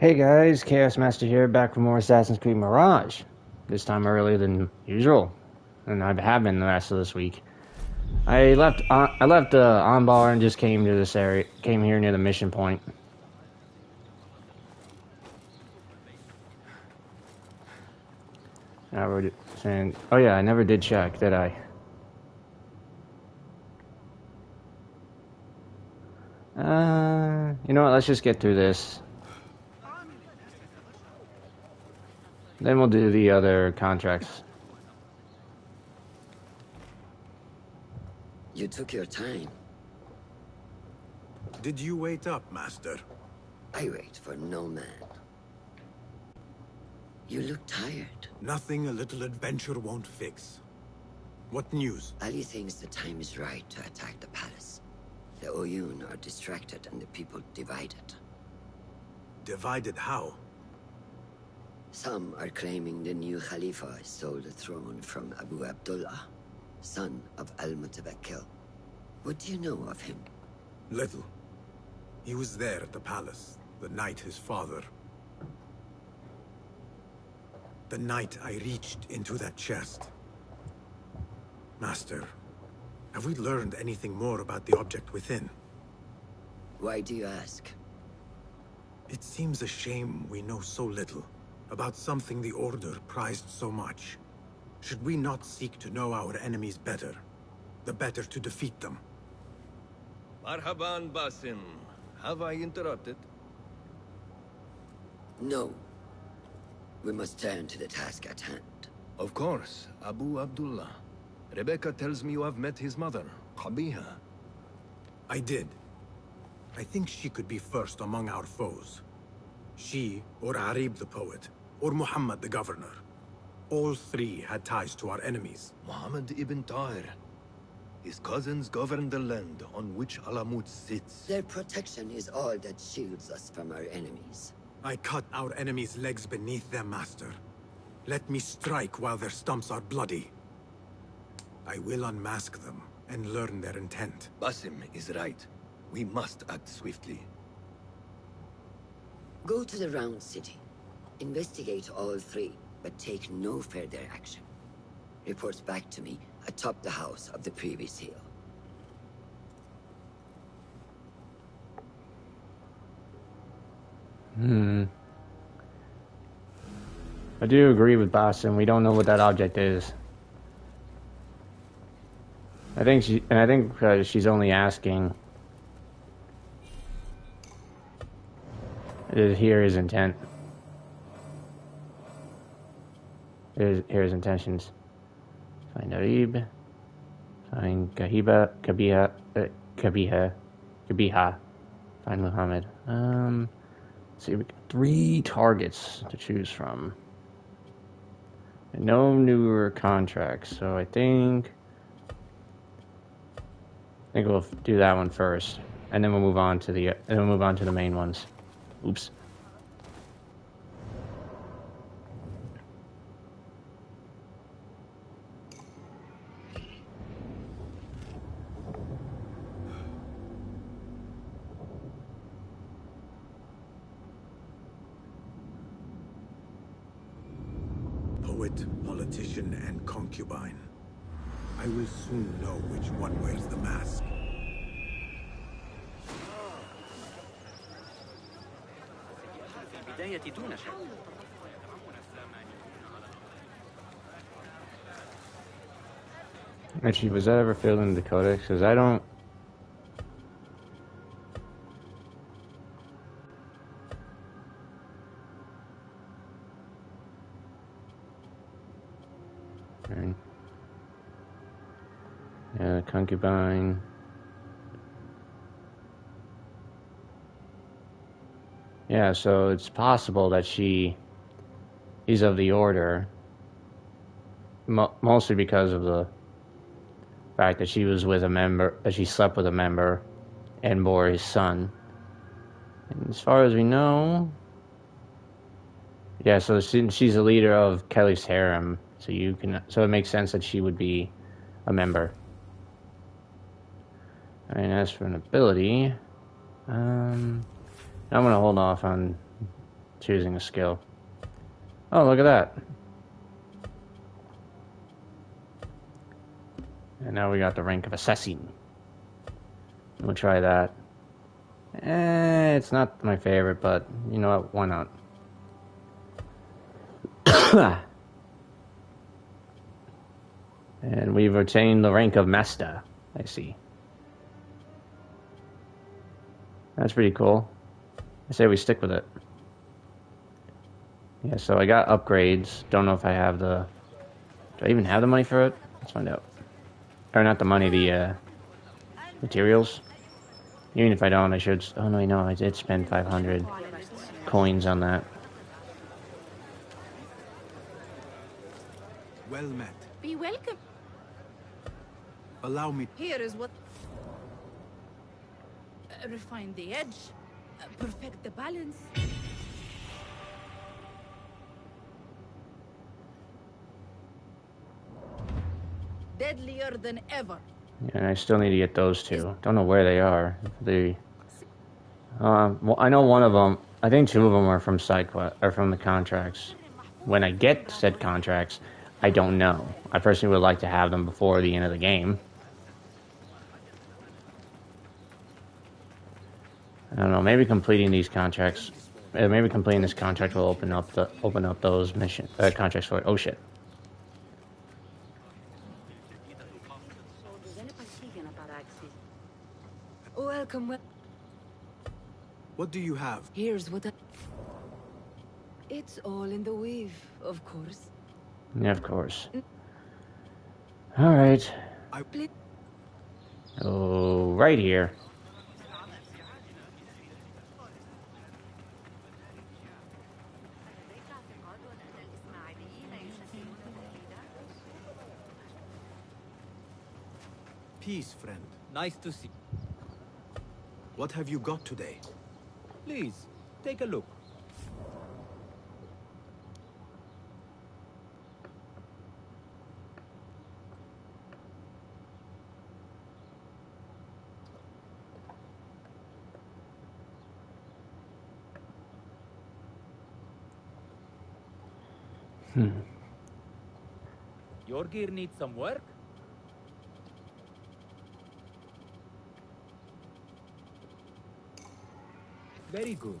Hey guys, Chaos Master here, back for more Assassin's Creed Mirage. This time earlier than usual, and I have been the rest of this week. I left Onbar and just came to this area, came here near the mission point. Oh yeah, I never did check, did I? You know what? Let's just get through this. Then we'll do the other contracts. You took your time. Did you wait up, Master? I wait for no man. You look tired. Nothing a little adventure won't fix. What news? Ali thinks the time is right to attack the palace. The Oyun are distracted and the people divided. Divided how? Some are claiming the new Khalifa stole the throne from Abu Abdullah, son of Al-Mutawakkil. What do you know of him? Little. He was there at the palace, the night his father... The night I reached into that chest. Master, have we learned anything more about the object within? Why do you ask? It seems a shame we know so little about something the Order prized so much. Should we not seek to know our enemies better, the better to defeat them? Marhaban, Basim. Have I interrupted? No. We must turn to the task at hand. Of course, Abu Abdullah. Rebecca tells me you have met his mother, Qabiha. I did. I think she could be first among our foes. She, or Arib the poet, or Muhammad the governor. All three had ties to our enemies. Muhammad ibn Tahir. His cousins govern the land on which Alamut sits. Their protection is all that shields us from our enemies. I cut our enemies' legs beneath them, Master. Let me strike while their stumps are bloody. I will unmask them and learn their intent. Basim is right. We must act swiftly. Go to the Round City. Investigate all three, but take no further action. Report back to me atop the house of the previous hill. I do agree with Boston. We don't know what that object is. I think she's only asking to hear his intent. Hear his intentions. Find Arib. Find Kabiha. Find Muhammad. Let's see, we got 3 targets to choose from. And no newer contracts, so I think we'll do that one first, and then we'll move on to the main ones. Oops. Poet, politician, and concubine. I will soon know which one wears the mask. Actually, was that ever filled in the codex? Because I don't... Right. Yeah, concubine. Yeah, so it's possible that he's of the Order, mostly because of the fact that she was with a member, that she slept with a member, and bore his son. And as far as we know, yeah, so she's the leader of Kelly's harem, so it makes sense that she would be a member. And as for an ability, I'm gonna hold off on choosing a skill. Oh, look at that. And now we got the rank of assassin. We'll try that. It's not my favorite, but you know what? Why not? And we've attained the rank of master. I see. That's pretty cool. I say we stick with it. Yeah, so I got upgrades. Don't know if I have the... Do I even have the money for it? Let's find out. Or not the money, the materials. Even if I don't, I should... Oh, no, I did spend 500 coins on that. Well met. Be welcome. Allow me. Here is what... refine the edge. Perfect the balance. Deadlier than ever. Yeah, and I still need to get those two. Don't know where they are. Well, I know one of them. I think two of them are from side quest or from the contracts. When I get said contracts, I don't know. I personally would like to have them before the end of the game. I don't know. Maybe completing these contracts. Maybe completing this contract will open up those mission contracts for it. Oh shit. Welcome. What do you have? Here's what It's all in the weave, of course. Yeah, of course. Alright. Oh, right here. Peace, friend. Nice to see. What have you got today? Please, take a look. Your gear needs some work? Very good.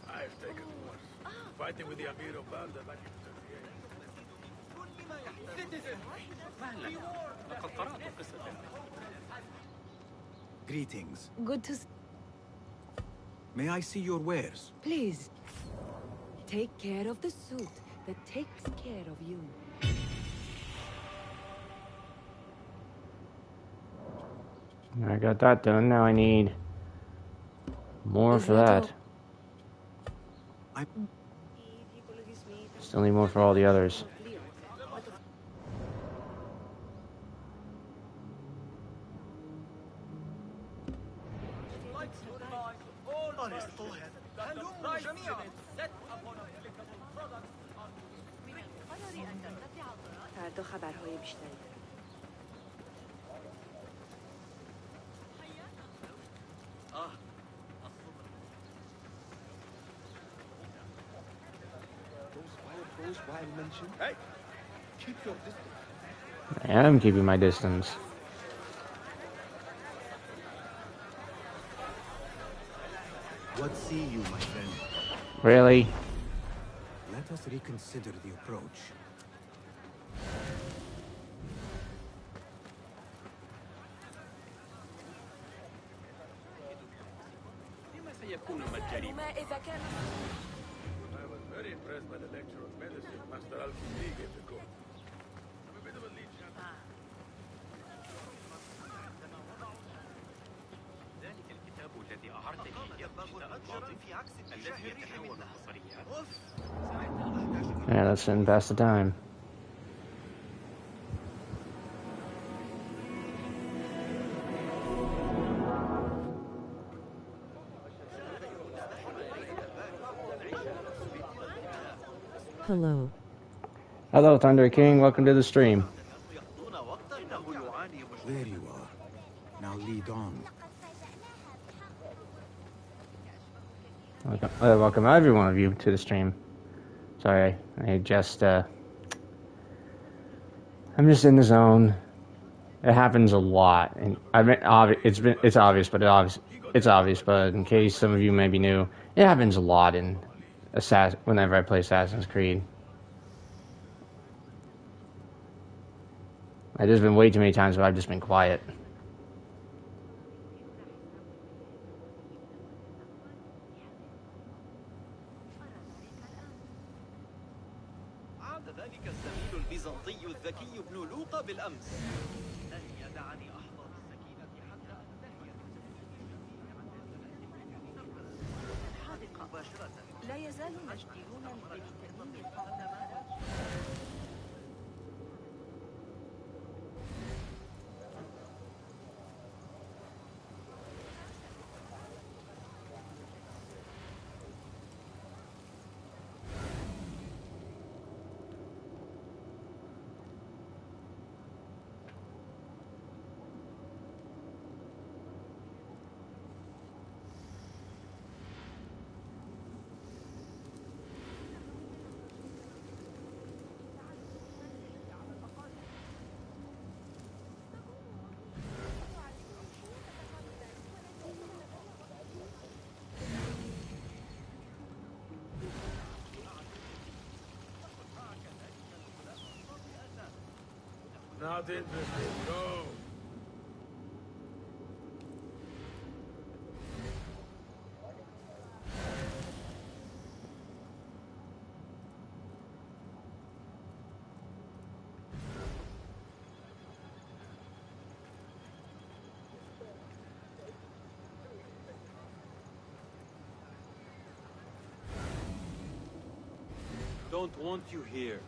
I've taken worse. Fighting with the Amir of Balda back in 38. Greetings. Good to May I see your wares? Please. Take care of the suit that takes care of you. I got that done. Now I need more for that. Still need more for all the others. فردا خبرهای بیشتری. Hey, keep your distance. I am keeping my distance. What see you, my friend? Really? Let us reconsider the approach. I was very impressed by the lecture of medicine Master Al-Kindi gave the court. I'm a bit of a leech. ذلك الكتاب الذي أعرت فيه الماضي الذي يتناول البصريات. Yeah, let's invest the time. Hello. Hello, Thunder King. Welcome to the stream. gone. Welcome every one of you to the stream. Sorry, I'm just in the zone. It happens a lot, and it's obvious, but in case some of you may be new, it happens a lot in whenever I play Assassin's Creed. There's been way too many times where I've just been quiet. عاد ذلك الزميل البيزنطي الذكي ابن لوقا بالأمس. لن يدعني أحظى بالسكينة حتى أنتهي. حادق مباشرة. لا يزال مشغولون بالتأمين القادمة. Not interested. Go. Don't want you here.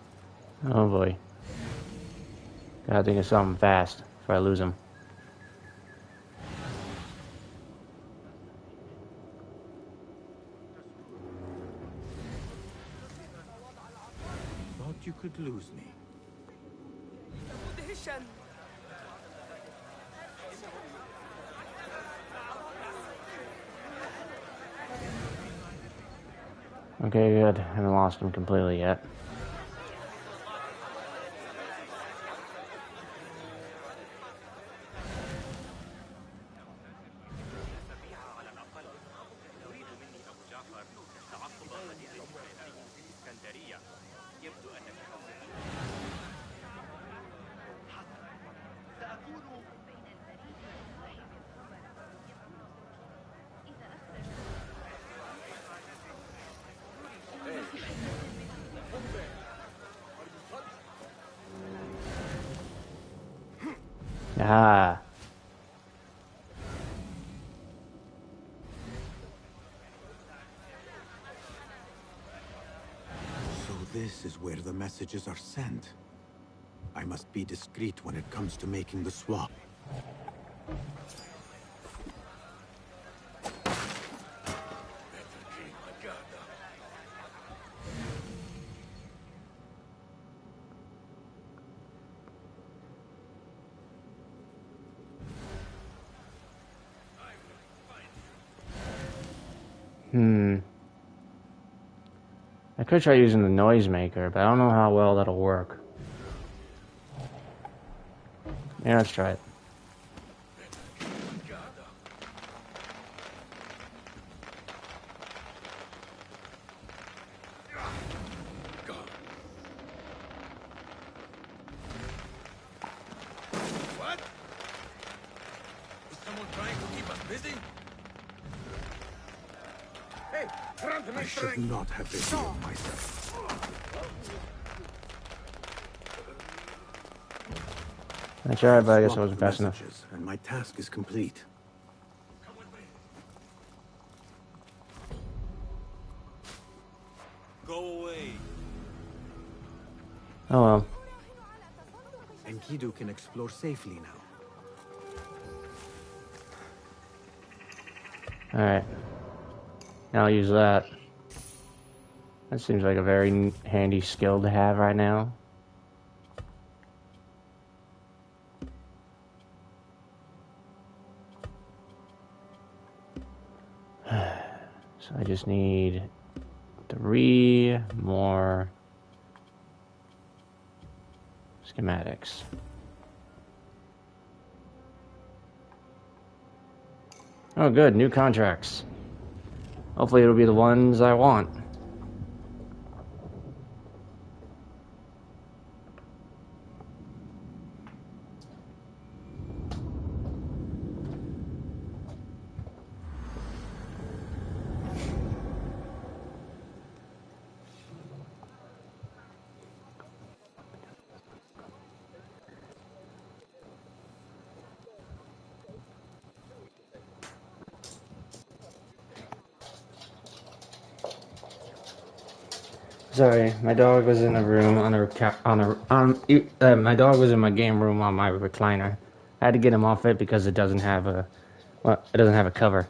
Oh boy. Gotta think of something fast before I lose him. Thought you could lose me. Okay, good. Haven't lost him completely yet. Ah. So this is where the messages are sent. I must be discreet when it comes to making the swap. I could try using the noisemaker, but I don't know how well that'll work. Yeah, let's try it. What? Is someone trying to keep us busy? Hey, I should not have revealed myself. I tried, but I guess I wasn't fast enough. And my task is complete. Go away. Oh well. Enkidu can explore safely now. Alright. Now I'll use that. That seems like a very handy skill to have right now. So I just need 3 more schematics. Oh, good. New contracts. Hopefully it'll be the ones I want. Sorry, my dog was in a room my dog was in my game room on my recliner. I had to get him off it because it doesn't have a cover.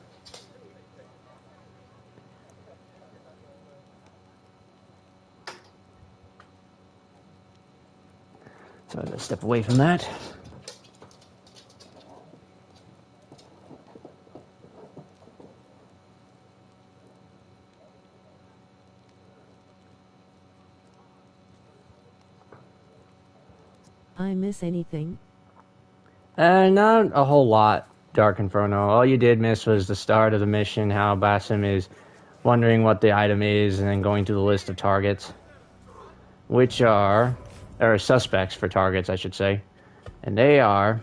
So I gotta step away from that. I miss anything? Not a whole lot, Dark Inferno. All you did miss was the start of the mission, how Basim is wondering what the item is, and then going to the list of targets, which are, or suspects for targets, I should say. And they are,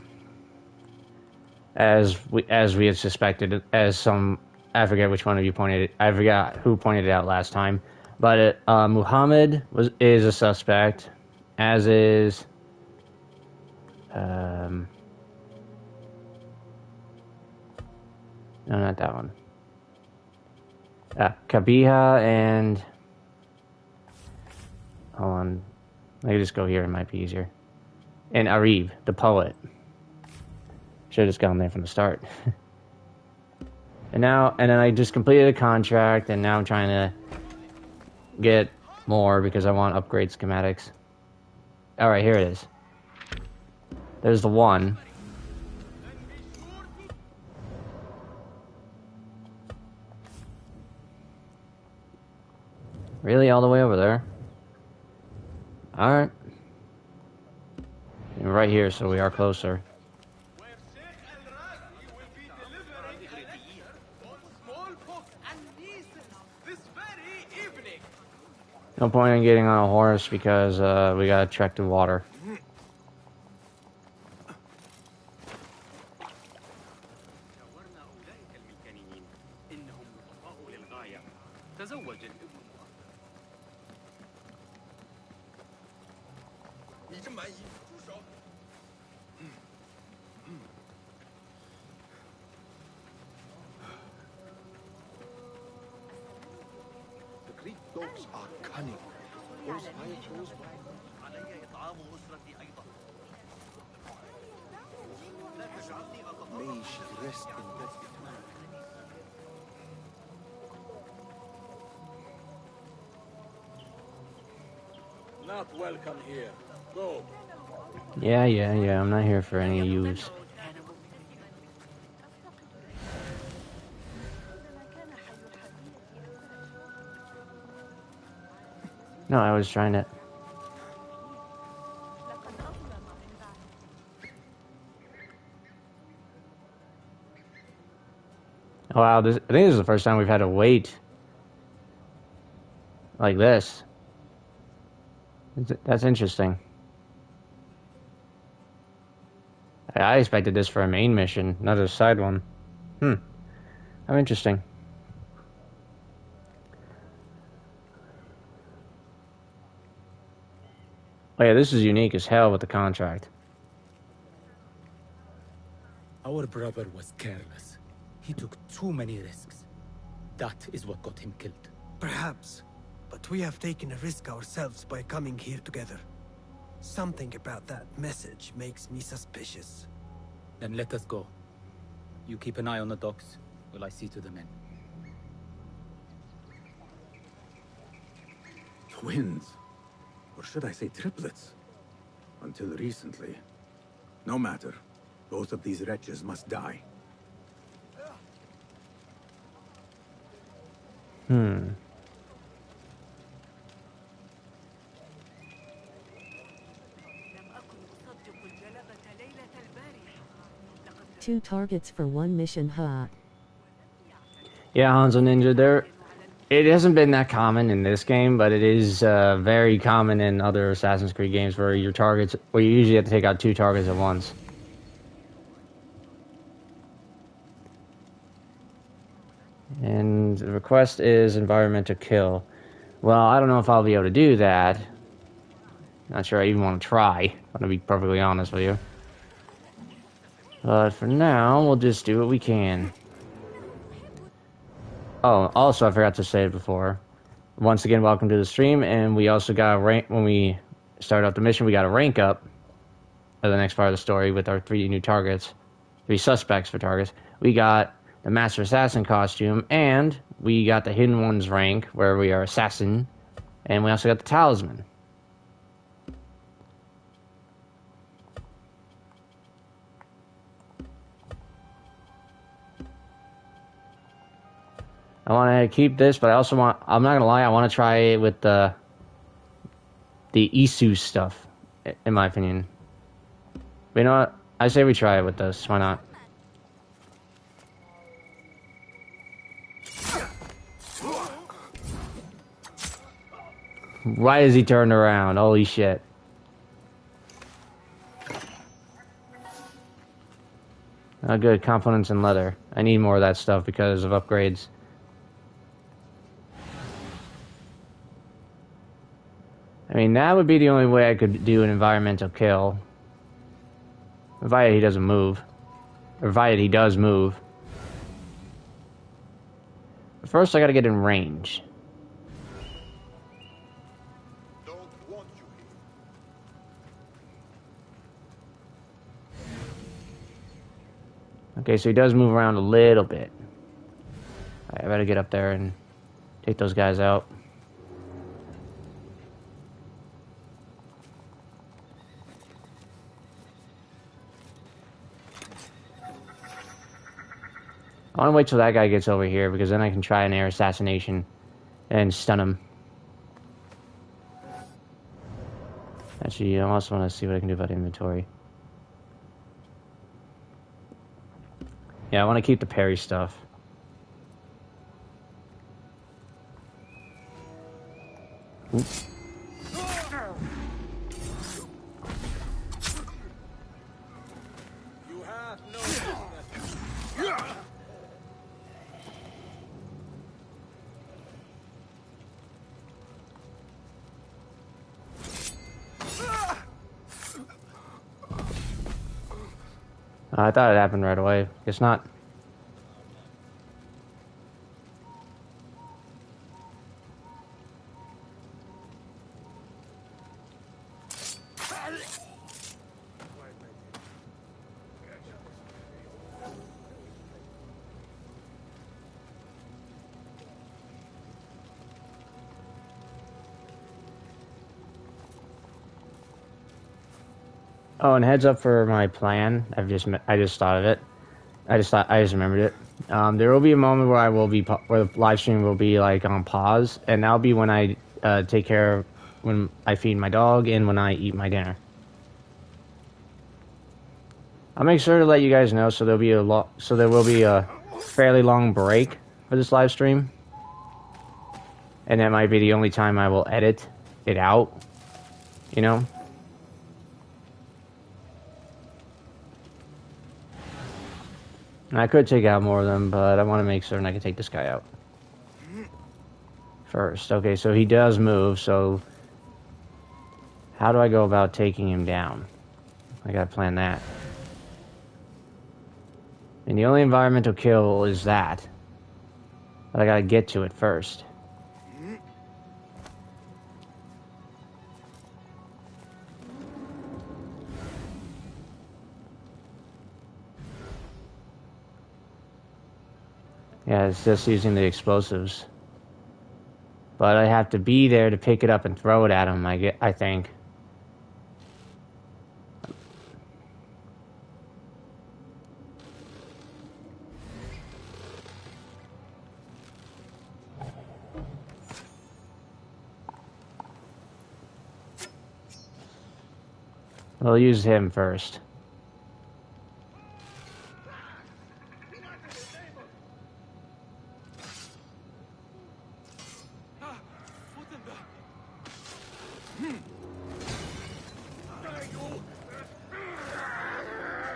as we had suspected, I forget which one of you pointed it, I forgot who pointed it out last time, but Muhammad is a suspect, as is, no, not that one. Kabiha and, hold on, let me just go here, it might be easier. And Arib, the poet. Should have just gone there from the start. And then I just completed a contract, and now I'm trying to get more because I want upgrade schematics. Alright, here it is. There's the one. Really? All the way over there? Alright. Right here, so we are closer. No point in getting on a horse because we gotta trek to water. The Greek dogs are cunning. Those fireballs. May she rest in peace. Not welcome here. Go. Yeah, I'm not here for any use. No, I was trying to... Oh, wow, I think this is the first time we've had to wait like this. That's interesting. I expected this for a main mission, not a side one. How interesting. Oh yeah, this is unique as hell with the contract. Our brother was careless. He took too many risks. That is what got him killed. Perhaps. But we have taken a risk ourselves by coming here together. Something about that message makes me suspicious. Then let us go. You keep an eye on the docks, while I see to the men. Twins. Or should I say triplets? Until recently. No matter. Both of these wretches must die. Hmm. 2 targets for 1 mission, huh? Yeah, Hanzo Ninja, there. It hasn't been that common in this game, but it is very common in other Assassin's Creed games where your targets, where you usually have to take out 2 targets at once. And the request is environmental kill. Well, I don't know if I'll be able to do that. Not sure I even want to try. I'm gonna be perfectly honest with you. But for now, we'll just do what we can. Oh, also, I forgot to say it before. Once again, welcome to the stream, and we also got a rank when we started out the mission. We got a rank up of the next part of the story with our 3 new targets, 3 suspects for targets. We got the Master Assassin costume, and we got the Hidden Ones rank, where we are Assassin, and we also got the Talisman. I want to keep this, but I also want, I'm not going to lie, I want to try it with the Isu stuff, in my opinion. But you know what? I say we try it with this. Why not? Why is he turned around? Holy shit. Oh, good. Components and leather. I need more of that stuff because of upgrades. I mean, that would be the only way I could do an environmental kill. Provided he doesn't move. Provided he does move. But first, I gotta get in range. Okay, so he does move around a little bit. Alright, I better get up there and take those guys out. I want to wait till that guy gets over here, because then I can try an air assassination and stun him. Actually, I also want to see what I can do about inventory. Yeah, I want to keep the parry stuff. Oops. I thought it happened right away. Guess not. Oh, and heads up for my plan. I just thought of it. I just remembered it. There will be a moment where where the live stream will be like on pause, and that'll be when I take care of, when I feed my dog and when I eat my dinner. I'll make sure to let you guys know, so there will be a fairly long break for this live stream, and that might be the only time I will edit it out. You know. I could take out more of them, but I want to make certain I can take this guy out first. Okay, so he does move, so how do I go about taking him down? I gotta plan that. And the only environmental kill is that. But I gotta get to it first. Yeah, it's just using the explosives. But I have to be there to pick it up and throw it at him, I think. We'll use him first.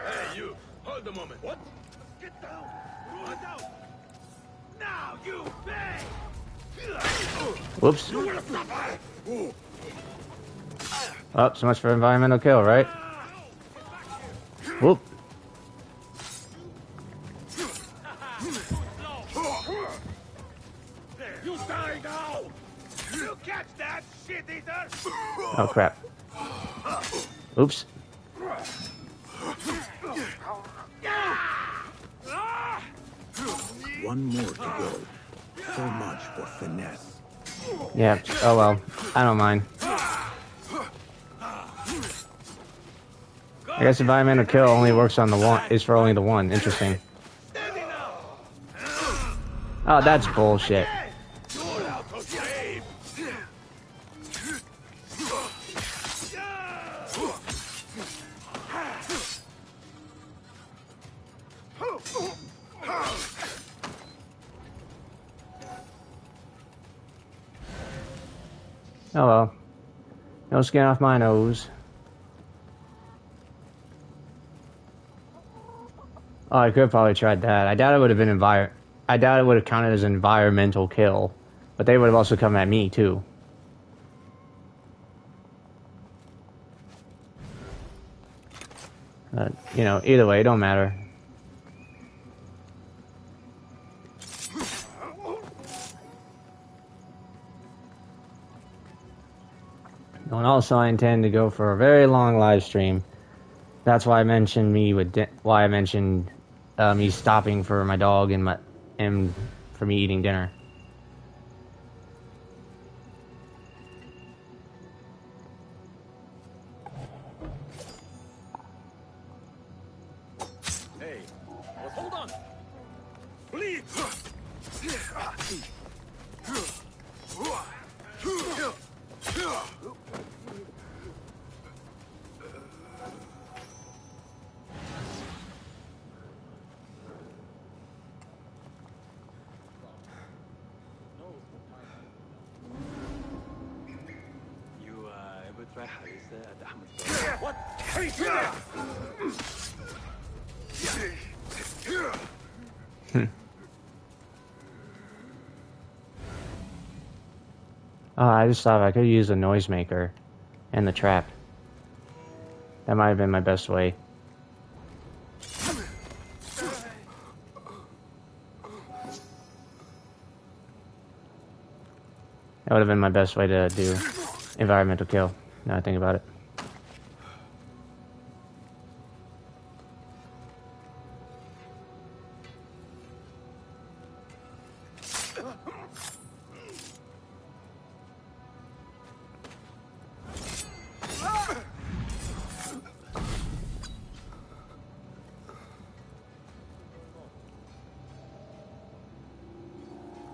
Hey, you! Hold a moment. What? Get down! Get down! Now, you pay! Whoops. Oh, so much for environmental kill, right? Whoop. You die now! You catch that, shit eater! Oh, crap. Oops. One more to go. So much for finesse. Yeah. Oh, well. I don't mind. I guess environmental kill only works on the one. Is for only the one. Interesting. Oh, that's bullshit. Oh well. No skin off my nose. Oh, I could have probably tried that. I doubt it would have been I doubt it would have counted as an environmental kill, but they would have also come at me too. You know, either way, it don't matter. And also, I intend to go for a very long live stream. That's why I mentioned me stopping for my dog and for me eating dinner. Hey, well, hold on. Please. You بتروح لسه أحمد. What? Hey, Oh, I just thought I could use a noisemaker and the trap. That might have been my best way. That would have been my best way to do environmental kill, now I think about it.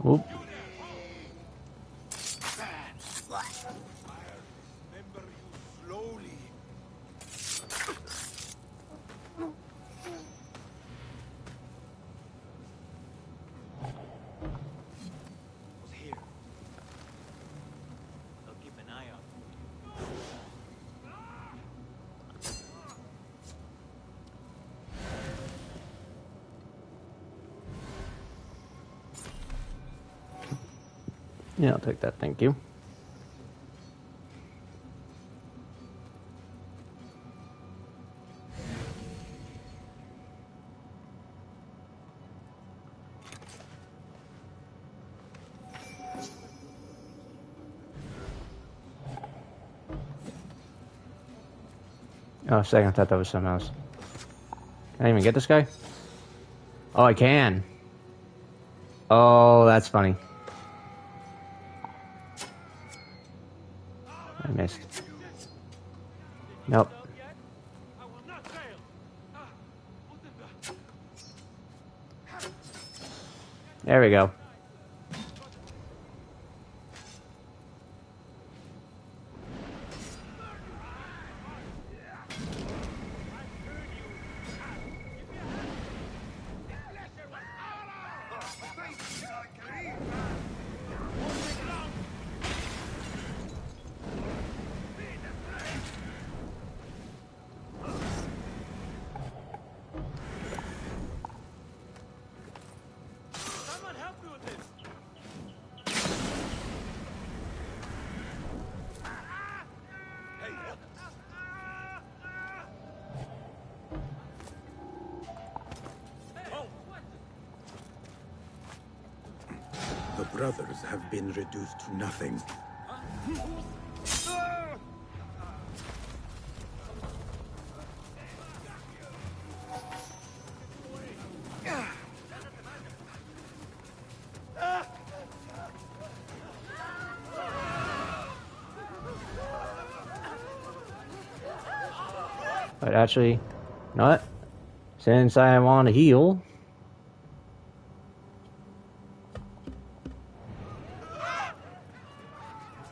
Oop. remember you slowly. Was here. I'll keep an eye out for you. Yeah, I'll take that, thank you. Oh, a second, I thought that was something else. Can I even get this guy? Oh, I can. Oh, that's funny. I missed. Nope. There we go. brothers have been reduced to nothing. But actually, not since I want to heal.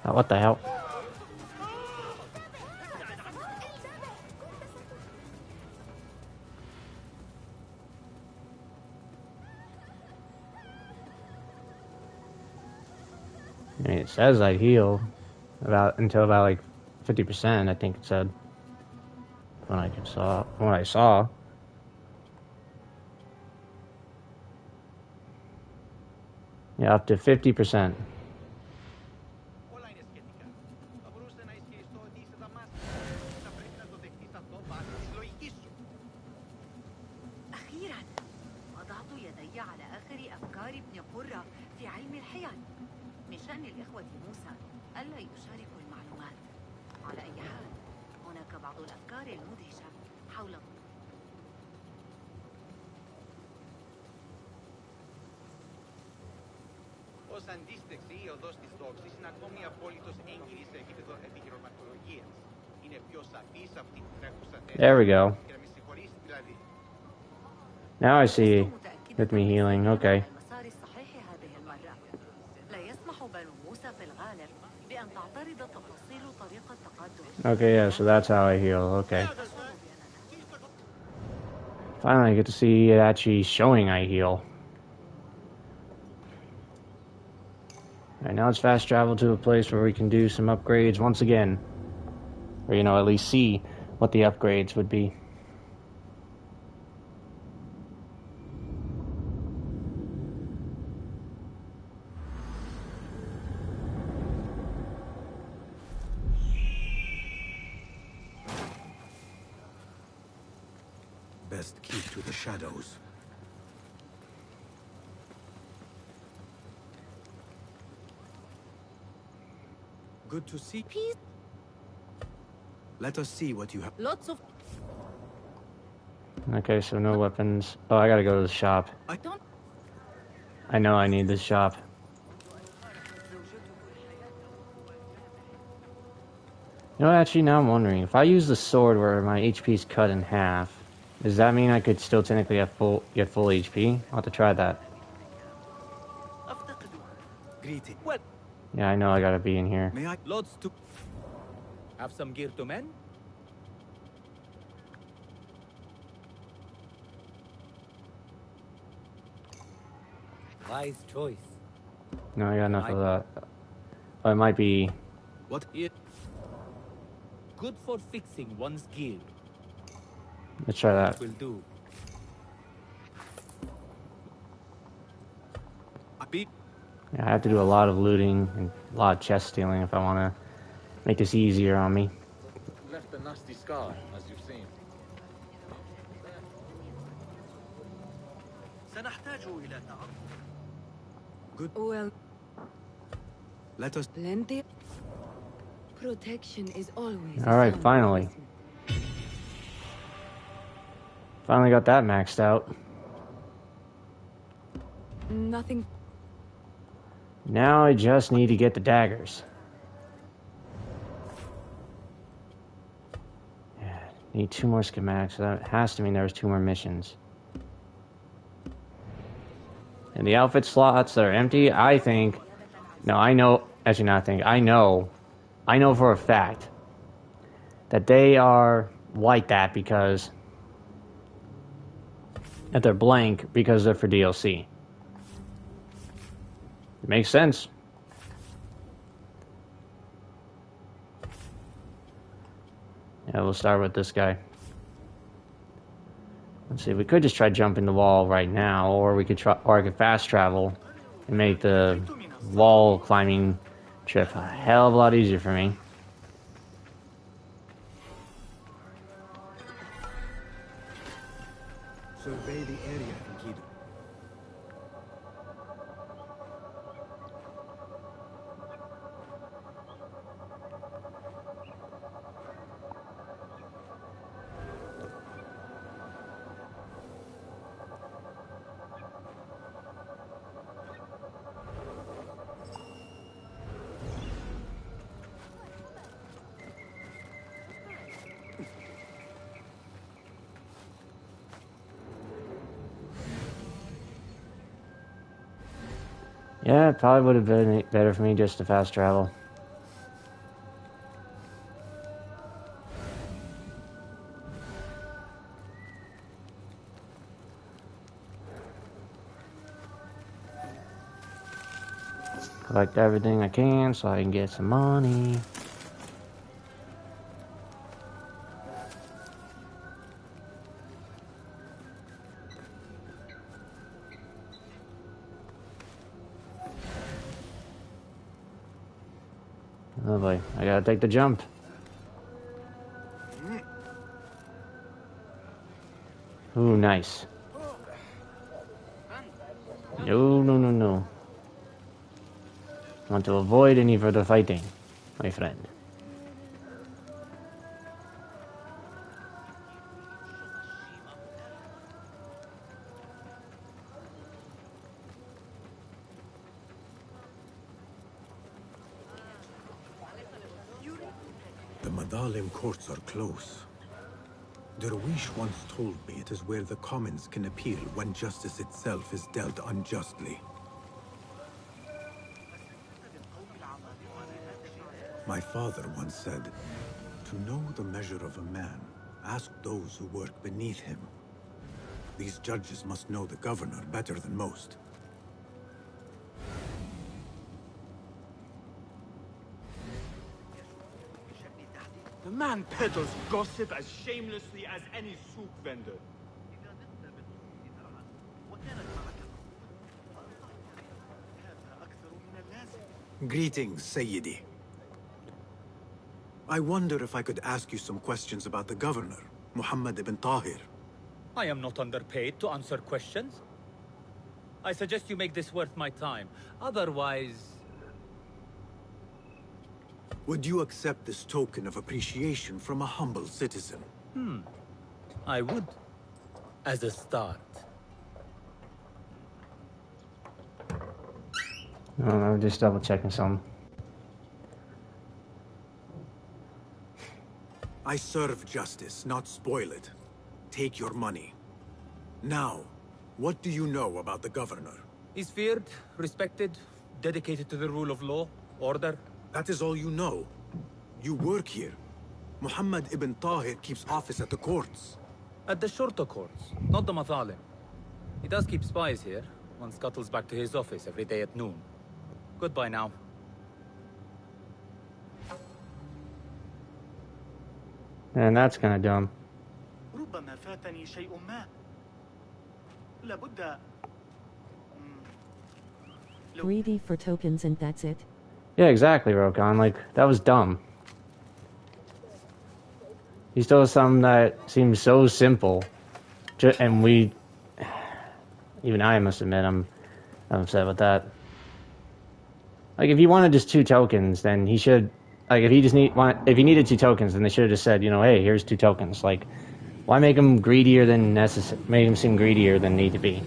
Oh, what the hell? I mean, it says I heal until about like 50%. I think it said when I saw. Yeah, up to 50%. أخيراً وضعت يدي على آخر أفكار ابن قرة في علم الحيل. من شأن الإخوة موسى ألا يشاركوا المعلومات. على أي حال هناك بعض الأفكار المدهشة حول Ως αντίστοιξη, η οδός της τόξης είναι ακόμη απόλυτος έγκυρη σε επίπεδο επιχειρηματολογίας. Είναι πιο σαφής από την τρέχουσα θέση. There we go. Και να με συγχωρήσει δηλαδή. Now I see with me healing. Okay. المسار الصحيح هذه المرة. لا يسمح بنو موسى في الغالب بأن تعترض تفاصيل طريق التقدم. Okay, yeah, so that's how I heal. Okay. Finally, I get to see it actually showing I heal. Alright, now it's fast travel to a place where we can do some upgrades once again. Or, you know, at least see what the upgrades would be. Best keep to the shadows. Good to see. Peace. Let us see what you have. Lots of Okay, so no weapons. Oh, I gotta go to the shop. I don't. I know I need this shop. You know, actually, now I'm wondering, if I use the sword where my HP is cut in half, does that mean I could still technically get full HP? I'll have to try that. greeting. Well, Yeah, I know I gotta be in here. May I? loads to... Have some gear to mend? Wise choice. No, I got enough of that. Oh, it might be... What? Good for fixing one's gear. Let's try that. Will do. Yeah, I have to do a lot of looting and a lot of chest stealing if I want to make this easier on me. Left a nasty scar, as you've seen. سنحتاج إلى تعرف. Good. Well, Let us. plenty. Protection is always. All right, finally. Finally got that maxed out. Nothing. Now I just need to get the daggers. Yeah, need 2 more schematics, so that has to mean there's 2 more missions. And the outfit slots that are empty, I think... No, I know... Actually, not think. I know for a fact that they are like that because... that they're blank because they're for DLC. It makes sense. Yeah, we'll start with this guy. Let's see, we could just try jumping the wall right now, or we could try, or I could fast travel and make the wall climbing trip a hell of a lot easier for me. Survey the area, Enkidu. Yeah, it probably would have been better for me just to fast travel. Collect everything I can so I can get some money. Oh boy, I gotta take the jump. Ooh, nice. No, no, no, no. Want to avoid any further fighting, my friend. The Madalim courts are close. Derwish once told me it is where the commons can appeal when justice itself is dealt unjustly. My father once said, "To know the measure of a man, ask those who work beneath him." These judges must know the governor better than most. The man peddles gossip as shamelessly as any souk vendor. Greetings, Sayyidi. I wonder if I could ask you some questions about the governor, Muhammad ibn Tahir. I am not underpaid to answer questions. I suggest you make this worth my time. Otherwise... Would you accept this token of appreciation from a humble citizen? I would. As a start. No, I'm just double checking something. I serve justice, not spoil it. Take your money. Now, what do you know about the governor? He's feared, respected, dedicated to the rule of law, order. That is all you know. You work here. Muhammad ibn Tahir keeps office at the courts. At the shorter courts, not the Mathalim. He does keep spies here. One scuttles back to his office every day at noon. Goodbye now. And that's kind of dumb. ربما فاتني شيء ما. لابد. Greedy for tokens and that's it. Yeah, exactly, Rokon. Like, that was dumb. He stole something that seems so simple. And we... Even I must admit, I'm upset with that. Like, if he wanted just 2 tokens, then he should... Like, if he needed 2 tokens, then they should have just said, you know, hey, here's 2 tokens. Like, why make him greedier than necessary? Make him seem greedier than need to be.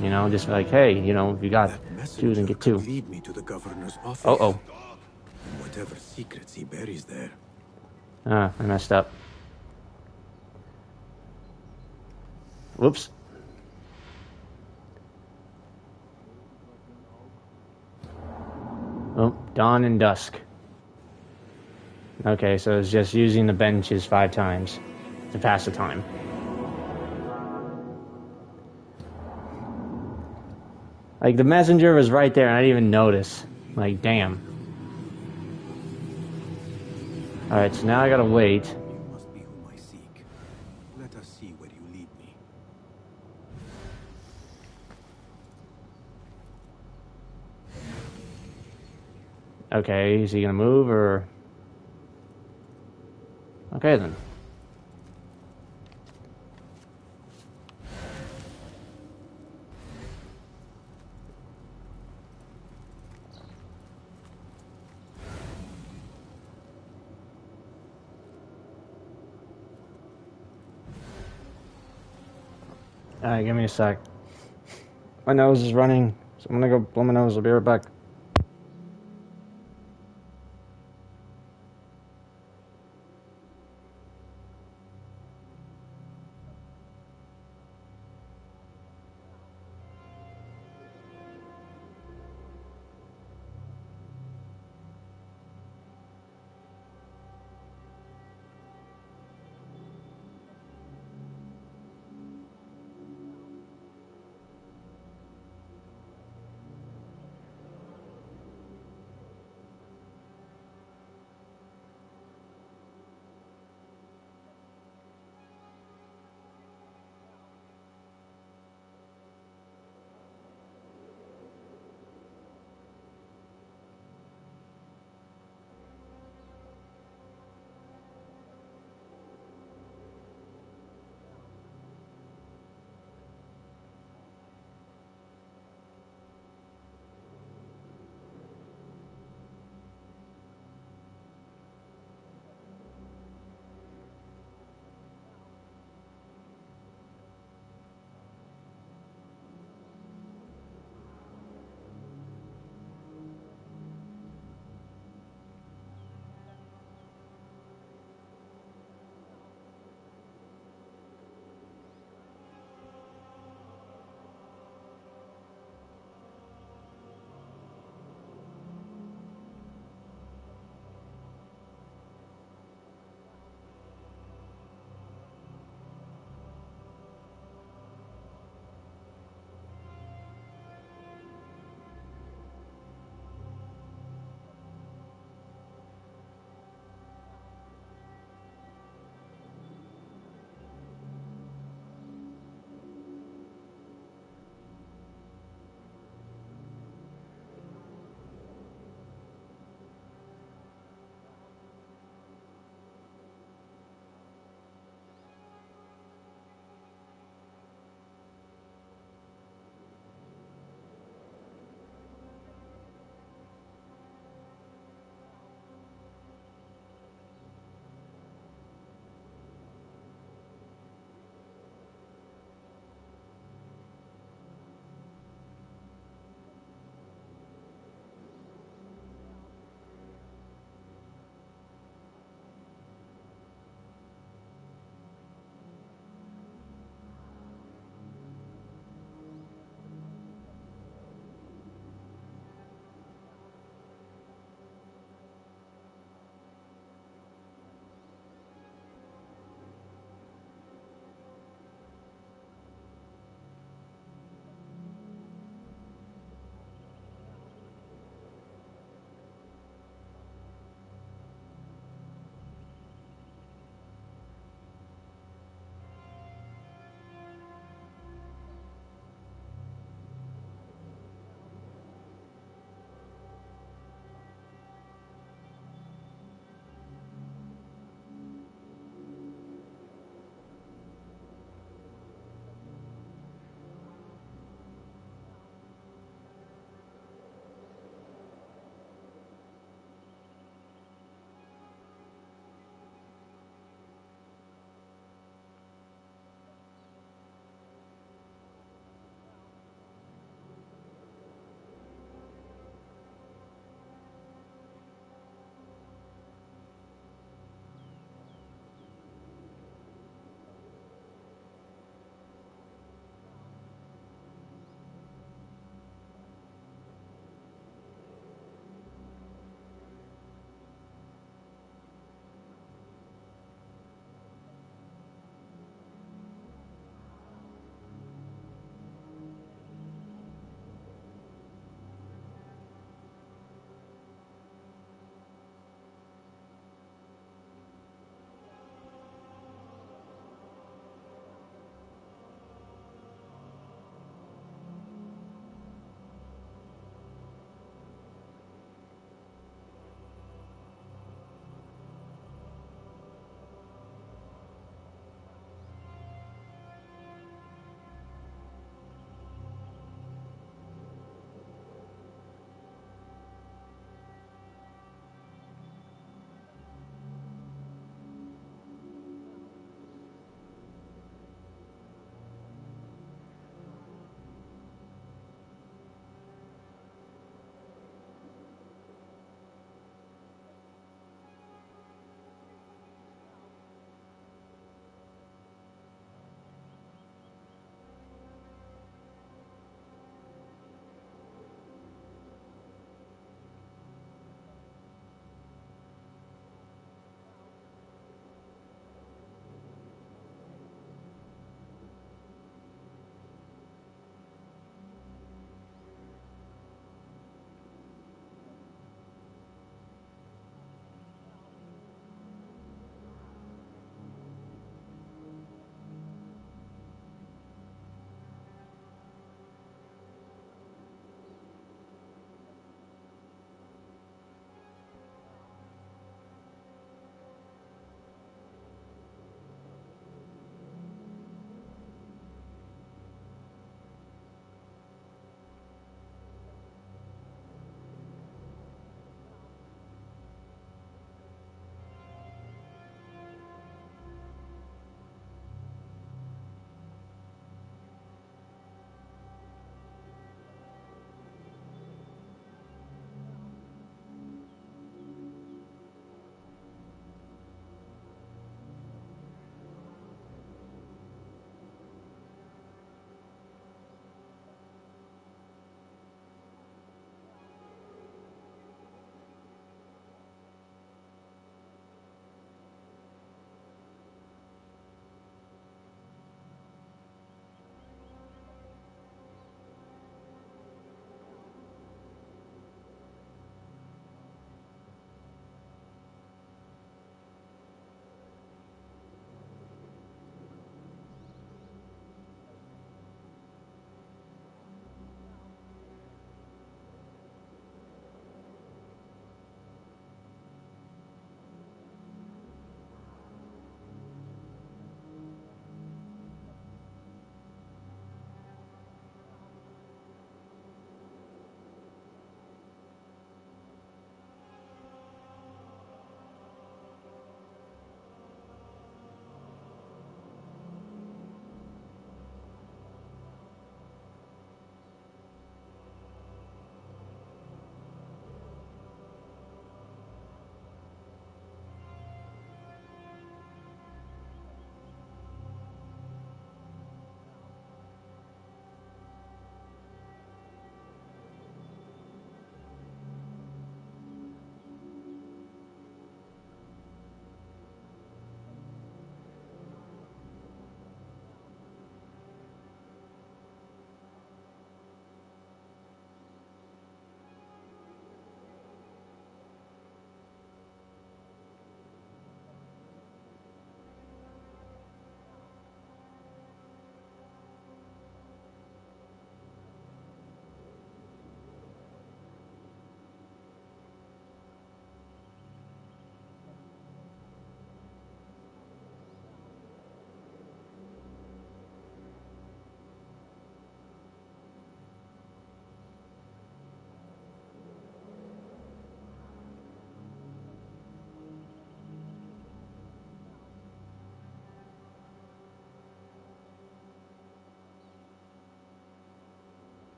You know, just like, hey, you know, if you got 2, then get 2. Lead me to the governor's office. Uh-oh. Whatever secrets he buries there. Ah, I messed up. Whoops. Oh, dawn and dusk. Okay, so it's just using the benches 5 times to pass the time. Like, the messenger was right there and I didn't even notice. Like, damn. Alright, so now I gotta wait. You must be whom I seek. Let us see where you lead me. Okay, is he gonna move or... Okay then. Alright, give me a sec. My nose is running, so I'm gonna go blow my nose. I'll be right back.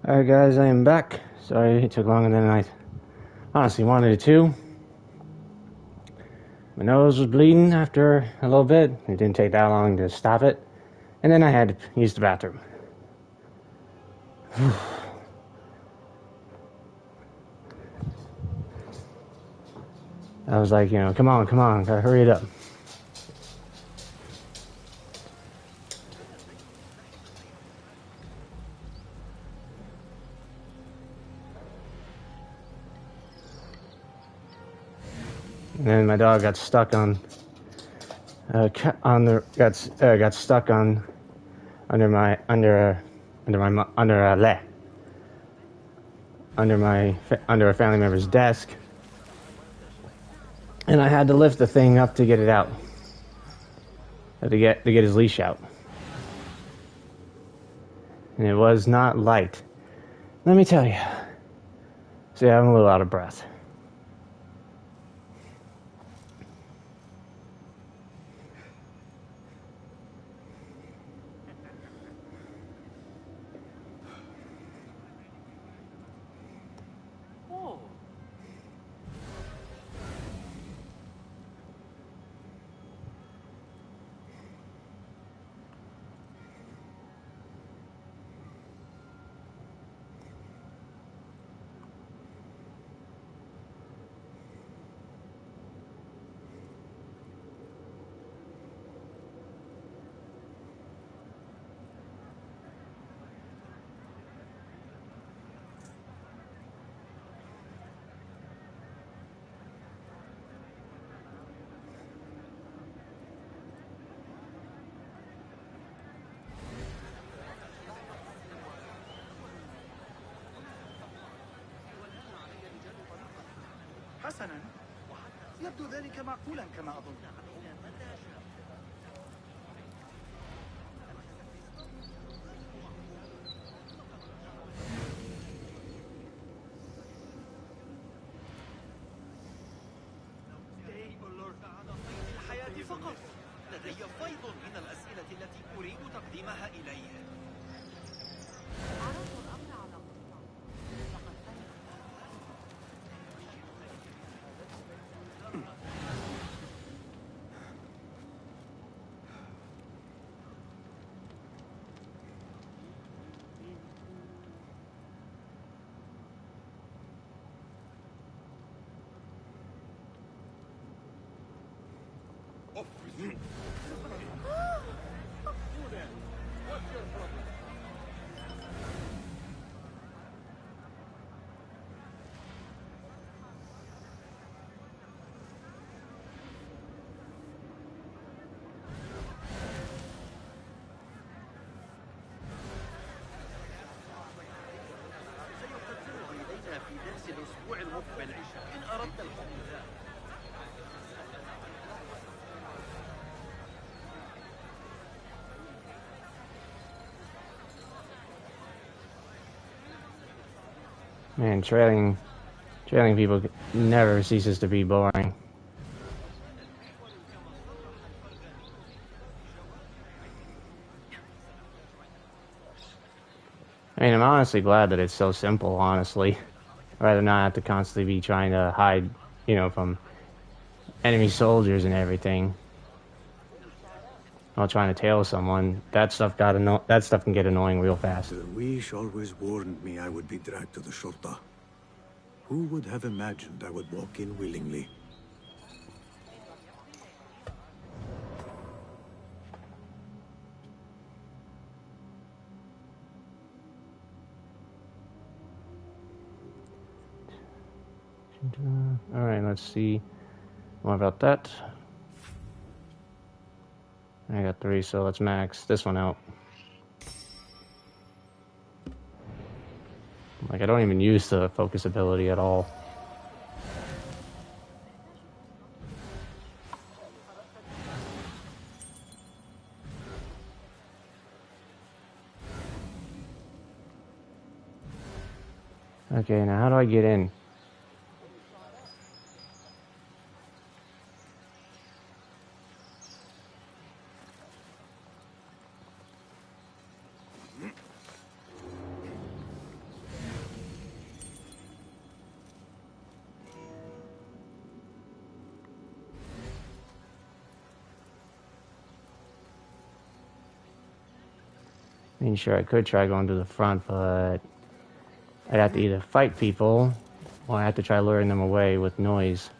Alright guys, I am back. Sorry it took longer than I honestly wanted it to. My nose was bleeding after a little bit. It didn't take that long to stop it. And then I had to use the bathroom. I was like, come on, gotta hurry it up. And then my dog got stuck on got stuck on under a family member's desk, and I had to lift the thing up to get it out, to get his leash out, and it was not light. Let me tell you. See, I'm a little out of breath. حسنا، يبدو ذلك معقولا كما أظن. الحياة فقط. لدي فيض من الأسئلة التي أريد تقديمها إليه. في درس الأسبوع المقبل إن أردت الحضور. Man, trailing people never ceases to be boring. I mean, I'm honestly glad that it's so simple, honestly. I'd rather not have to constantly be trying to hide, from enemy soldiers and everything. While trying to tail someone, that stuff can get annoying real fast. Darwish always warned me I would be dragged to the Shulta. Who would have imagined I would walk in willingly? Alright, let's see more about that. I got 3, so let's max this one out. Like, I don't even use the focus ability at all. Okay, now how do I get in? I mean, sure, I could try going to the front, but I'd have to either fight people, or I have to try luring them away with noise.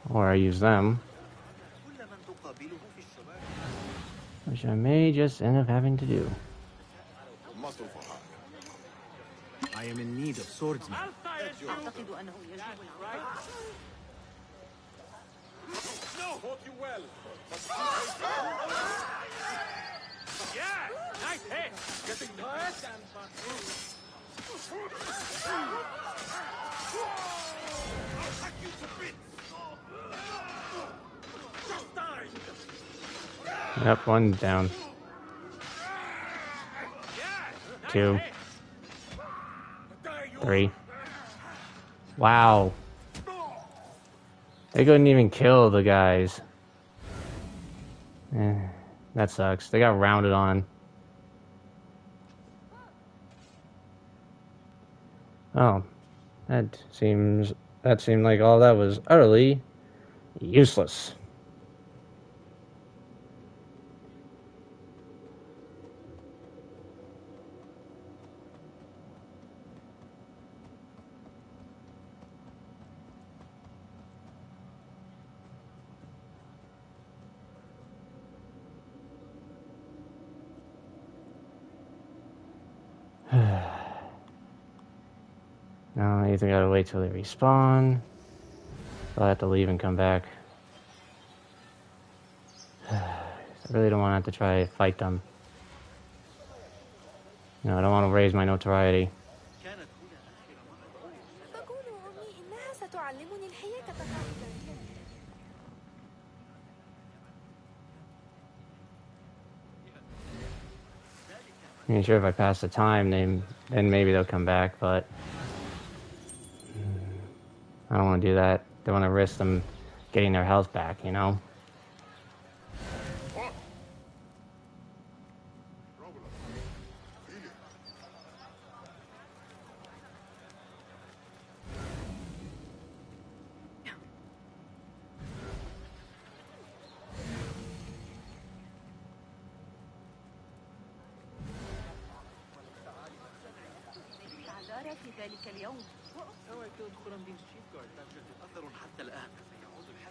Or I use them, which I may just end up having to do. I am in need of swordsmen. أعتقد أنه يجب العودة. No, fought you well. Yeah, nice hit. Getting nice and I'll hack you to bits. Just die. Yep, one down. Yeah, Two. nice hit. Die you. 3. Wow. They couldn't even kill the guys. That sucks. They got rounded on. Oh. That seemed like all that was utterly useless. No, I either gotta wait till they respawn. I'll have to leave and come back. I really don't want to have to try to fight them. No, I don't want to raise my notoriety. تقول أمي إنها ستعلمني الحياة قائدا. I mean, sure, if I pass the time, then maybe they'll come back, but I don't want to do that. Don't want to risk them getting their health back, you know? تعذر في ذلك اليوم. نويت أدخل من شيفغارد أثر حتى الآن.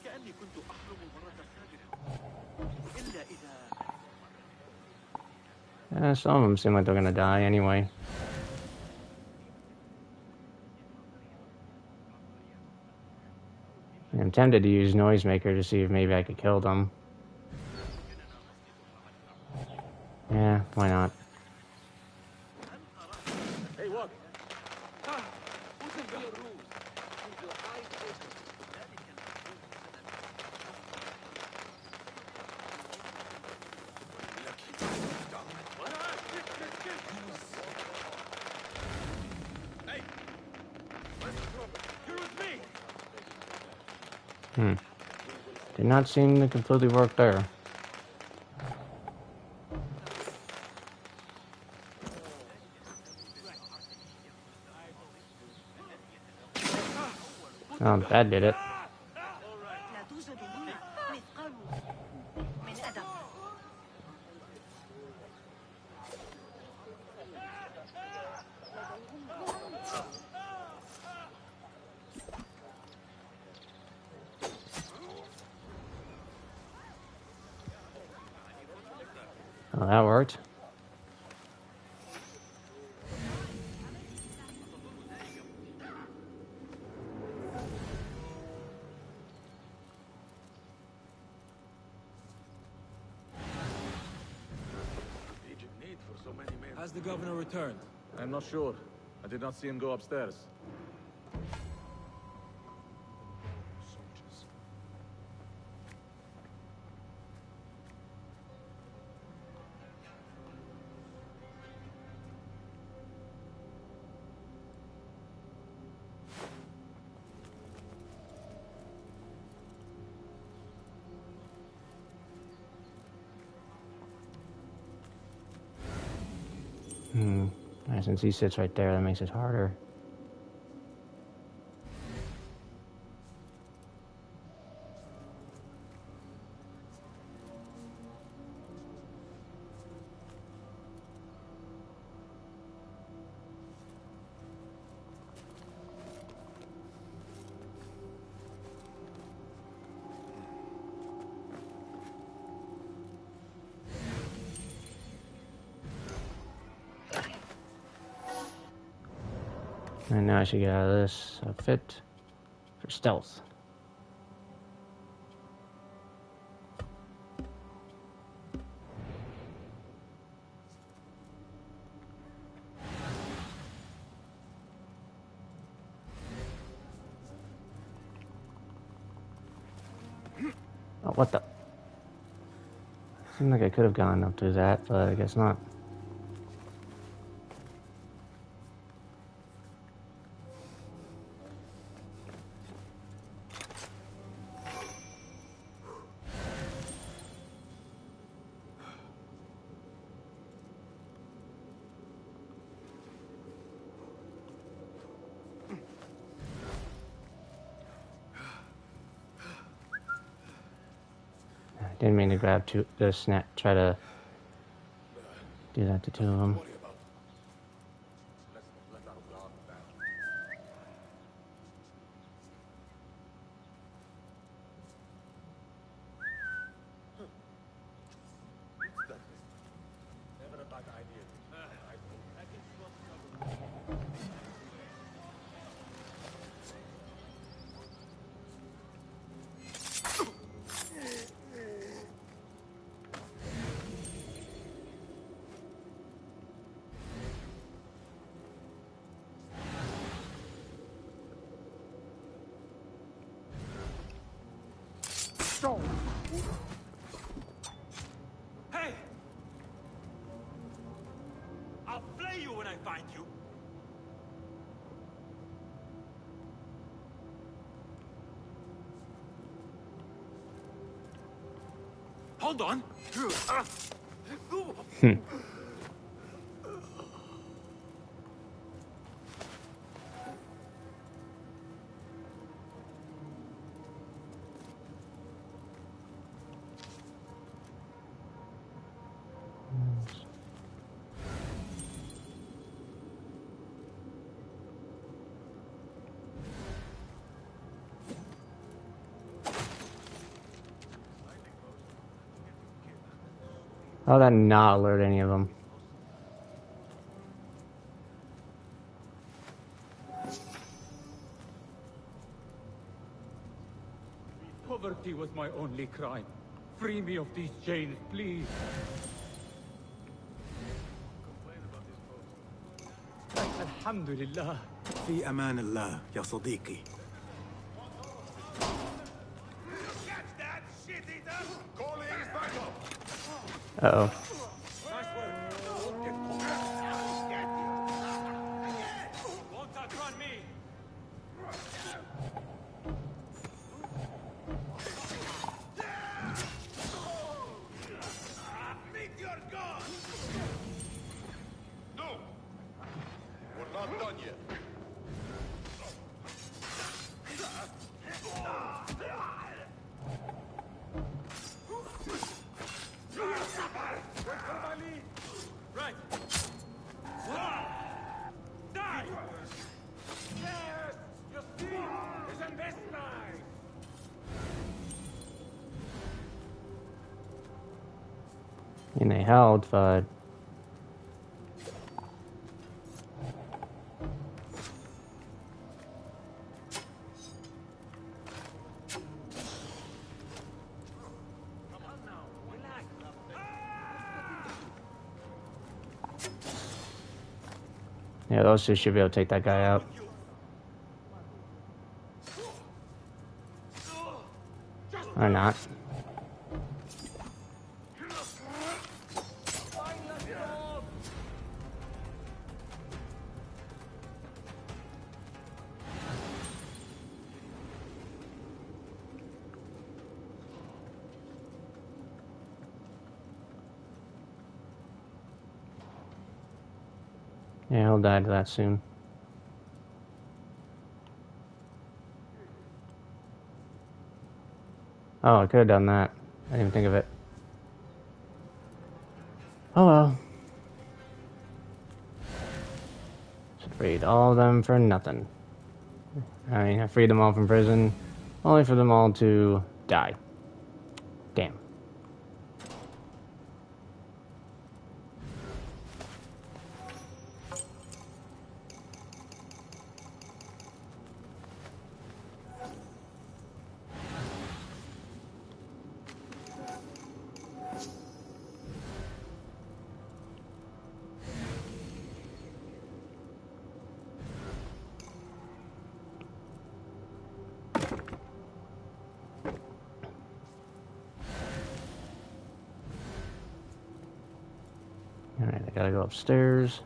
كأني كنت أحلم المرة السابقة. إلا إذا Some of them seem like they're gonna die anyway. I'm tempted to use Noisemaker to see if maybe I could kill them. Yeah, why not? Hey, what? Hey, where's the problem? You're with me. Did not seem to completely work there. Oh, that did it. لا توجد هنا مثقال من أدب. Oh, that worked. Has the governor returned? I'm not sure. I did not see him go upstairs. Since he sits right there, that makes it harder. And now I should get out of this outfit for stealth. Oh, what the? Seemed like I could have gone up to that, but I guess not. Didn't mean to grab the snap. Try to do that to two of them. Hey! I'll flay you when I find you. Hold on. How did that not alert any of them? Poverty was my only crime. Free me of these chains, please. Alhamdulillah. في أمان الله يا صديقي. Uh-oh. Won't outrun me. Think you're gone. No! We're not done yet. Right. Die! Yes! Your steam is in this line! And they held, but yeah, those two should be able to take that guy out. Or not. Yeah, he'll die to that soon. Oh, I could have done that. I didn't even think of it. Oh well. Should freed all of them for nothing. I mean, I freed them all from prison, only for them all to die. Damn. Alright, I gotta go upstairs.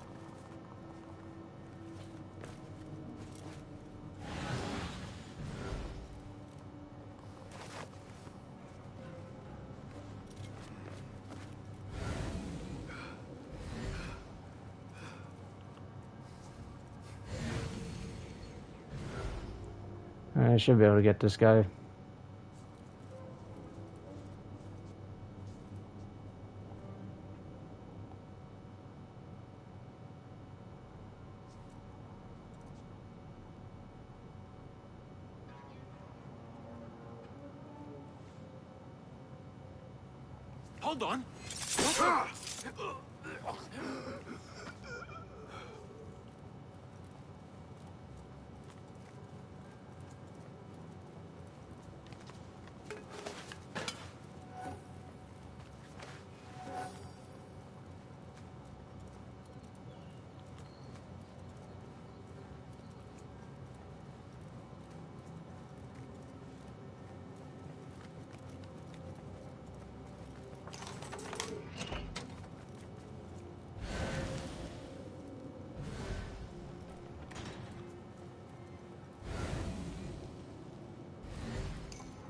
I should be able to get this guy. Hold on.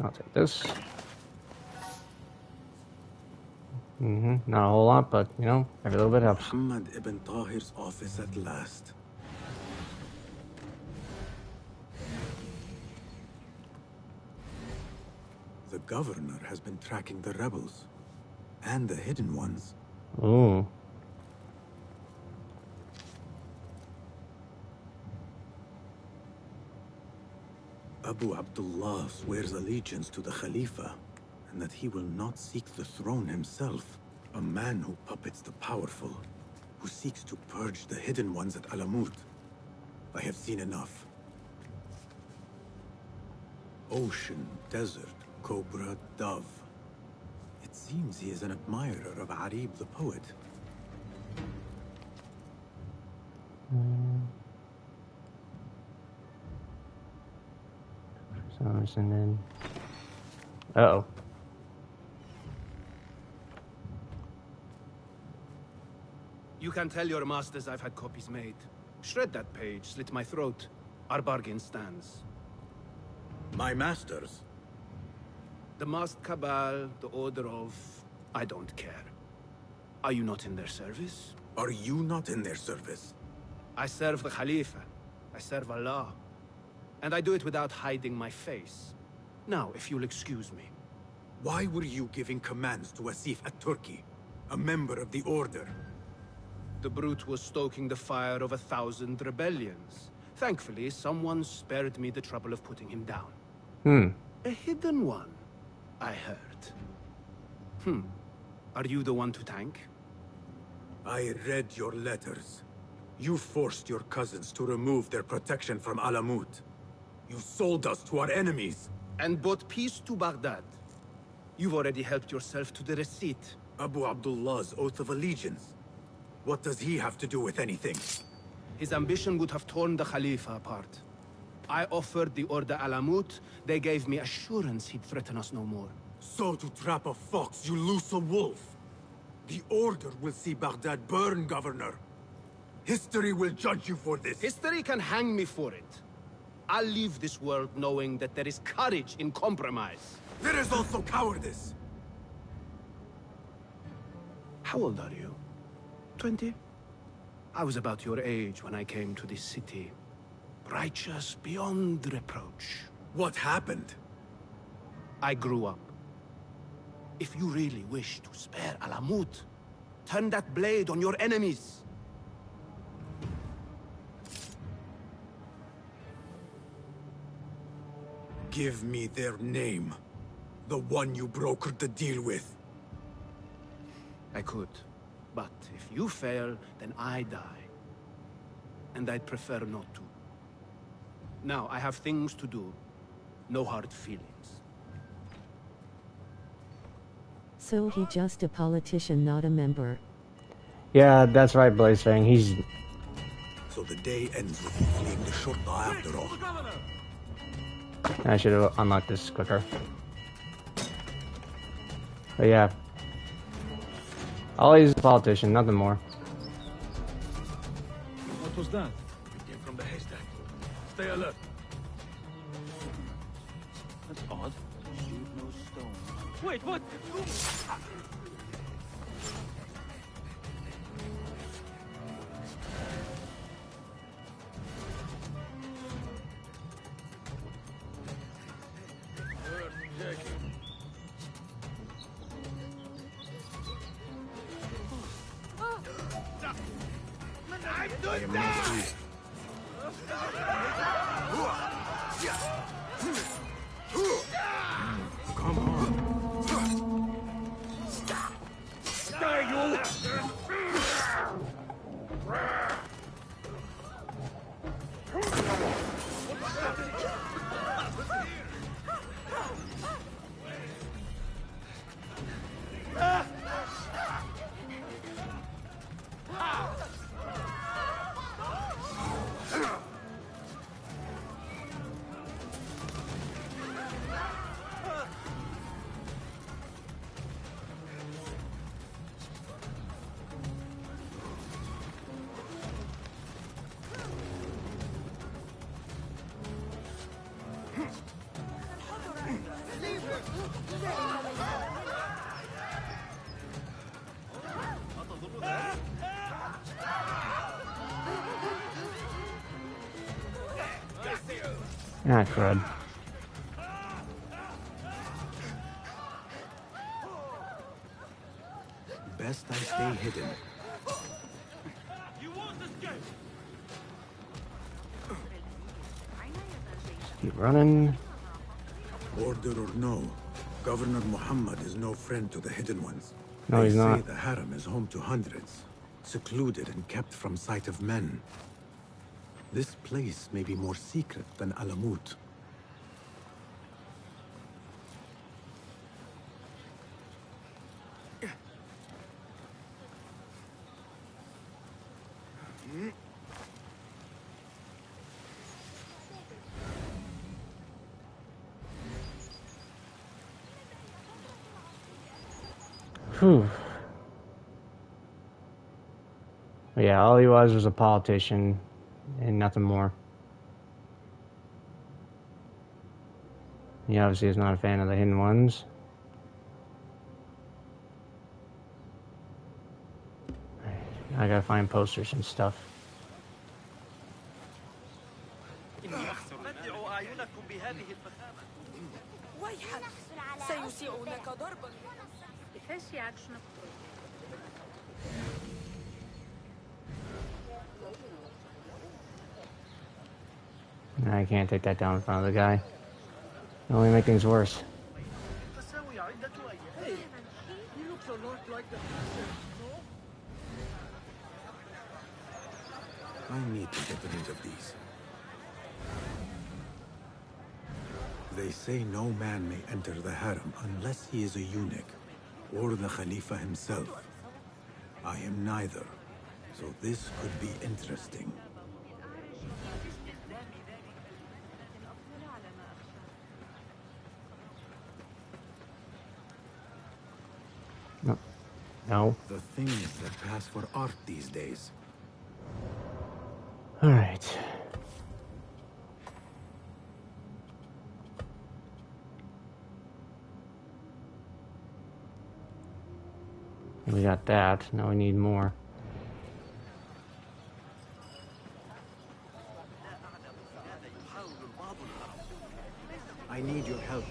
I'll take this. Not a whole lot, but, you know, every little bit helps. Muhammad ibn Tahir's office at last. The governor has been tracking the rebels. And the hidden ones. Ooh. Abu Abdullah swears allegiance to the Khalifa, and that he will not seek the throne himself. A man who puppets the powerful, who seeks to purge the hidden ones at Alamut. I have seen enough. Ocean, desert, cobra, dove. It seems he is an admirer of Arib the poet. And then... Uh-oh. You can tell your masters I've had copies made. Shred that page, slit my throat. Our bargain stands. My masters? The masked cabal, the order of... I don't care. Are you not in their service? Are you not in their service? I serve the Khalifa. I serve Allah. And I do it without hiding my face. Now, if you'll excuse me. Why were you giving commands to Asif at-Turki, a member of the Order? The brute was stoking the fire of 1,000 rebellions. Thankfully, someone spared me the trouble of putting him down. A hidden one, I heard. Are you the one to thank? I read your letters. You forced your cousins to remove their protection from Alamut. You sold us to our enemies. And brought peace to Baghdad. You've already helped yourself to the receipt. Abu Abdullah's oath of allegiance. What does he have to do with anything? His ambition would have torn the Khalifa apart. I offered the Order Alamut. They gave me assurance he'd threaten us no more. So to trap a fox, you loose a wolf. The Order will see Baghdad burn, Governor. History will judge you for this. History can hang me for it. I'll leave this world knowing that there is courage in compromise. There is also cowardice. How old are you? 20? I was about your age when I came to this city. Righteous beyond reproach. What happened? I grew up. If you really wish to spare Alamut, turn that blade on your enemies. Give me their name. The one you brokered the deal with. I could. But if you fail, then I die. And I'd prefer not to. Now, I have things to do. No hard feelings. So he just a politician, not a member. Yeah, that's right, Blaze Fang. He's... So the day ends with you fleeing the Shurta after all. I should have unlocked this quicker. But yeah. Always a politician, nothing more. was that? It came from the haystack. Stay alert. That's odd. Shoot no stone. Wait, what? I am not free. Come on. There you! Ah, crud. Best I stay hidden. You won't escape! Keep running. Order or no, Governor Muhammad is no friend to the Hidden Ones. No, he's They say not. the harem is home to hundreds, secluded and kept from sight of men. This place may be more secret than Alamut. Whew. But yeah, all he was a politician and nothing more. He obviously is not a fan of the Hidden Ones. I gotta find posters and stuff. ويحك سيسيئونك ضربا. I can't take that down in front of the guy. It'll only make things worse. I need to get rid of these. They say no man may enter the harem unless he is a eunuch, or the Khalifa himself. I am neither, so this could be interesting. No. The things that pass for art these days. All right. We got that. Now we need more. I need your help.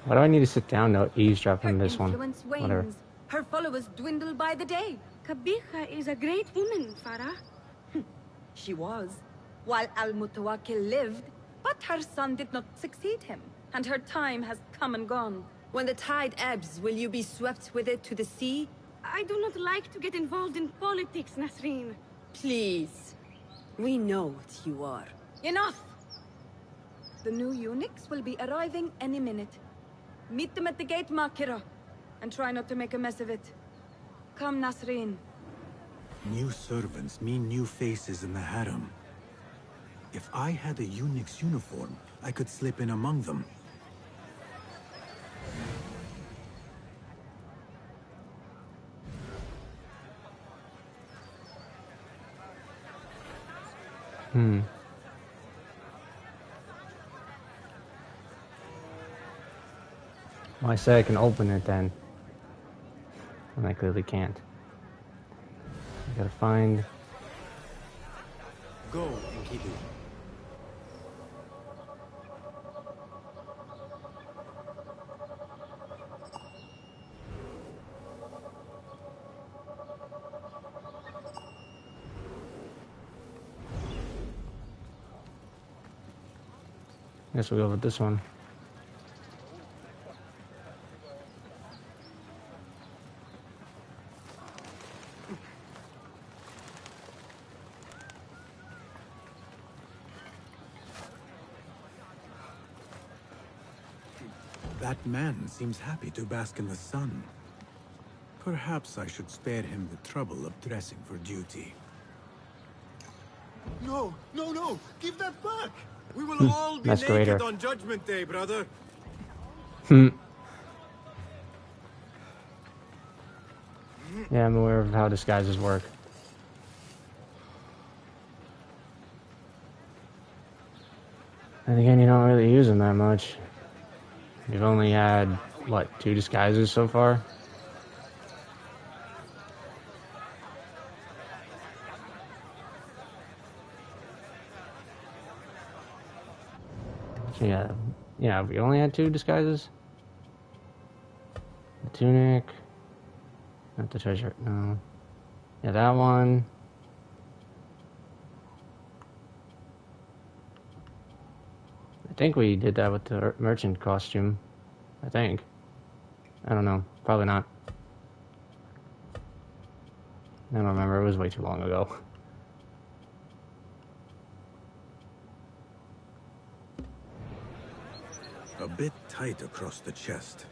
Why do I need to sit down to eavesdrop on this one? Influence wanes. Whatever. Her followers dwindle by the day. Kabiha is a great woman, Farah. She was, while Al-Mutawakkil lived, but her son did not succeed him, and her time has come and gone. When the tide ebbs, will you be swept with it to the sea? I do not like to get involved in politics, Nasreen. Please. We know what you are. Enough! The new eunuchs will be arriving any minute. Meet them at the gate, Makira, and try not to make a mess of it. Welcome, Nasreen. New servants mean new faces in the harem. If I had a eunuch's uniform, I could slip in among them. Well, I said I can open it then. And I clearly can't. I gotta find... Go, Enkidu. Guess we'll go with this one. That man seems happy to bask in the sun. Perhaps I should spare him the trouble of dressing for duty. No, no, no! Give that back! We will all be Masquerader. naked on Judgment Day, brother. Yeah, I'm aware of how disguises work. And again, you don't really use them that much. You've only had, what, 2 disguises so far? Yeah, we only had 2 disguises? The tunic. Not the treasure, no. Yeah, that one. I think we did that with the merchant costume. I think. I don't know. Probably not. I don't remember. It was way too long ago. A bit tight across the chest.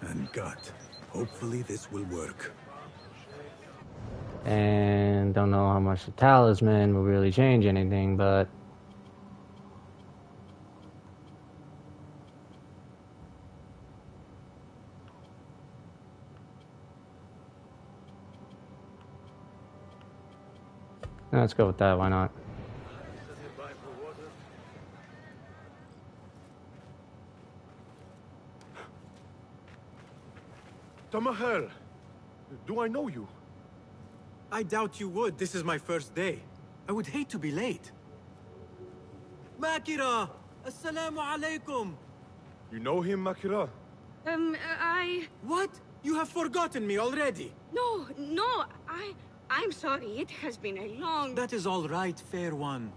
And gut. Hopefully this will work. And don't know how much the talisman will really change anything, but... let's go with that, why not? Tamahel, do I know you? I doubt you would. This is my first day. I would hate to be late. Makira! Assalamu alaikum! You know him, Makira? What? You have forgotten me already! No, I'm sorry. It has been a long... That is all right, fair one.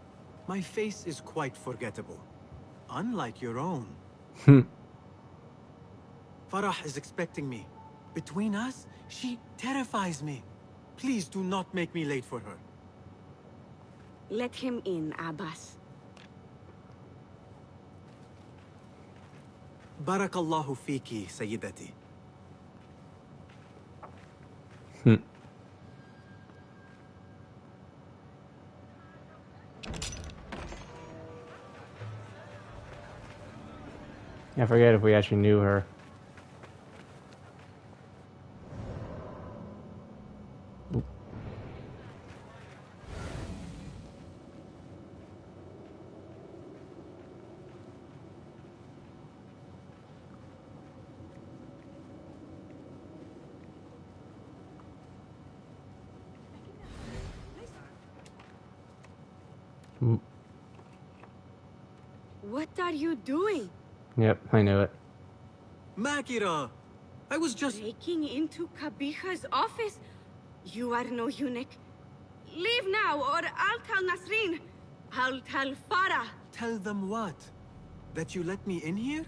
My face is quite forgettable. Unlike your own. Farah is expecting me. Between us, she terrifies me. Please do not make me late for her. Let him in, Abbas. Barakallahu fiki, Sayyidati. I forget if we actually knew her. What are you doing? Yep, I knew it. Makira! I was just... Breaking into Kabiha's office? You are no eunuch. Leave now, or I'll tell Nasreen. I'll tell Farah. Tell them what? That you let me in here?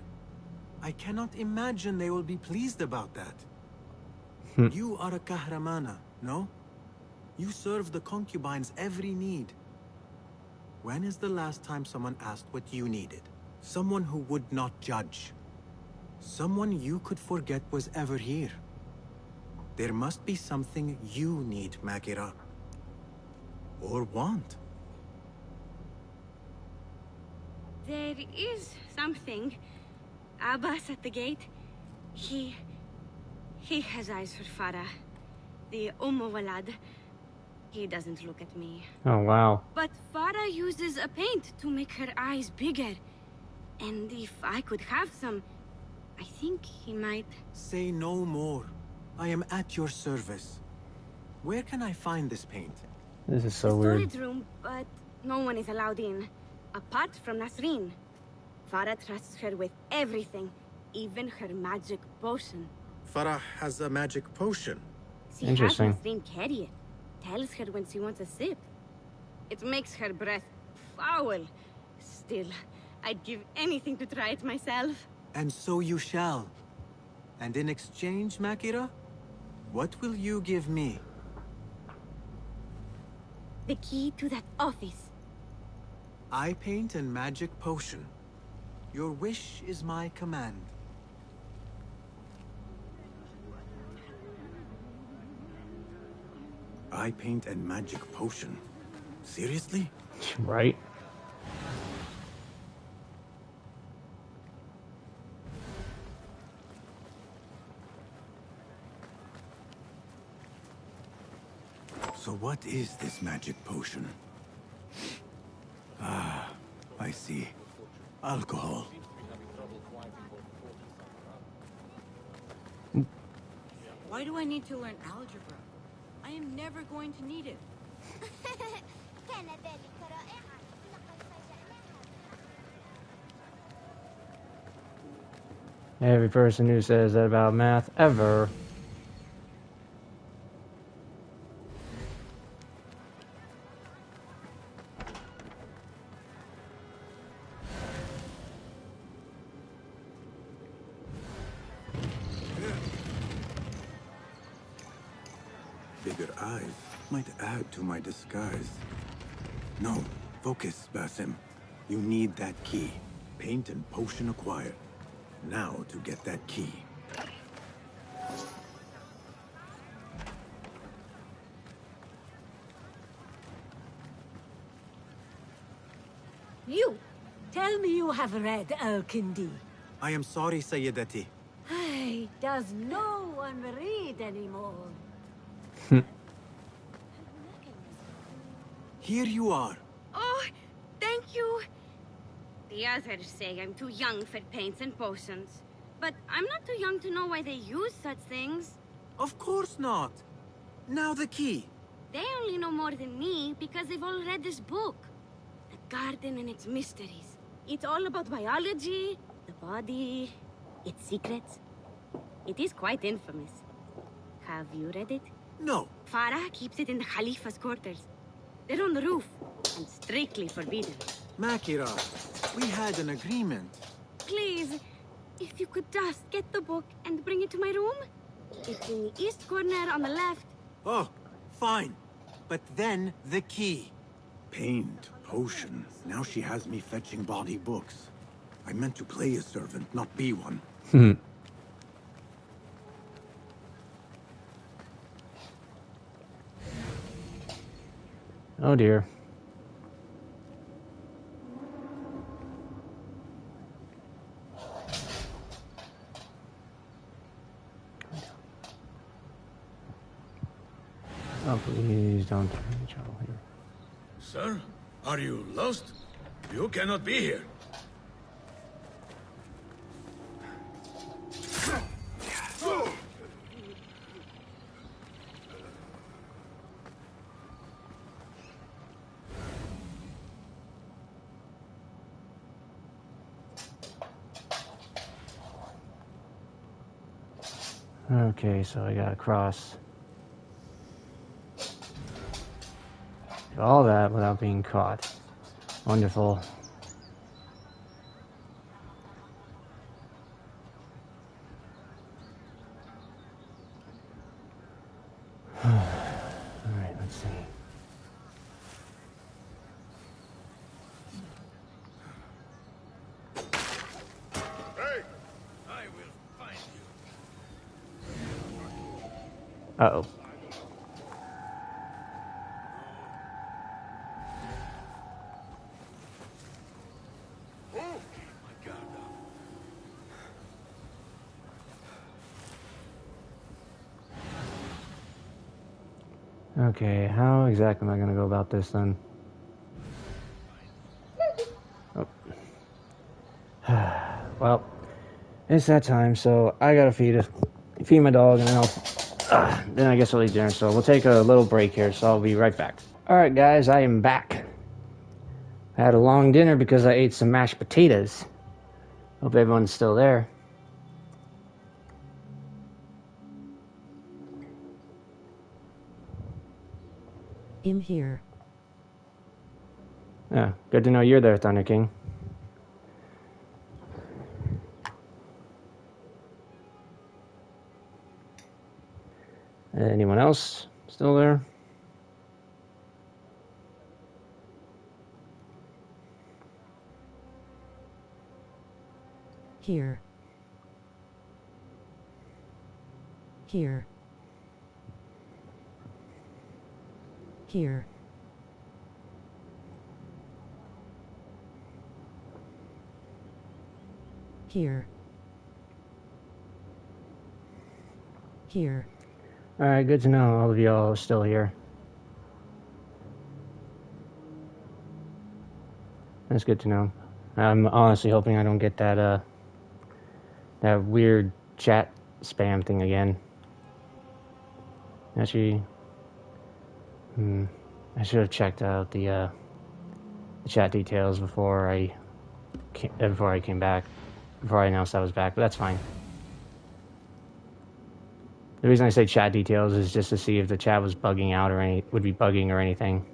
I cannot imagine they will be pleased about that. You are a kahramana, no? You serve the concubines every need. When is the last time someone asked what you needed? Someone who would not judge. Someone you could forget was ever here. There must be something you need, Makira. Or want. There is something. Abbas at the gate. He has eyes for Farah. The Walad. He doesn't look at me. Oh, wow. But Farah uses a paint to make her eyes bigger. And if I could have some, I think he might... Say no more. I am at your service. Where can I find this paint? This is so the weird. storage room, but no one is allowed in. Apart from Nasreen. Farah trusts her with everything, even her magic potion. Farah has a magic potion. She has Nasreen carry it. Tells her when she wants a sip. It makes her breath foul. Still, I'd give anything to try it myself. And so you shall. And in exchange, Makira, what will you give me? The key to that office. Eye paint and magic potion. Your wish is my command. Eye paint and magic potion. Seriously? Right. So what is this magic potion? Ah, I see. Alcohol. Why do I need to learn algebra? I am never going to need it. Every person who says that about math ever. Bigger eyes might add to my disguise. No, focus, Basim. You need that key. Paint and potion acquired. Now to get that key. You! Tell me you have read Al-Kindi. I am sorry, Sayyidati. Hey, does no one read anymore? Here you are. Oh, thank you. The others say I'm too young for paints and potions. But I'm not too young to know why they use such things. Of course not. Now the key. They only know more than me because they've all read this book. The garden and its mysteries. It's all about biology, the body, its secrets. It is quite infamous. Have you read it? No. Farah keeps it in the Khalifa's quarters. They're on the roof, and strictly forbidden. Makira, we had an agreement. Please, if you could just get the book and bring it to my room? It's in the east corner on the left. Oh, fine. But then the key. Paint, potion. Now she has me fetching body books. I meant to play a servant, not be one. Oh dear. Oh, please don't get any trouble here. Sir, are you lost? You cannot be here. Okay, so I gotta cross all that without being caught. Wonderful. Alright, let's see. Hey! I will find you. Uh-oh. Okay, how exactly am I going to go about this then? Oh. Well, it's that time, so I gotta feed my dog, and then I guess I'll eat dinner. So we'll take a little break here, so I'll be right back. Alright guys, I am back. I had a long dinner because I ate some mashed potatoes. Hope everyone's still there. I'm here. Yeah, good to know you're there, Thunder King. Anyone else still there? Here. Here. Here. Here. Here. Alright, good to know all of y'all are still here. That's good to know. I'm honestly hoping I don't get that that weird chat spam thing again. Actually, I should have checked out the chat details before I came back, before I announced I was back. But that's fine. The reason I say chat details is just to see if the chat was bugging out or would be bugging or anything.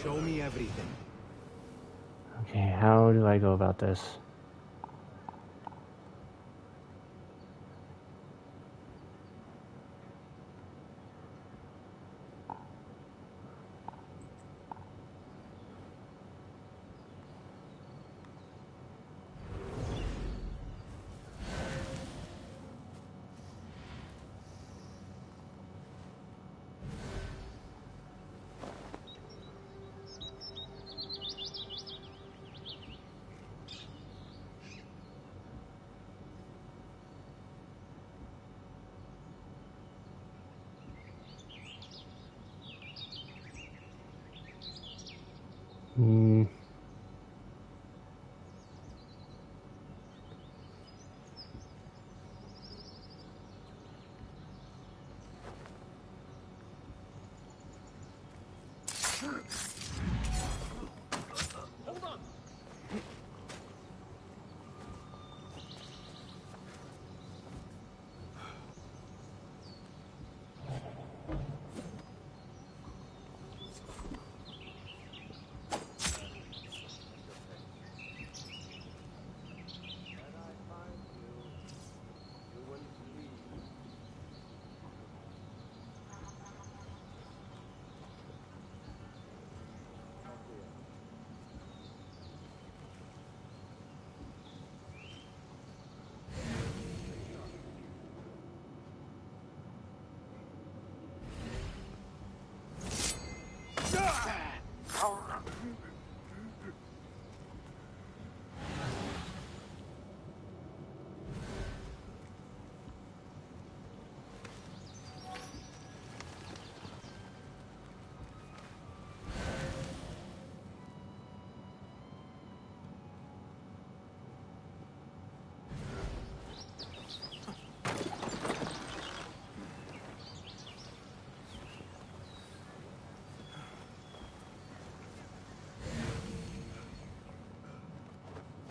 Show me everything. Okay, how do I go about this?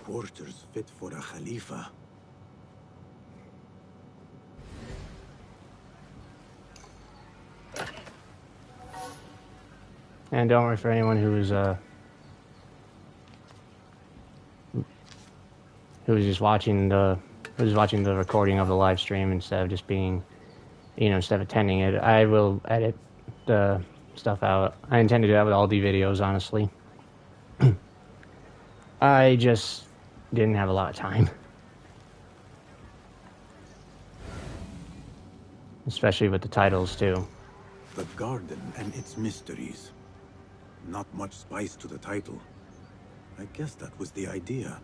Quarters fit for a Khalifa. And don't worry for anyone who was just watching the recording of the live stream instead of just being, instead of attending it. I will edit the stuff out. I intend to do that with all the videos, honestly. I just didn't have a lot of time. especially with the titles too. The garden and its mysteries. Not much spice to the title. I guess that was the idea.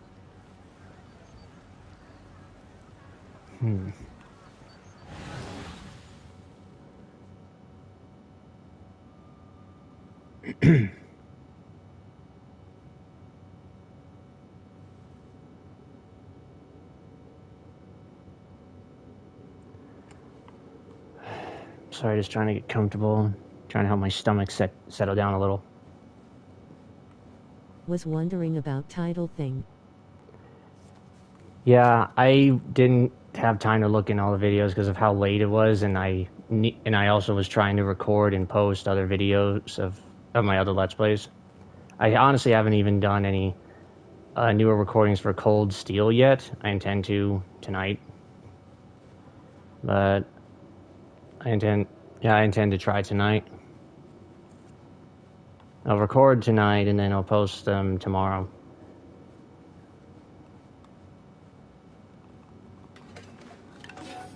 Sorry, just trying to get comfortable, trying to help my stomach settle down a little. Was wondering about title thing. Yeah, I didn't have time to look in all the videos because of how late it was, and I also was trying to record and post other videos of my other Let's Plays. I honestly haven't even done any newer recordings for Cold Steel yet. I intend to tonight, but I intend to try tonight. I'll record tonight and then I'll post them tomorrow.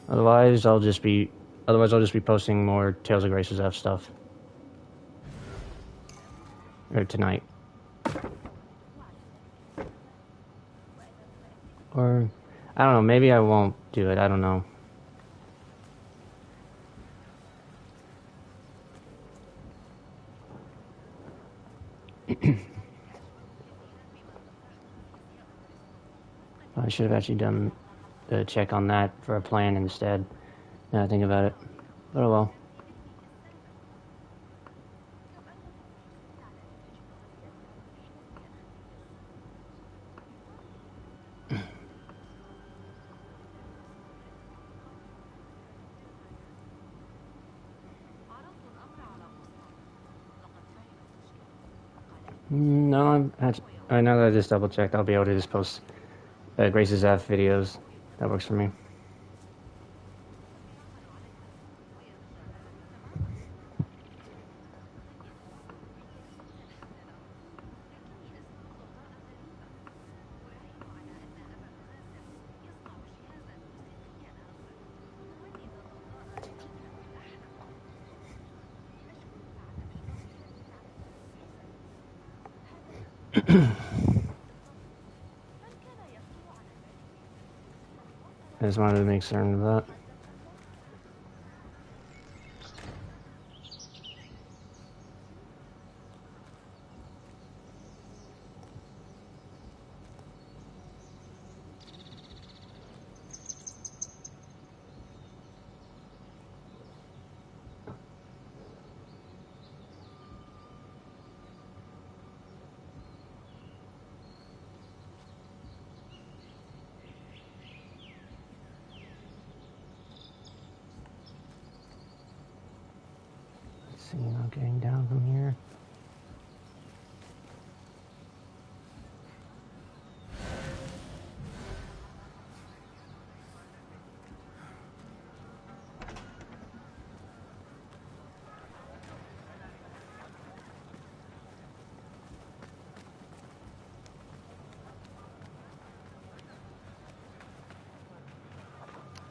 Otherwise, I'll just be posting more Tales of Graces F stuff. Or tonight. Or, I don't know, maybe I won't do it, I don't know. I should have actually done the check on that for a plan instead. Now I think about it. But oh well. No, now that I just double checked, I'll be able to just post Grace's F videos. That works for me. I just wanted to make certain of that. See, not getting down from here.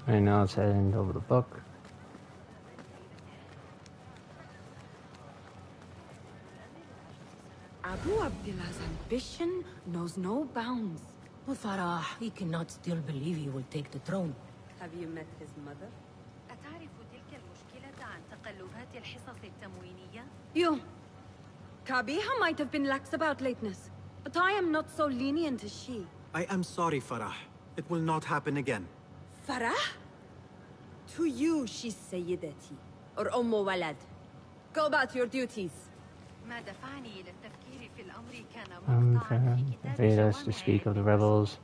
Right now it's heading over the book. Abu Abdullah's ambition knows no bounds. Well, Farah, he cannot still believe he will take the throne. Have you met his mother? أتعرف تلك المشكلة عن تقلبات الحصص التموينية؟ You. Kabiha might have been lax about lateness, but I am not so lenient as she. I am sorry, Farah. It will not happen again. Farah? To you, she's Sayyidati, or Ummu Walad. Go about your duties. ما دفعني إلى التفكير في الأمر كان مقطعا في كتاب Forbade us to speak of the rebels.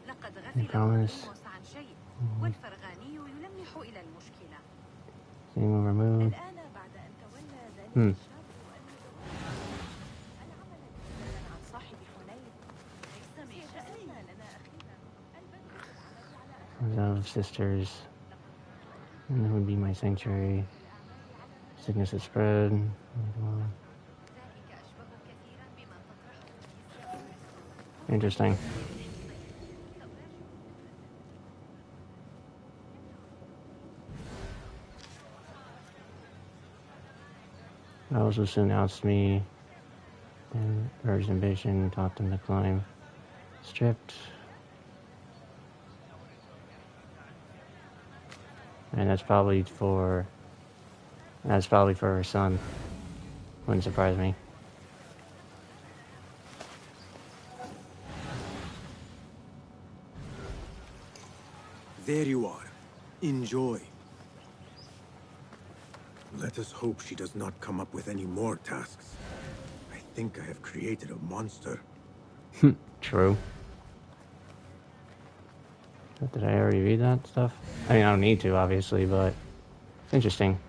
لقد They غفل promise. عن شيء والفرغاني يلمح إلى المشكلة. Seeing will remove. الآن بعد أن تولى ذلك عن صاحب حنين ليس من شأننا لنا أخينا. Of sisters. And that would be my sanctuary. Sickness has spread. Interesting. also soon outs me. And urged ambition, taught them to climb. Stripped. And that's probably for her son. Wouldn't surprise me. There you are. Enjoy. Let us hope she does not come up with any more tasks. I think I have created a monster. True. Did I already read that stuff? I mean, I don't need to, obviously, but it's interesting.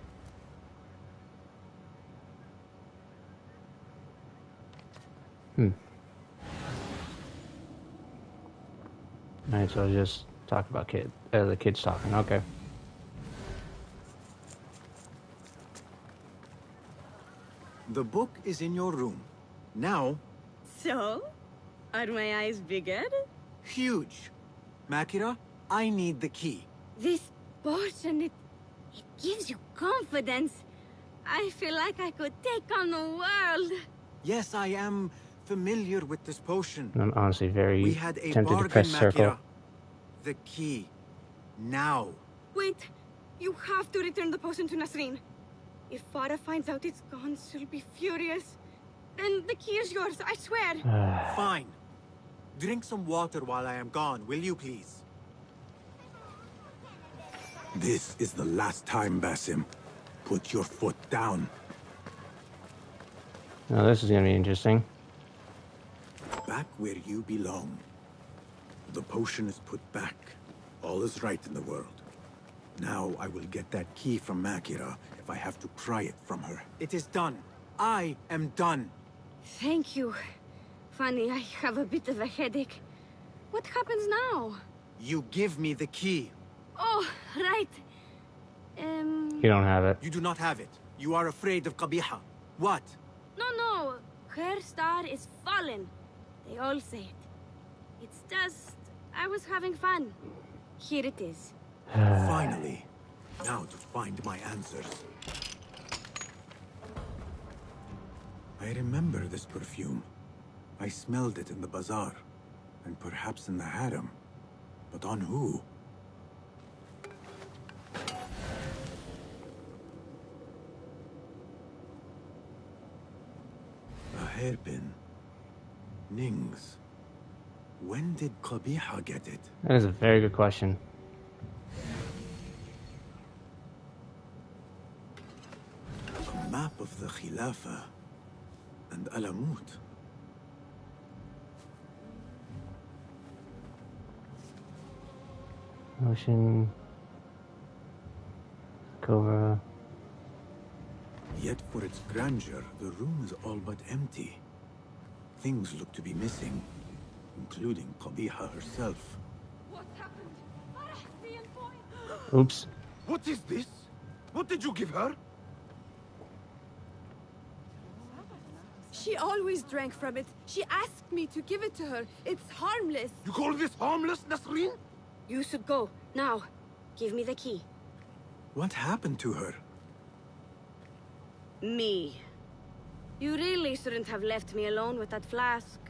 Alright, so I'll just talk about the kids talking. Okay. The book is in your room. Now... So? Are my eyes bigger? Huge. Makira, I need the key. This potion, it gives you confidence. I feel like I could take on the world. Yes, I am familiar with this potion. I'm honestly very tempted to press circle. Makira. The key. Now. Wait. You have to return the potion to Nasreen. If Farah finds out it's gone, she'll be furious. Then the key is yours, I swear. Fine. Drink some water while I am gone, will you please? This is the last time, Basim. Put your foot down. Now this is gonna be interesting. Back where you belong. The potion is put back. All is right in the world. Now I will get that key from Makira if I have to pry it from her. It is done. I am done. Thank you. Funny, I have a bit of a headache. What happens now? You give me the key. Oh, right. You don't have it. You do not have it. You are afraid of Qabiha. What? No. Her star is fallen. They all say it. It's just... I was having fun. Here it is. Finally. Now to find my answers. I remember this perfume. I smelled it in the bazaar. And perhaps in the harem. But on who? A hairpin. Nings. When did Qabiha get it? That is a very good question. A map of the Khilafah and Alamut. Ocean. Cobra. Yet for its grandeur, the room is all but empty. Things look to be missing, including Qabiha herself. What happened? Oops. What is this? What did you give her? She always drank from it. She asked me to give it to her. It's harmless. You call this harmless, Nasreen? You should go. Now. Give me the key. What happened to her? Me. You really shouldn't have left me alone with that flask.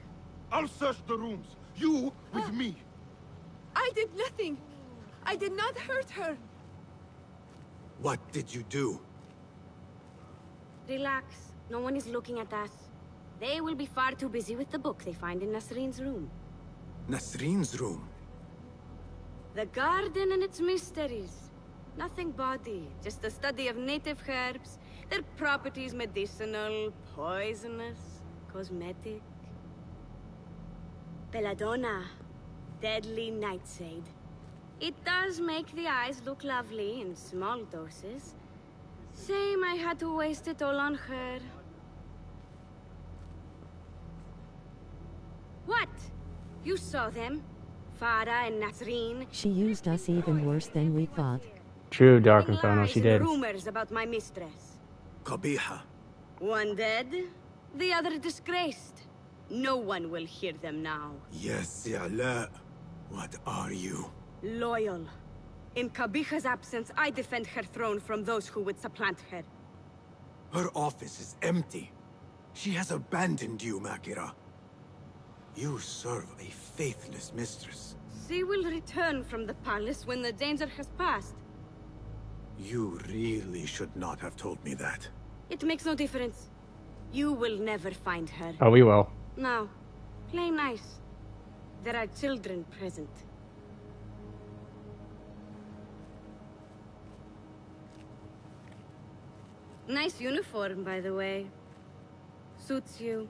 I'll search the rooms. You with me. I did nothing. I did not hurt her. What did you do? Relax. No one is looking at us. They will be far too busy with the book they find in Nasreen's room. Nasreen's room? The garden and its mysteries. Nothing bawdy, just a study of native herbs, their properties medicinal, poisonous, cosmetic. Belladonna, deadly nightshade. It does make the eyes look lovely in small doses. Shame I had to waste it all on her. What? You saw them? Farah and Nasreen? She used us even worse than we thought. True, Dark Inferno, she did. Rumors about my mistress. Qabiha. One dead, the other disgraced. No one will hear them now. Yes, Ya'la. What are you? Her office is empty. She has abandoned you, Makira. You serve a faithless mistress. She will return from the palace when the danger has passed. You really should not have told me that. It makes no difference. You will never find her. Oh, we will. Now, play nice. There are children present. Nice uniform, by the way. Suits you.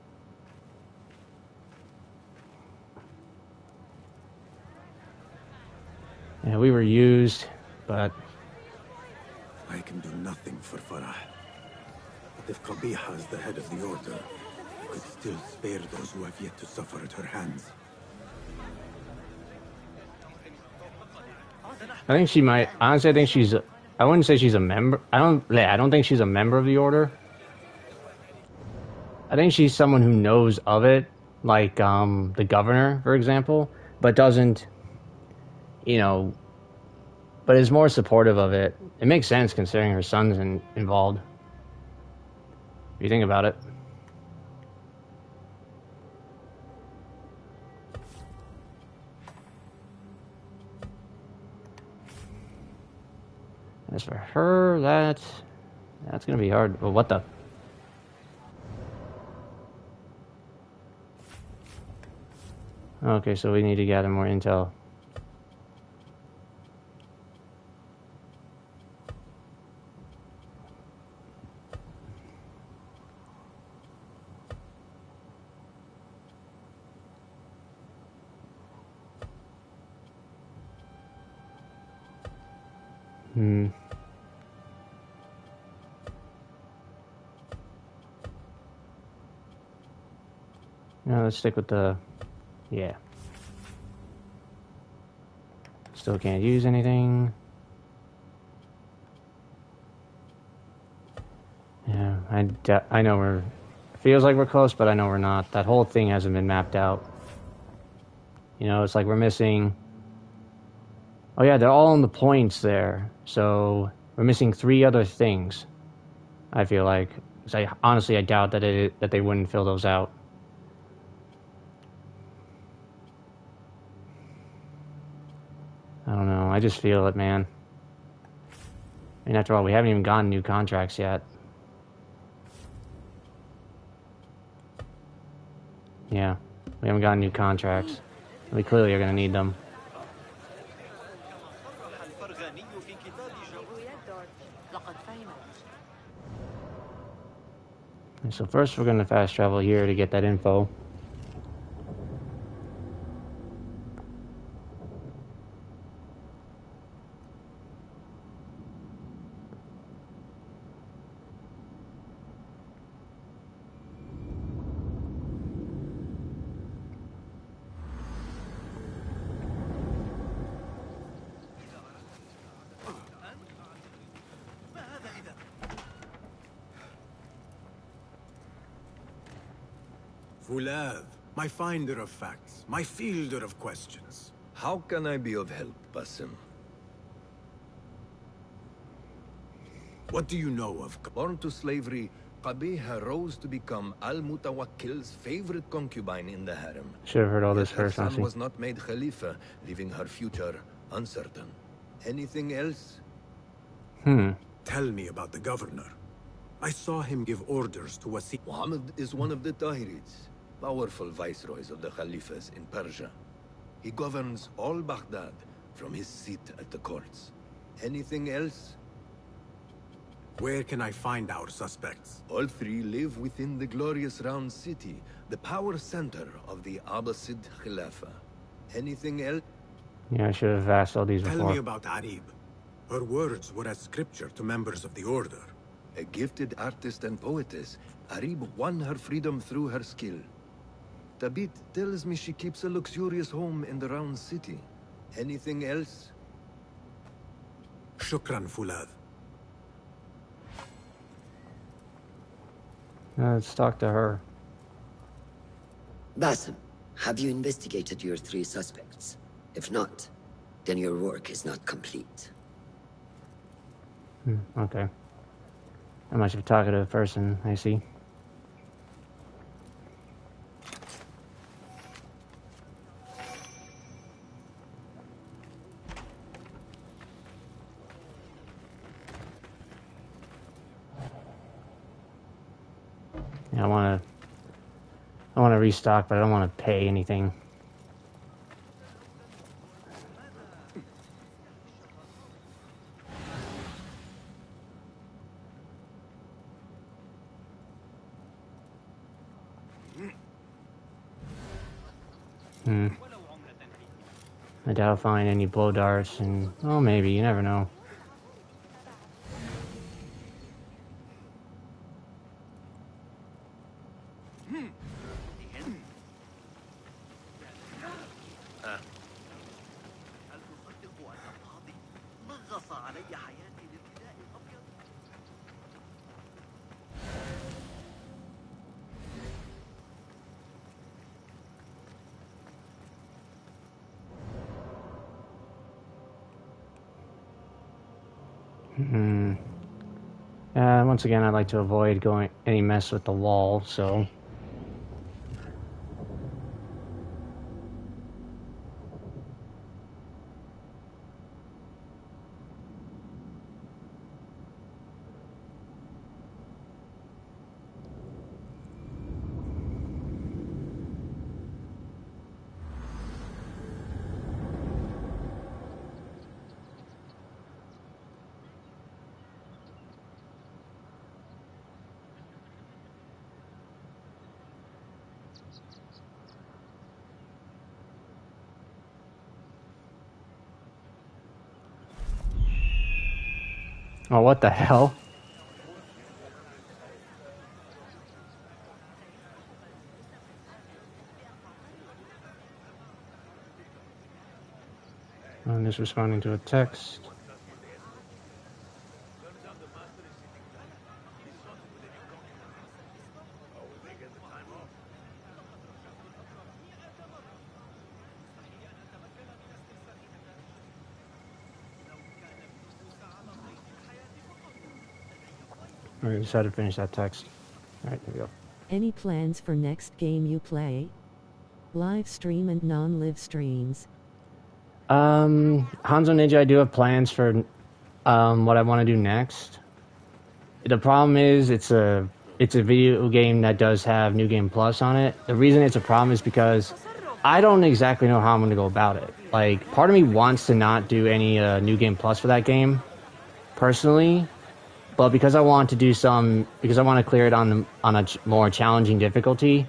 Yeah, we were used, but... I can do nothing for Farah. But if Qabiha is the head of the Order, I could still spare those who have yet to suffer at her hands. I think she might... Honestly, I think she's... I wouldn't say she's a member... I don't think she's a member of the Order. I think she's someone who knows of it, like, the governor, for example, but doesn't, you know... But is more supportive of it. It makes sense considering her son's involved. If you think about it. As for her, that's gonna be hard. Well, what the? Okay, so we need to gather more intel. No, let's stick with the... Yeah. Still can't use anything. Yeah, I know we're... Feels like we're close, but I know we're not. That whole thing hasn't been mapped out. You know, it's like we're missing... Oh yeah, they're all on the points there. So, we're missing 3 other things. I feel like. 'Cause honestly, I doubt that they wouldn't fill those out. I don't know. I just feel it, man. I mean, after all, we haven't even gotten new contracts yet. Yeah, we haven't gotten new contracts. We clearly are going to need them. And so first we're going to fast travel here to get that info. Fulav, my finder of facts, my fielder of questions. How can I be of help, Basim? What do you know of... Born to slavery, Qabiha rose to become Al-Mutawakkil's favorite concubine in the harem. Should have heard all this Yet her first, son honestly. was not made Khalifa, leaving her future uncertain. Anything else? Tell me about the governor. I saw him give orders to Wasi... Muhammad is one of the Tahirids, powerful viceroys of the Khalifas in Persia. He governs all Baghdad from his seat at the courts. Anything else? Where can I find our suspects? All 3 live within the glorious round city, the power center of the Abbasid Khilafah. Anything else? Yeah, I should have asked all these before. Tell me about Arib. Her words were as scripture to members of the Order. A gifted artist and poetess, Arib won her freedom through her skill. Tabit tells me she keeps a luxurious home in the round city. Anything else? Shukran, Fulav. Let's talk to her. Basim, have you investigated your 3 suspects? If not, then your work is not complete. Okay. I'm much of a talkative person, I see. Yeah, I want to restock, but I don't want to pay anything. I doubt I'll find any blow darts, and oh, maybe, you never know. Once again, I like to avoid going any mess with the wall, so... Oh, what the hell? I'm just responding to a text. I decided to finish that text. Alright, there we go. Any plans for next game you play? Live stream and non-live streams. Hanzo Ninja, I do have plans for what I want to do next. The problem is it's a video game that does have New Game Plus on it. The reason it's a problem is because I don't exactly know how I'm going to go about it. Like, part of me wants to not do any New Game Plus for that game, personally. But because I want to do because I want to clear it on a more challenging difficulty,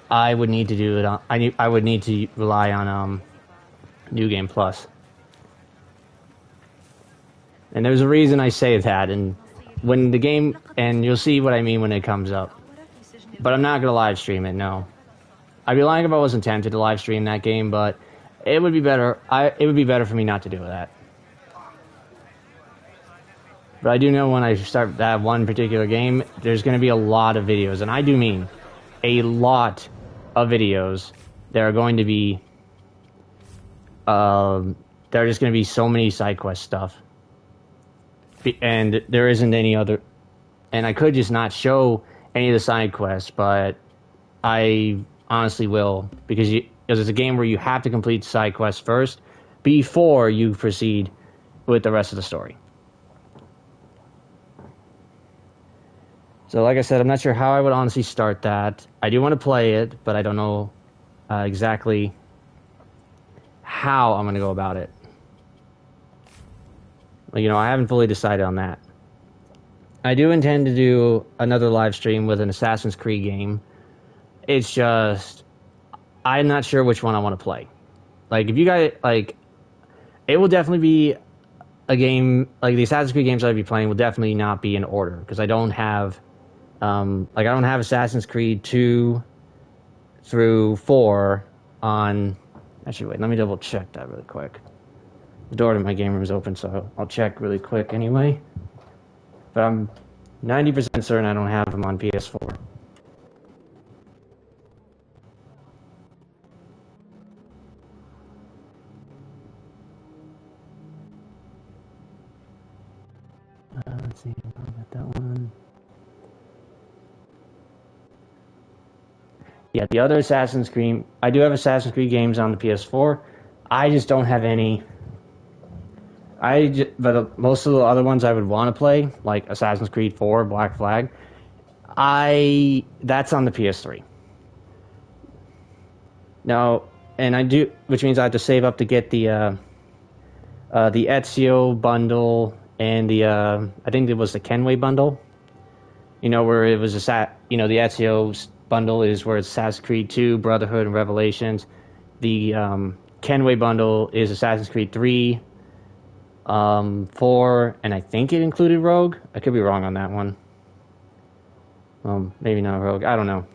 I would need to do it on, I would need to rely on New Game Plus. And there's a reason I say that, and when the game, and you'll see what I mean when it comes up. But I'm not gonna live stream it, no. I'd be lying if I wasn't tempted to live stream that game, but it would be better. It would be better for me not to do that. But I do know when I start that one particular game, there's going to be a lot of videos, and I do mean a lot of videos. There are going to be, there are just going to be so many side quest stuff, and there isn't any other. And I could just not show any of the side quests, but I honestly will because it's a game where you have to complete side quests first before you proceed with the rest of the story. So like I said, I'm not sure how I would honestly start that. I do want to play it, but I don't know exactly how I'm going to go about it. You know, I haven't fully decided on that. I do intend to do another live stream with an Assassin's Creed game. It's just, I'm not sure which one I want to play. Like, if you guys, like, it will definitely be a game, like the Assassin's Creed games I'll be playing will definitely not be in order, because I don't have... I don't have Assassin's Creed 2 through 4 on... Actually, wait, let me double check that really quick. The door to my game room is open, so I'll check really quick anyway. But I'm 90% certain I don't have them on PS4. Let's see, I got that one. Yeah, the other Assassin's Creed, I do have Assassin's Creed games on the PS4. I just don't have any. But most of the other ones I would want to play, like Assassin's Creed 4, Black Flag, that's on the PS3. Now, and I do, which means I have to save up to get the Ezio bundle and I think it was the Kenway bundle. You know, where it was the Ezio bundle is where it's Assassin's Creed 2, Brotherhood, and Revelations. The Kenway bundle is Assassin's Creed 3, 4, and I think it included Rogue. I could be wrong on that one. Maybe not Rogue. I don't know.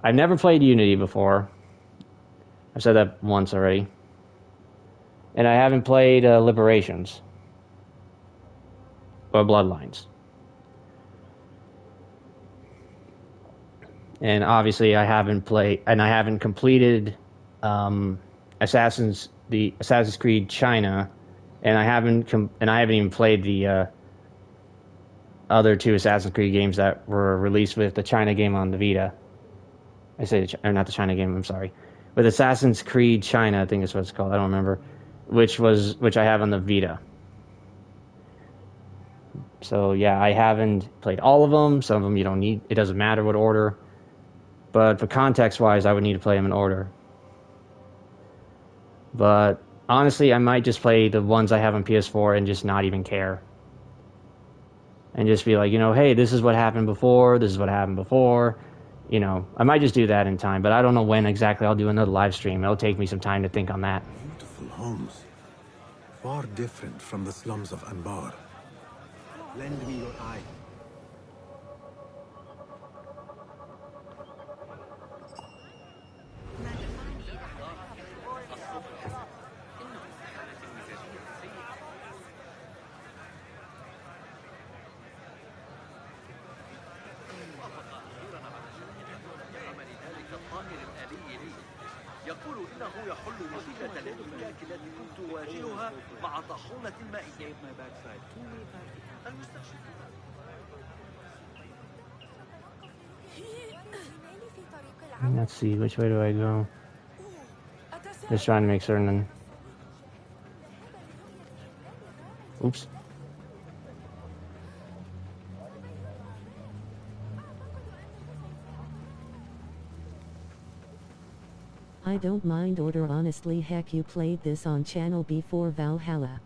I've never played Unity before. I've said that once already. And I haven't played Liberations or Bloodlines. And obviously I haven't completed Assassin's Creed China, and I haven't even played the other two Assassin's Creed games that were released with the China game on the Vita. Or not the China game, I'm sorry. With Assassin's Creed China, I think is what it's called. I don't remember. Which I have on the Vita. So yeah, I haven't played all of them. Some of them you don't need. It doesn't matter what order. But for context-wise, I would need to play them in order. But honestly, I might just play the ones I have on PS4 and just not even care. And just be like, hey, this is what happened before. This is what happened before. I might just do that in time. But I don't know when exactly I'll do another live stream. It'll take me some time to think on that. Beautiful homes. Far different from the slums of Anbar. Lend me your eye. يقول إنه يحل مشكلة الانفكاك التي كنت أواجهها مع طاحونة المائية. Let's see, which way do I go? Just trying to make certain. Oops. I don't mind order honestly, heck, you played this on channel before Valhalla.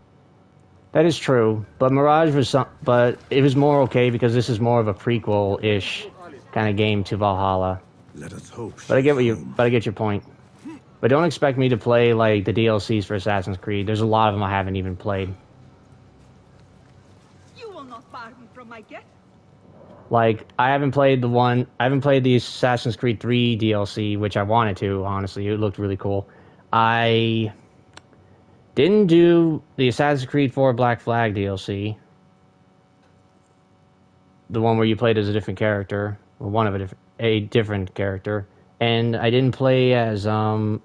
That is true, but Mirage was but it was more okay because this is more of a prequel-ish kind of game to Valhalla. Let us hope. But I get your point. But don't expect me to play like the DLCs for Assassin's Creed. There's a lot of them I haven't even played. You will not bar me from my gift. Like, I haven't played the Assassin's Creed 3 DLC, which I wanted to, honestly. It looked really cool. I didn't do the Assassin's Creed 4 Black Flag DLC. The one where you played as a different character. Or a different character. And I didn't play as, I don't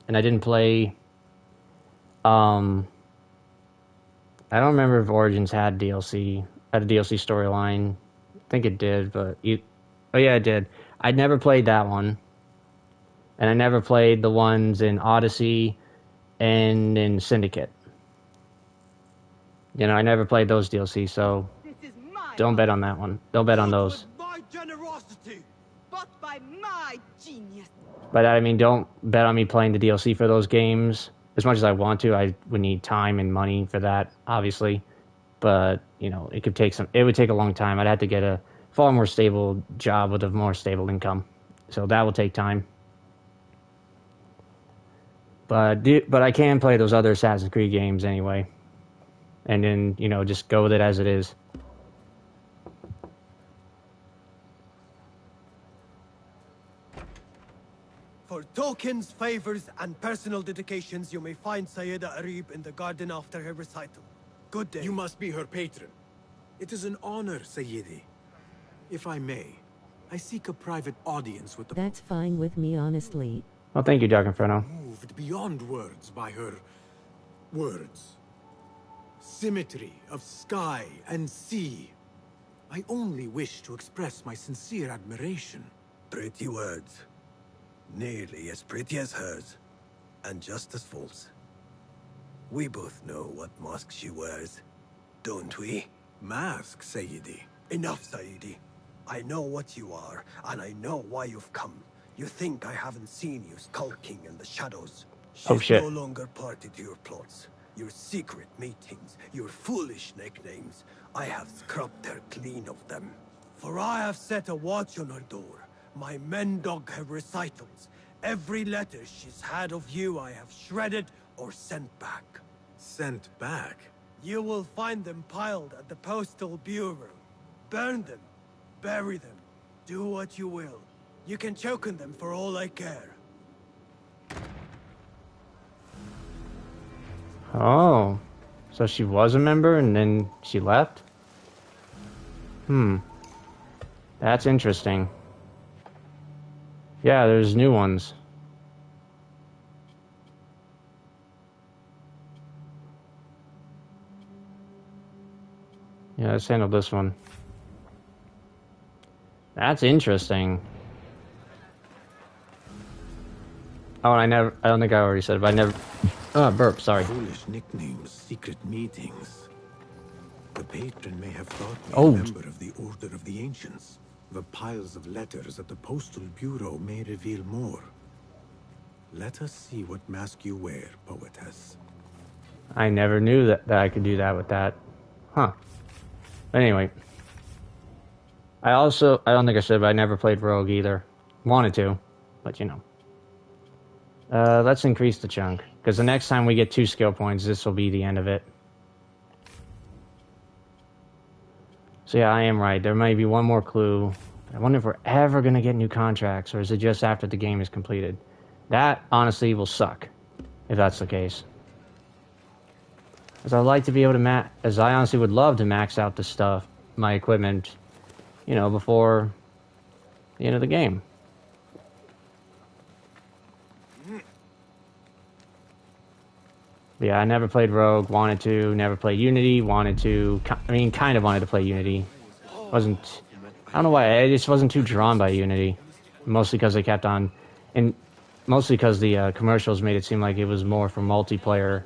remember if Origins had a DLC storyline. I think it did, but oh yeah, it did. I'd never played that one, and I never played the ones in Odyssey and in Syndicate. I never played those DLCs, so don't bet on that one. Don't bet on those. My generosity, but by my genius. By that I mean don't bet on me playing the DLC for those games. As much as I want to, I would need time and money for that, obviously. But it would take a long time. I'd have to get a far more stable job with a more stable income, so that will take time. But I can play those other Assassin's Creed games anyway, and then just go with it as it is. For tokens, favors, and personal dedications, you may find Sayyida Arib in the garden after her recital. Good day. You must be her patron. It is an honor, Sayyidi. If I may, I seek a private audience with the... That's fine with me, honestly. Well, thank you, Dark Inferno. Moved beyond words by her words. Symmetry of sky and sea. I only wish to express my sincere admiration. Pretty words. Nearly as pretty as hers, and just as false. We both know what mask she wears, don't we? Mask, Sayyidi. Enough, Sayyidi. I know what you are, and I know why you've come. You think I haven't seen you skulking in the shadows. Oh, She's shit. no longer party to your plots. Your secret meetings, your foolish nicknames. I have scrubbed her clean of them. For I have set a watch on her door. My men dog her recitals. Every letter she's had of you I have shredded or sent back. Sent back? You will find them piled at the Postal Bureau. Burn them. Bury them. Do what you will. You can choke on them for all I care. Oh. So she was a member and then she left? That's interesting. Yeah, there's new ones. Yeah, let's handle this one. That's interesting. Oh, I don't think I already said it, but I never... Oh, burp, sorry. Foolish nicknames, secret meetings. The patron may have thought me Oh. a member of the Order of the Ancients. The piles of letters at the Postal Bureau may reveal more. Let us see what mask you wear, poetess. I never knew that I could do that with that. Huh. But anyway. I don't think I said, but I never played Rogue either. Wanted to, but you know. Let's increase the chunk. Because the next time we get 2 skill points, this will be the end of it. So yeah, I am right. There may be one more clue. I wonder if we're ever going to get new contracts, or is it just after the game is completed? That, honestly, will suck, if that's the case. As I'd like to be able to as I honestly would love to max out the stuff, my equipment, you know, before the end of the game. But yeah, I never played Rogue, wanted to, never played Unity, wanted to, kind of wanted to play Unity. I don't know why, I just wasn't too drawn by Unity. Mostly because they kept on, and mostly because the commercials made it seem like it was more for multiplayer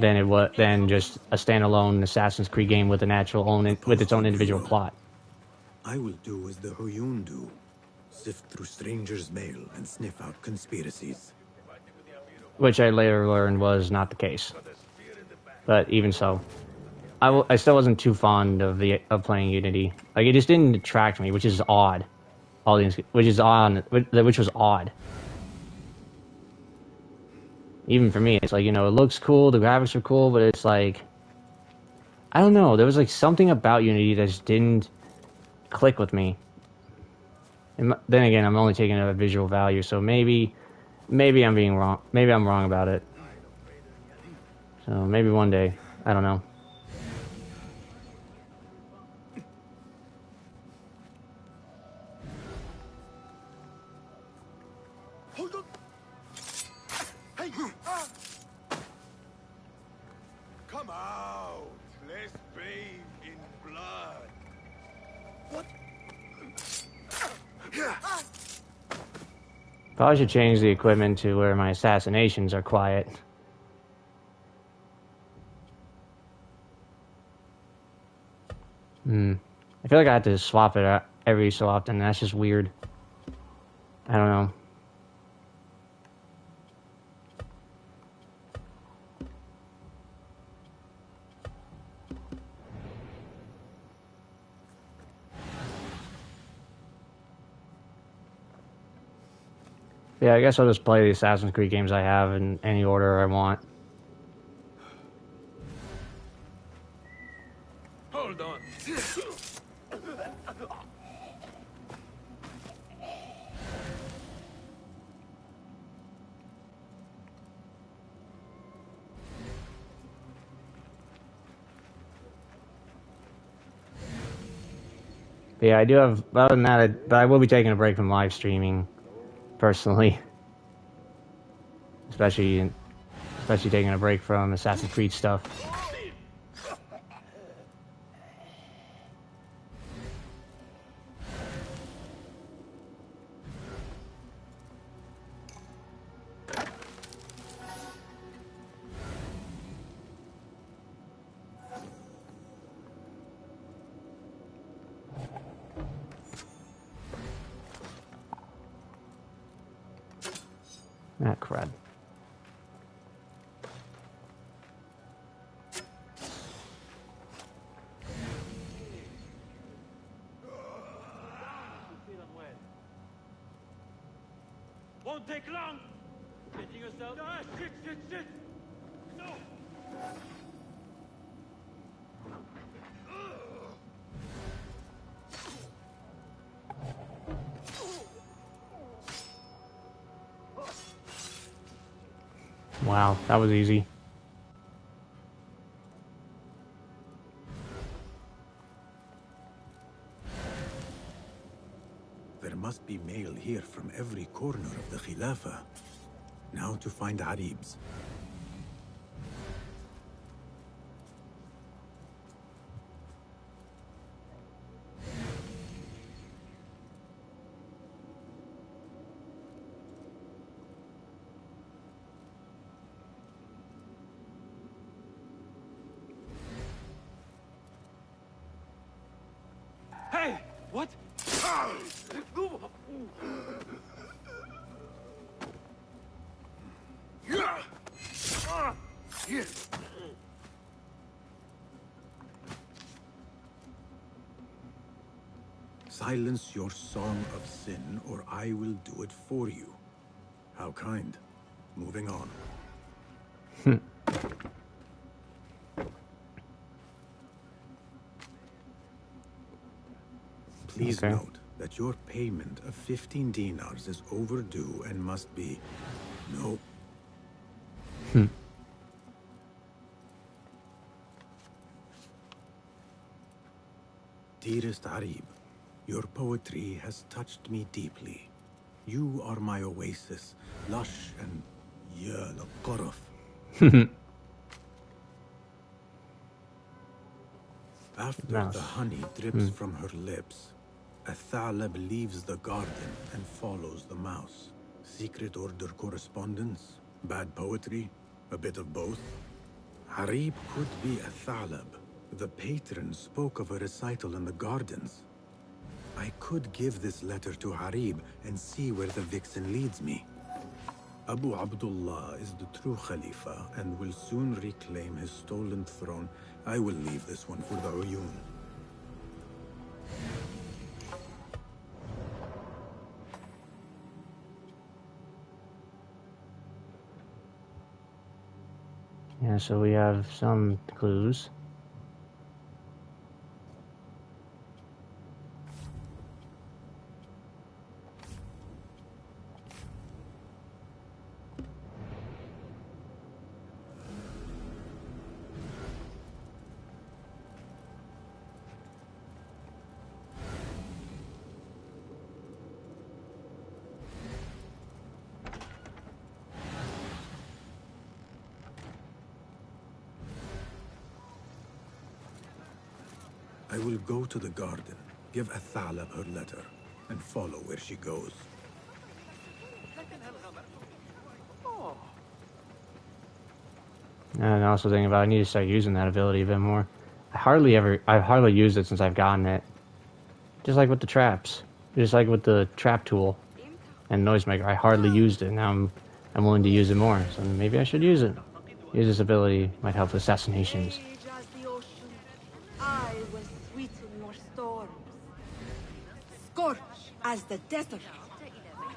than just a standalone Assassin's Creed game with with its own individual plot. I will do as the Huyun do. Sift through strangers' mail and sniff out conspiracies. Which I later learned was not the case. But even so, I still wasn't too fond of playing Unity. Like, it just didn't attract me, which is odd. Which was odd. Even for me, it's like, you know, it looks cool, the graphics are cool, but it's like, I don't know, there was like something about Unity that just didn't click with me. And then again, I'm only taking a visual value, so maybe I'm being wrong. Maybe I'm wrong about it. So maybe one day, I don't know. Hold on. Hey! Come out. Let's bathe in blood. What? Probably should change the equipment to where my assassinations are quiet. I feel like I have to swap it every so often. That's just weird. I don't know. Yeah, I guess I'll just play the Assassin's Creed games I have in any order I want. Hold on. But yeah, I do have, other than that, but I will be taking a break from live streaming, personally. Especially taking a break from Assassin's Creed stuff. Ah, crud. Won't take long. Getting yourself. Ah, shit. No. Wow, that was easy. There must be mail here from every corner of the Khilafah. Now to find Arib's. Hey! What? Silence your song of sin, or I will do it for you. How kind. Moving on. Please note that your payment of 15 dinars is overdue and must be... No. Dearest Arib, your poetry has touched me deeply. You are my oasis, lush and... yeah, the qaraf. After the honey drips from her lips, a thalab leaves the garden and follows the mouse. Secret order correspondence? Bad poetry? A bit of both? Harib could be a thalab. The patron spoke of a recital in the gardens. I could give this letter to Harib and see where the vixen leads me. Abu Abdullah is the true Khalifa and will soon reclaim his stolen throne. I will leave this one for the Uyun. Yeah, so we have some clues. I will go to the garden, give a thalab her letter, and follow where she goes. And also thinking about I need to start using that ability a bit more. I've hardly used it since I've gotten it. Just like with the traps. Just like with the trap tool and noisemaker. I hardly used it. Now I'm willing to use it more. So maybe I should use it. Use this ability. Might help with assassinations. As the ocean, I will sweeten your storms. Scorch as the desert,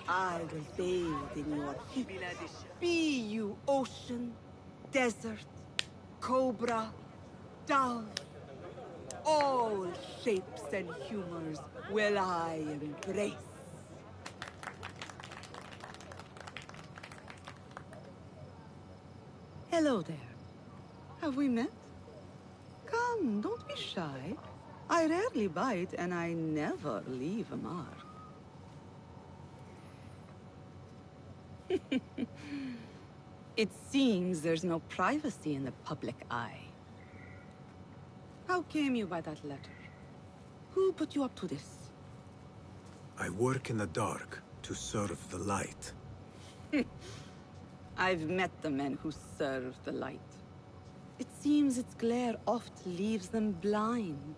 I will bathe in your heat. Be you ocean, desert, cobra, dove, all shapes and humors will I embrace. Hello there. Have we met? Come, don't be shy. I rarely bite and I never leave a mark. It seems there's no privacy in the public eye. How came you by that letter? Who put you up to this? I work in the dark to serve the light. I've met the men who serve the light. It seems its glare oft leaves them blind.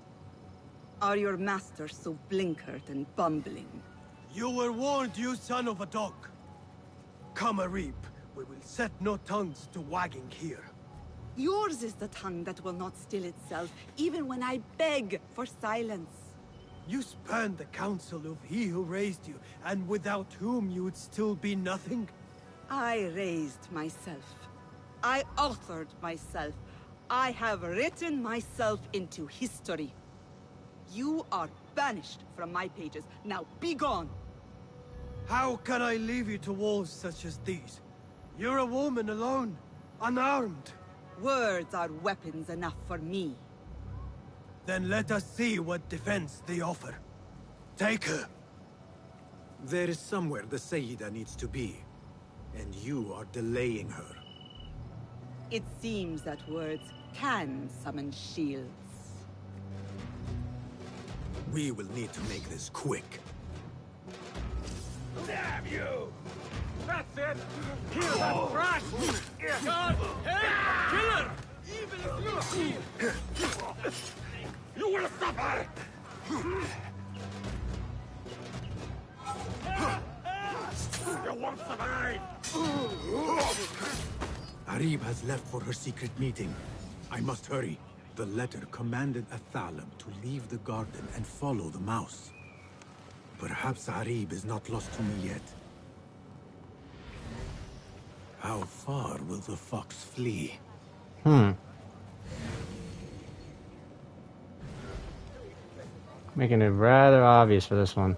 Are your masters so blinkered and bumbling? You were warned, you son of a dog. Come, Arib. We will set no tongues to wagging here. Yours is the tongue that will not still itself, even when I beg for silence. You spurned the counsel of he who raised you, and without whom you would still be nothing? I raised myself. I authored myself. I have written myself into history. You are banished from my pages. Now be gone! How can I leave you to wolves such as these? You're a woman alone, unarmed. Words are weapons enough for me. Then let us see what defense they offer. Take her. There is somewhere the Sayyida needs to be, and you are delaying her. It seems that words can summon shields. We will need to make this quick. Damn you! That's it! Kill that brat! God, help! Kill her! Even if you kill! You will suffer! You won't survive! Arib has left for her secret meeting. I must hurry. The letter commanded Athalam to leave the garden and follow the mouse. Perhaps Arib is not lost to me yet. How far will the fox flee? Making it rather obvious for this one.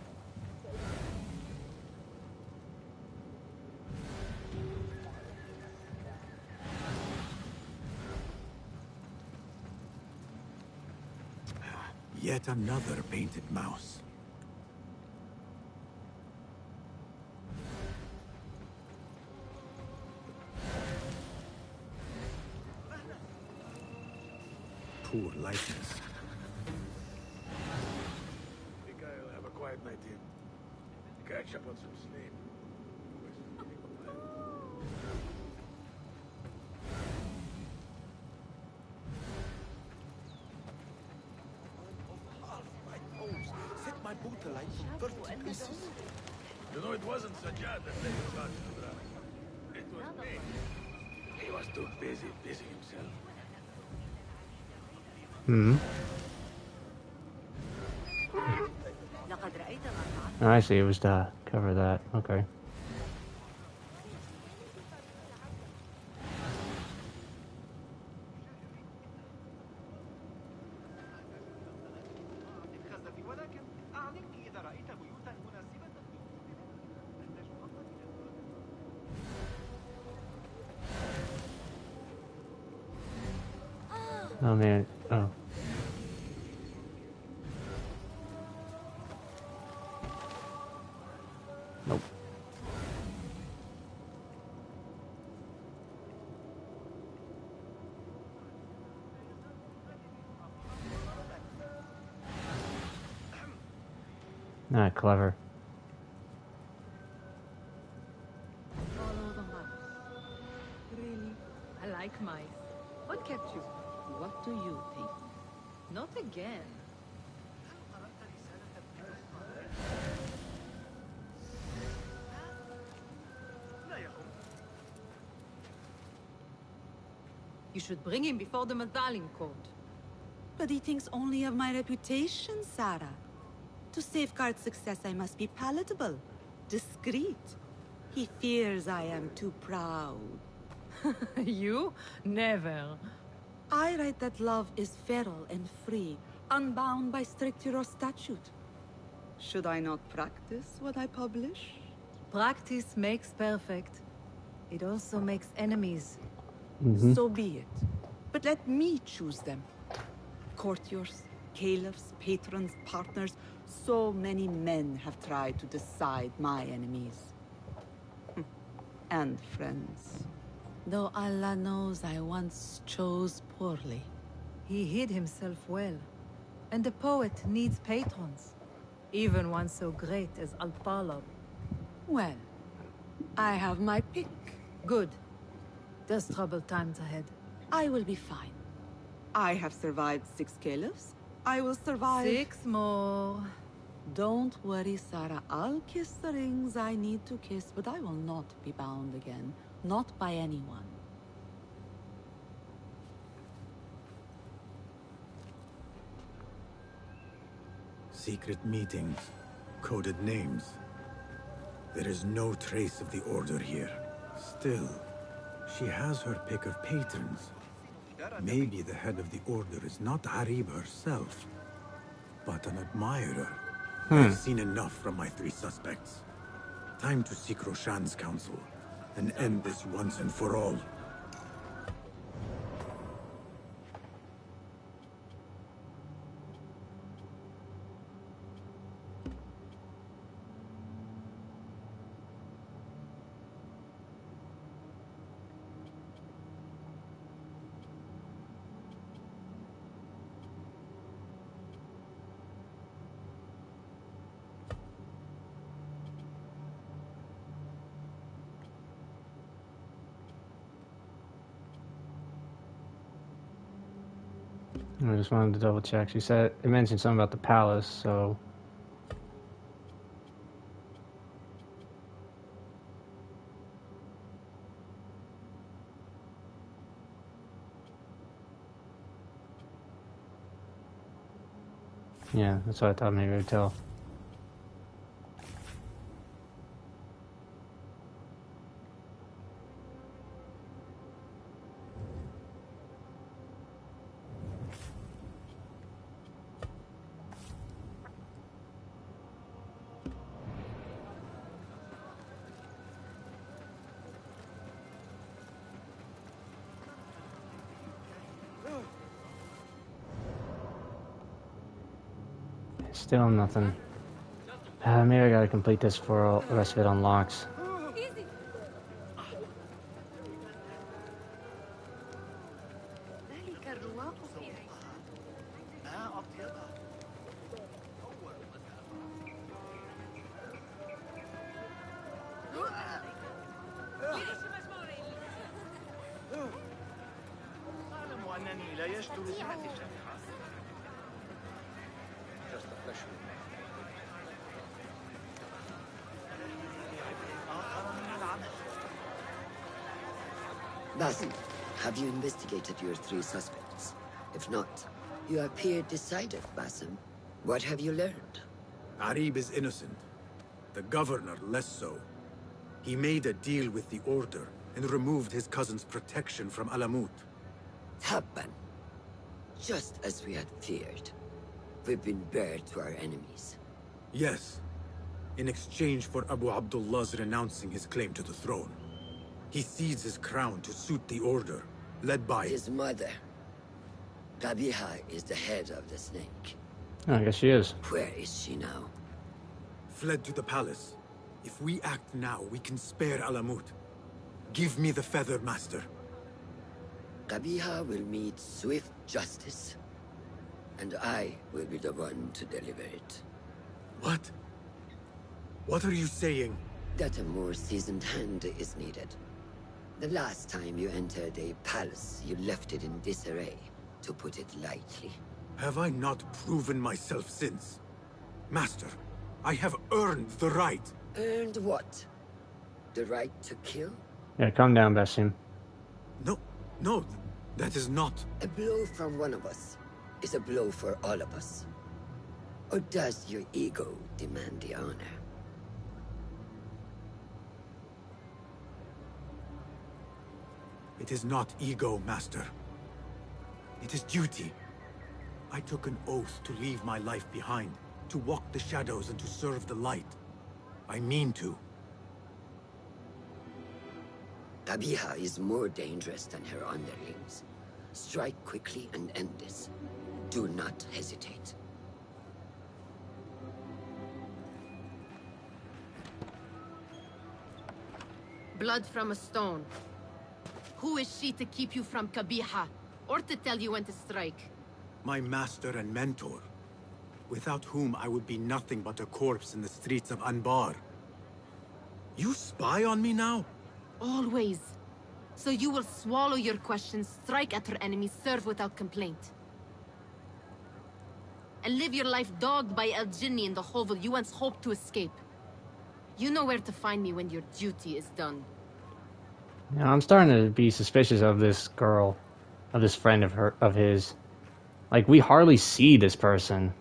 Yet another painted mouse. Poor likeness. Think I'll have a quiet night in. Catch up on some sleep. Set my boot alight from 30 pieces. You know, it wasn't Sajjad that led the charge to Mirage. It was me. He was too busy dissing himself. I see, it was to cover that. Okay. Oh man, oh. Nope. Not clever. Follow the mouse. Really? I like mice. What kept you? What do you think? Not again. You should bring him before the Mathalim court. But he thinks only of my reputation, Sarah. To safeguard success, I must be palatable, discreet. He fears I am too proud. You? Never. I write that love is feral and free, unbound by stricture or statute. Should I not practice what I publish? Practice makes perfect. It also makes enemies. So be it. But let me choose them. Courtiers, caliphs, patrons, partners. So many men have tried to decide my enemies. And friends. Though Allah knows I once chose poorly. He hid himself well. And the poet needs patrons. Even one so great as Al-Talab. Well, I have my pick. Good. There's troubled times ahead. I will be fine. I have survived 6 caliphs. I will survive... 6 more. Don't worry, Sarah. I'll kiss the rings I need to kiss, but I will not be bound again. Not by anyone. Secret meetings, coded names. There is no trace of the Order here. Still, she has her pick of patrons. Maybe the head of the Order is not Harib herself, but an admirer. I've seen enough from my 3 suspects. Time to seek Roshan's counsel and end this once and for all. I just wanted to double check. She said it mentioned something about the palace, so yeah, that's what I thought maybe it would tell. Still nothing. Maybe I gotta complete this before all the rest of it unlocks. Basim, have you investigated your 3 suspects? If not, you appear decided, Basim. What have you learned? Harib is innocent. The governor less so. He made a deal with the Order and removed his cousin's protection from Alamut. Tabban. Just as we had feared. We've been bared to our enemies. Yes. In exchange for Abu Abdullah's renouncing his claim to the throne. He cedes his crown to suit the Order, led by his mother. Qabiha is the head of the snake. Oh, I guess she is. Where is she now? Fled to the palace. If we act now, we can spare Alamut. Give me the feather, Master. Qabiha will meet swift justice. And I will be the one to deliver it. What? What are you saying? That a more seasoned hand is needed. The last time you entered a palace, you left it in disarray, to put it lightly. Have I not proven myself since? Master, I have earned the right. Earned what? The right to kill? Yeah, calm down, Basim. No, that is not... A blow from one of us is a blow for all of us. Or does your ego demand the honor? It is not ego, Master. It is duty. I took an oath to leave my life behind, to walk the shadows and to serve the light. I mean to. Qabiha is more dangerous than her underlings. Strike quickly and end this. Do not hesitate. Blood from a stone. Who is she to keep you from Qabiha, or to tell you when to strike? My master and mentor, without whom I would be nothing but a corpse in the streets of Anbar. You spy on me now? Always. So you will swallow your questions, strike at her enemies, serve without complaint. and live your life dogged by El Jinni in the hovel you once hoped to escape. You know where to find me when your duty is done. Now, I'm starting to be suspicious of this girl, of this friend of his. Like, we hardly see this person.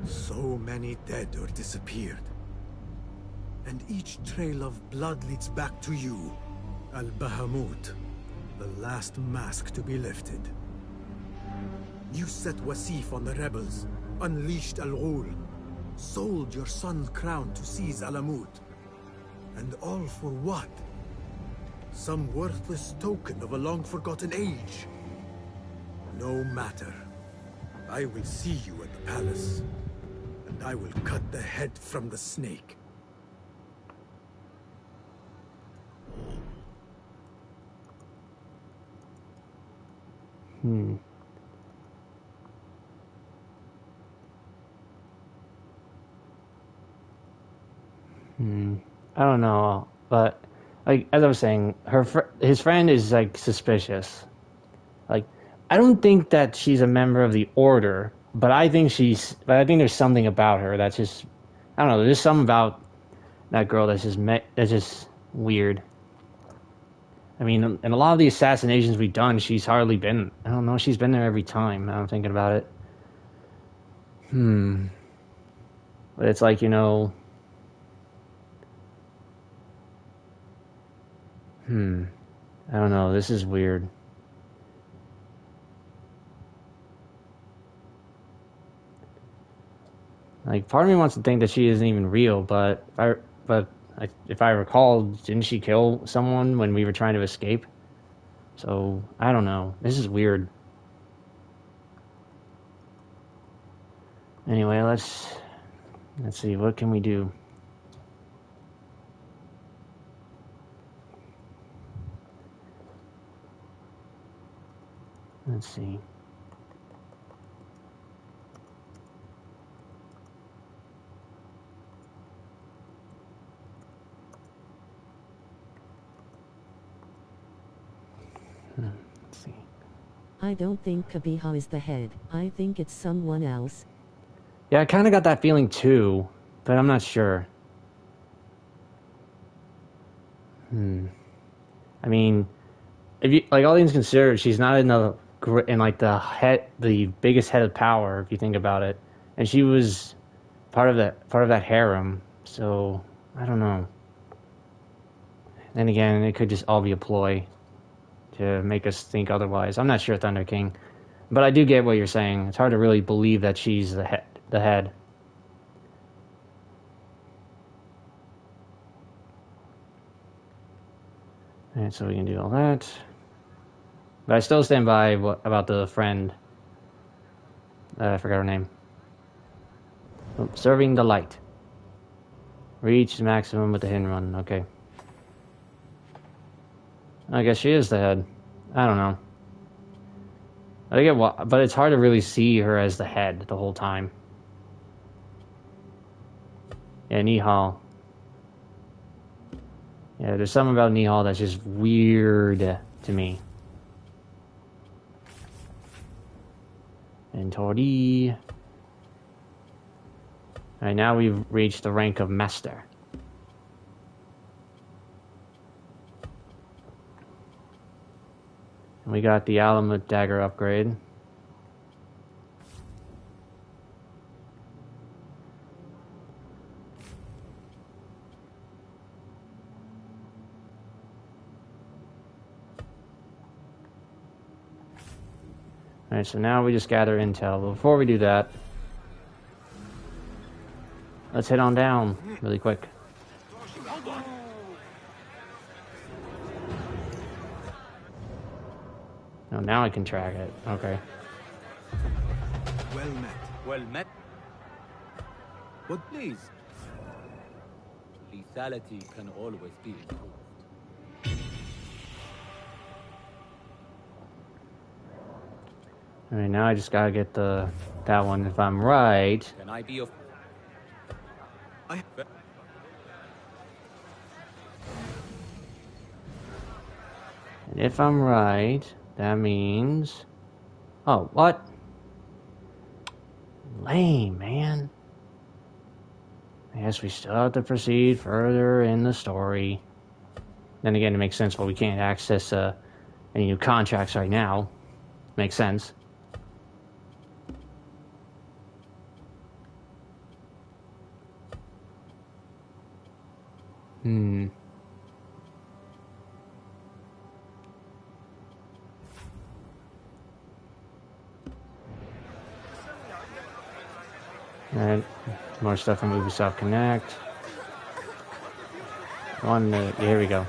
So many dead or disappeared. And each trail of blood leads back to you, Al-Bahamut, the last mask to be lifted. You set Wasif on the rebels, unleashed Al-Ghul, sold your son's crown to seize Alamut. And all for what? Some worthless token of a long-forgotten age. No matter. I will see you at the palace, and I will cut the head from the snake. I don't know, but like as I was saying, his friend is like suspicious. Like, I don't think that she's a member of the Order, but I think there's something about her that's just, I don't know. There's something about that girl that's just weird. I mean, in a lot of the assassinations we've done, she's hardly been. I don't know. She's been there every time. Now I'm thinking about it. But it's like, I don't know. This is weird. Like, part of me wants to think that she isn't even real, but if I recall, didn't she kill someone when we were trying to escape? So, I don't know. This is weird. Anyway, let's see. What can we do? Let's see. Let's see. I don't think Kabiha is the head. I think it's someone else. Yeah, I kind of got that feeling too, but I'm not sure. I mean, if you like all things considered, she's not in the biggest head of power if you think about it, and she was part of that harem. So I don't know. Then again, it could just all be a ploy to make us think otherwise. I'm not sure, Thunder King, but I do get what you're saying. It's hard to really believe that she's the head. Alright, so we can do all that. But I still stand by about the friend. I forgot her name. Oh, serving the light. Reach maximum with the hidden run. Okay. I guess she is the head. I don't know. I get what, but it's hard to really see her as the head the whole time. Yeah, Nihal. Yeah, there's something about Nihal that's just weird to me. And Tori. Alright, now we've reached the rank of Master. And we got the Alamut Dagger upgrade. Alright, so now we just gather intel. But before we do that, let's head on down really quick. Oh, now I can track it. Okay. Well met. Well met. But please. Lethality can always be improved. Alright, now I just gotta get that one if I'm right. Can I be of... And if I'm right, that means Oh, what? Lame, man. I guess we still have to proceed further in the story. Then again, it makes sense why we can't access any new contracts right now. Makes sense. Alright, more stuff from Ubisoft Connect. Here we go.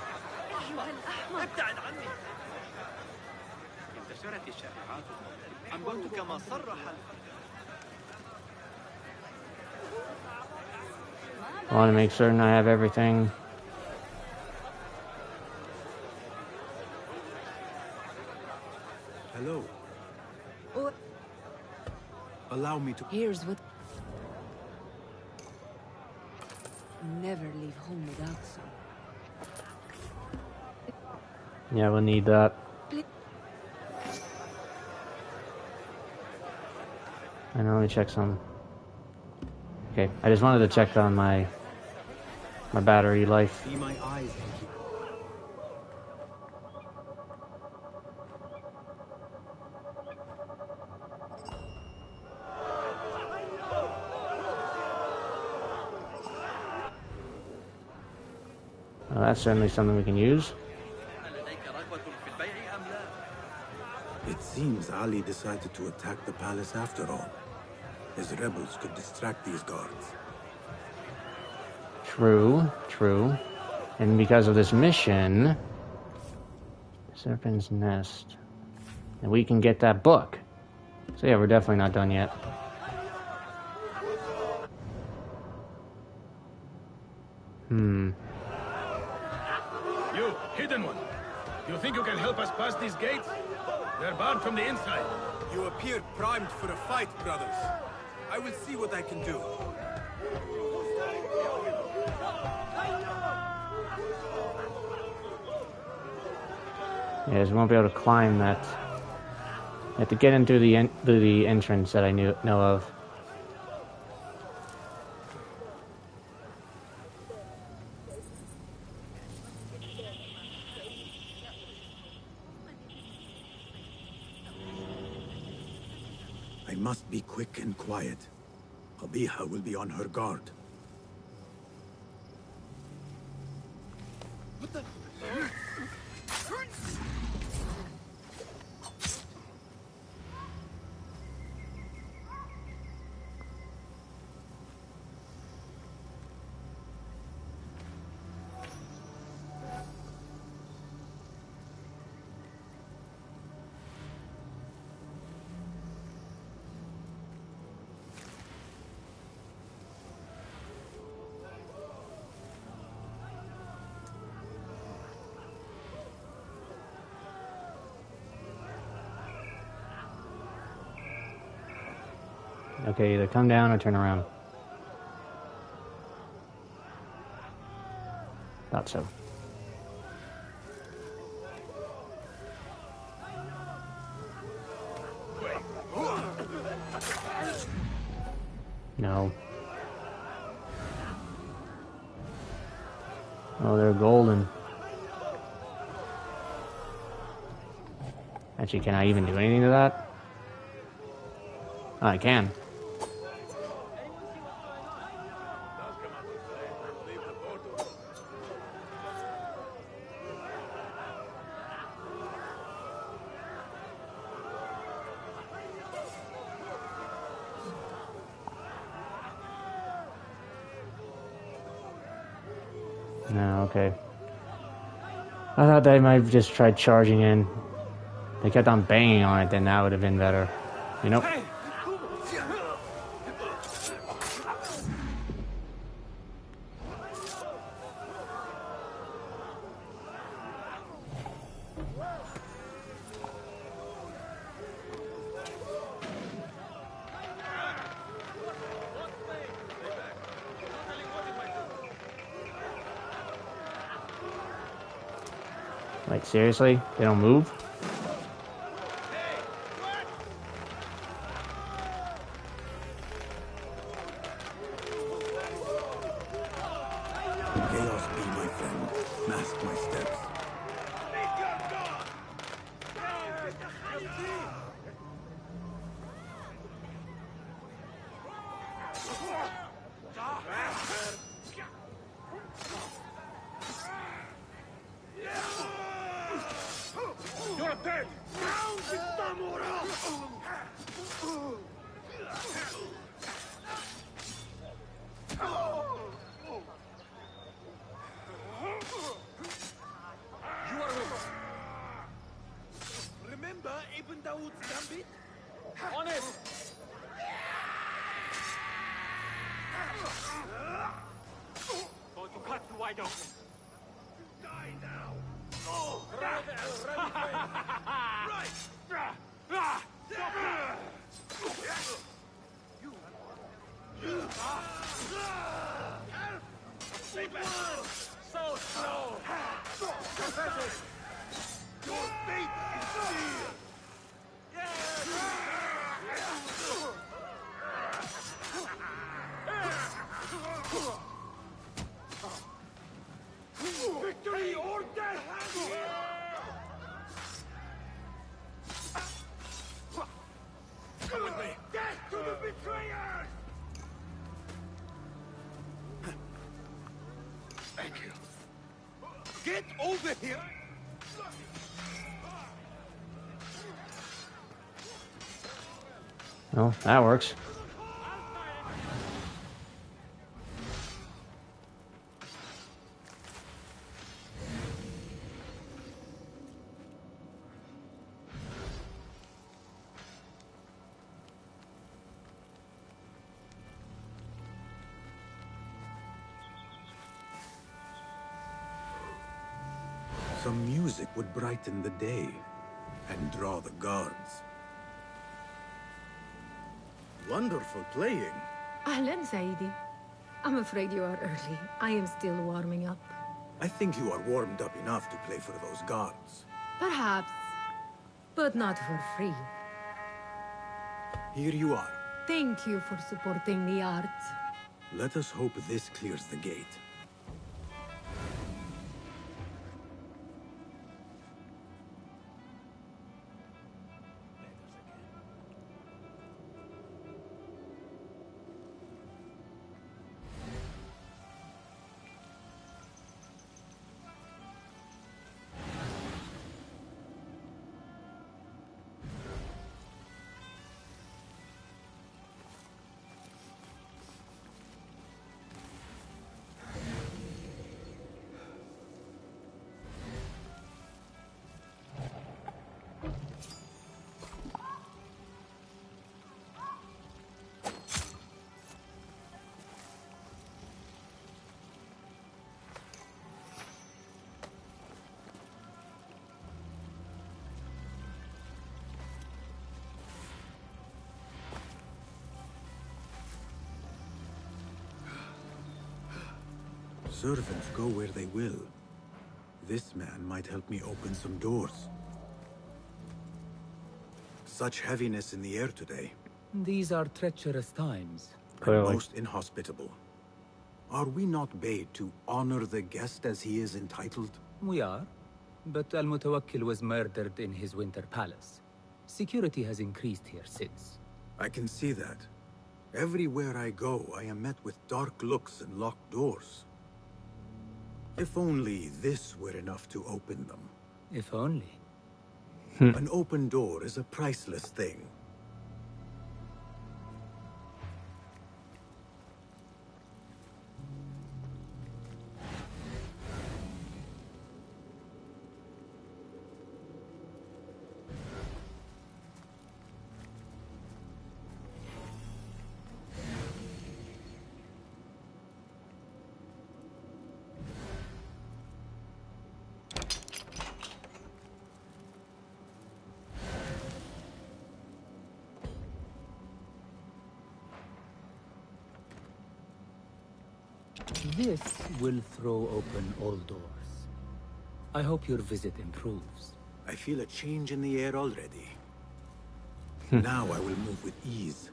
I want to make certain I have everything. Hello. Allow me to... Here's what... Never leave home without some. Yeah, we'll need that. And let me check some. Okay, I just wanted to check on my battery life. Be my eyes. Well, that's certainly something we can use. It seems Ali decided to attack the palace after all. His rebels could distract these guards. True, true. And because of this mission, Serpent's Nest, and we can get that book. So yeah, we're definitely not done yet. You, hidden one. You think you can help us pass these gates? They're barred from the inside. You appear primed for a fight, brothers. I will see what I can do. Yes, we won't be able to climb that. You have to get in through the entrance that I know of. I must be quick and quiet. Qabiha will be on her guard. What the... Okay, either come down or turn around. Thought so. No. Oh, they're golden. Actually, can I even do anything to that? Oh, I can. No, okay. I thought they might have just tried charging in. They kept on banging on it, then that would have been better. You know? Like, seriously? They don't move? missed my steps. You're dead! You are with. Remember Ibn Dawood's gambit? On it! Going to cut you wide open. Die now! Oh! Right there! Right! So slow! Pathetic! Your fate is sealed! Victory or death! Come with me! Death to the betrayers! Thank you. Get over here! Well, that works. Some music would brighten the day and draw the guards. Wonderful playing. Ahlan, Saidi. I'm afraid you are early. I am still warming up. I think you are warmed up enough to play for those guards. Perhaps, but not for free. Here you are. Thank you for supporting the arts. Let us hope this clears the gate. Servants go where they will. This man might help me open some doors. Such heaviness in the air today. These are treacherous times. And most inhospitable. Are we not bade to honor the guest as he is entitled? We are. But Al-Mutawakkil was murdered in his winter palace. Security has increased here since. I can see that. Everywhere I go, I am met with dark looks and locked doors. If only this were enough to open them. If only. An open door is a priceless thing. This will throw open all doors. I hope your visit improves. I feel a change in the air already. Now I will move with ease.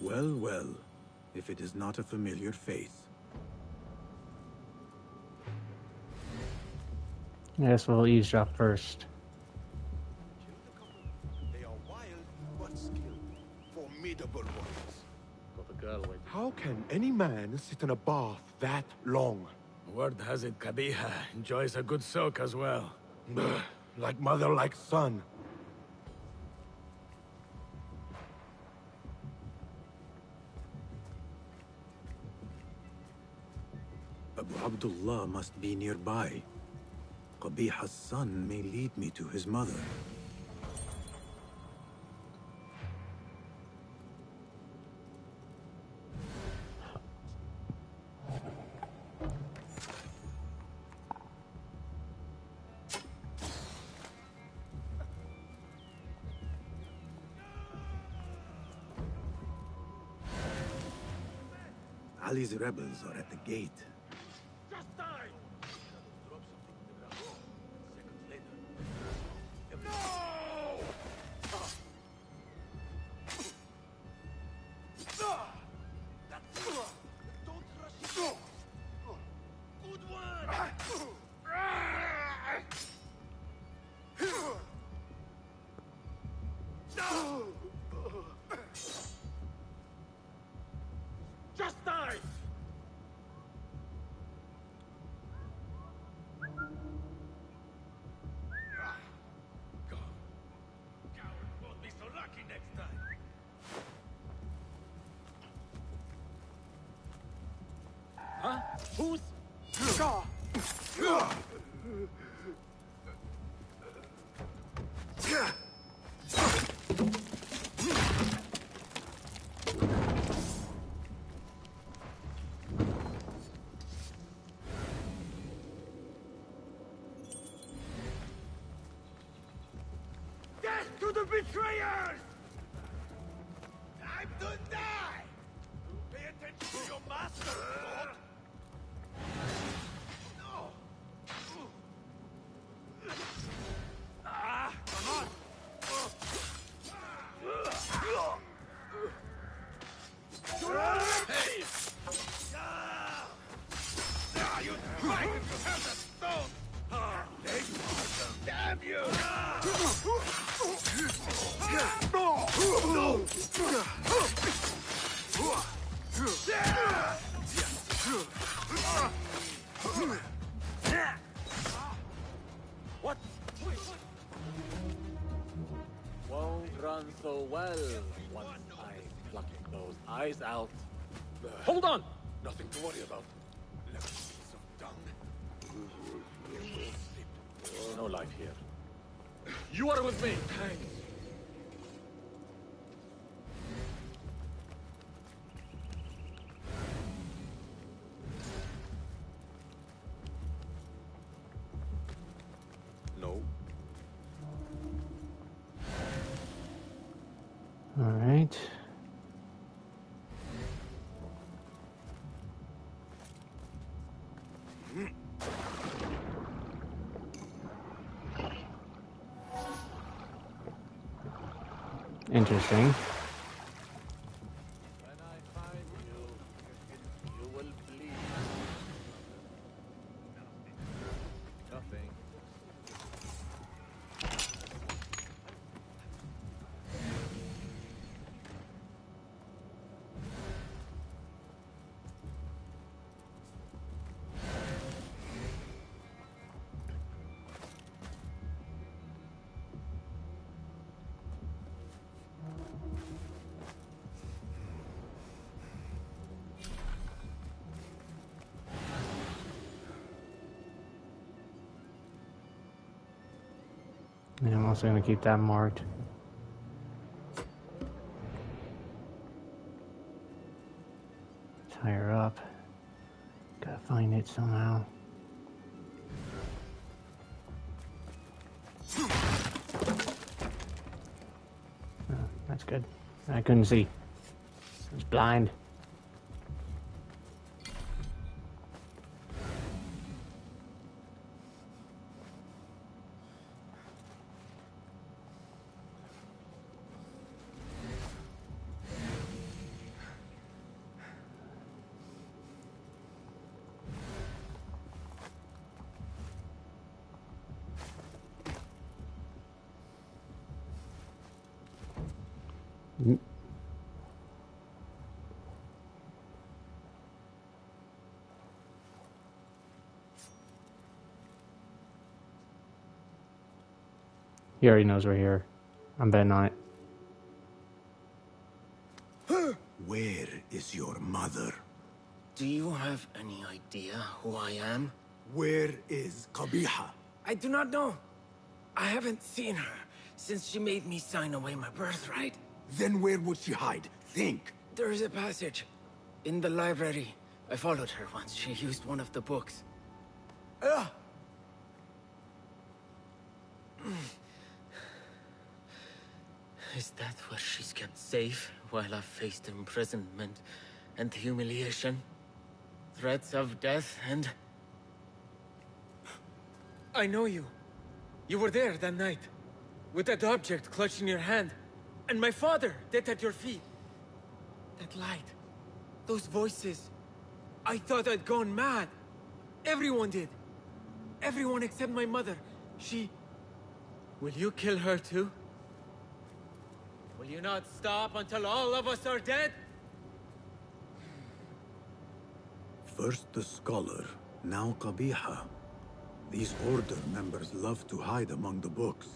Well, well, if it is not a familiar face. Yes, we'll eavesdrop first. They are wild, but skilled. Formidable ones. Got a girl waiting. How can any man sit in a bath that long? Word has it Kabiha enjoys a good soak as well. Like mother, like son. Abu Abdullah must be nearby. Qabiha's son may lead me to his mother. Ali's rebels are at the gate. Huh? Who's... Death to the betrayers! Time to die! Pay attention to your master, Lord! No! Ah, come on! Hey! Ah, you fight if you have the stone! Ah, damn you! What? Won't run so well once I pluck those eyes out. Hold on! Nothing to worry about. Let me see some dung. No life here. You are with me! Thanks. No. All right. Interesting. When I find you, you will bleed. Nothing. And I'm also going to keep that marked. Tie her up. Gotta find it somehow. Oh, that's good. I couldn't see. I was blind. He already knows we're here. I'm betting on it. Where is your mother? Do you have any idea who I am? Where is Qabiha? I do not know. I haven't seen her since she made me sign away my birthright. Then where would she hide? Think. There is a passage in the library. I followed her once. She used one of the books. Is that where she's kept safe while I've faced imprisonment and humiliation? Threats of death and... I know you. You were there that night, with that object clutched in your hand, and my father dead at your feet. That light, those voices. I thought I'd gone mad. Everyone did. Everyone except my mother. She... Will you kill her too? Will you not stop until all of us are dead? First the scholar, now Qabiha. These Order members love to hide among the books.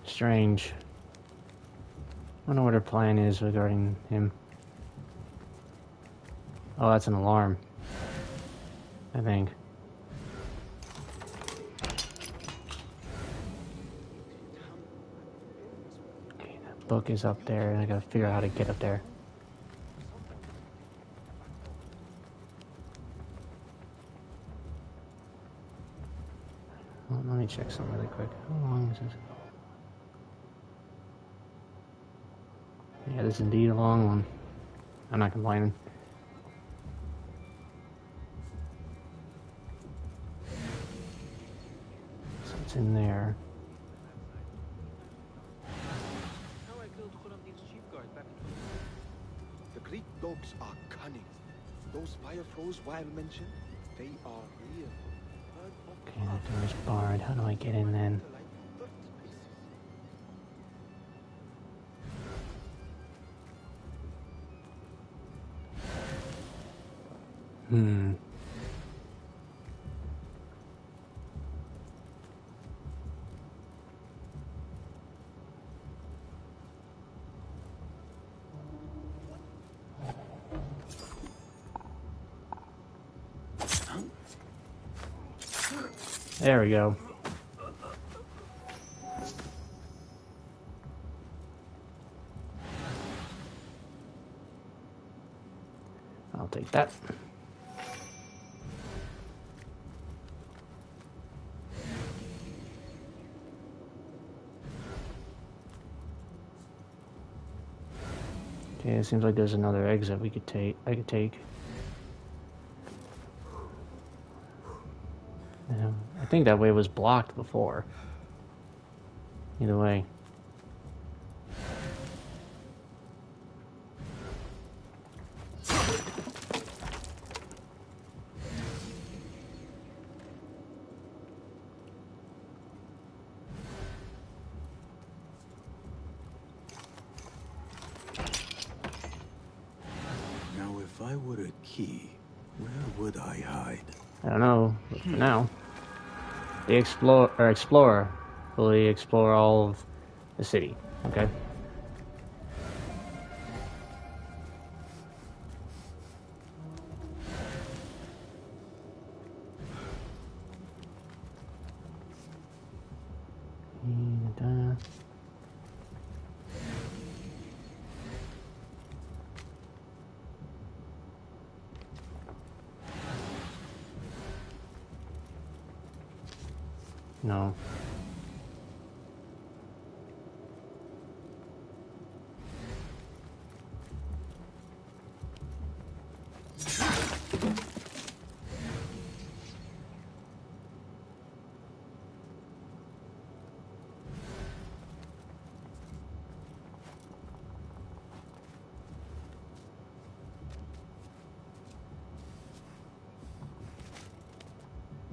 Strange. I wonder what her plan is regarding him. Oh, that's an alarm. I think. Okay, that book is up there, and I gotta figure out how to get up there. Well, let me check something really quick. How long is this? Yeah, this is indeed a long one. I'm not complaining. So it's in there. The Greek dogs are cunning. Those fire flows Weil mentioned, they are real. Okay, that door's barred. How do I get in then? There we go. I'll take that. Okay, it seems like there's another exit we could take. I could take. I think that way was blocked before. Either way. Now, if I were a key, where would I hide? I don't know, but for now. The explorer fully explore all of the city. Okay. No.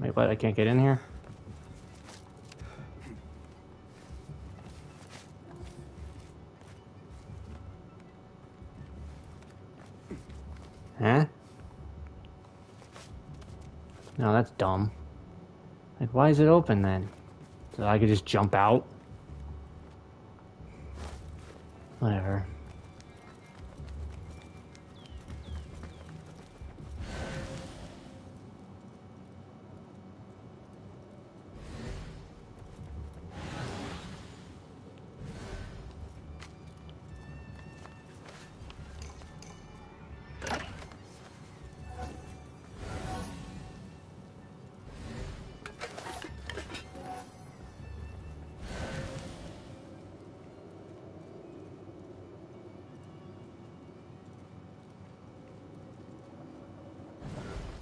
Wait, what? I can't get in here? Huh? No, that's dumb. Like, why is it open then? So I could just jump out? Whatever.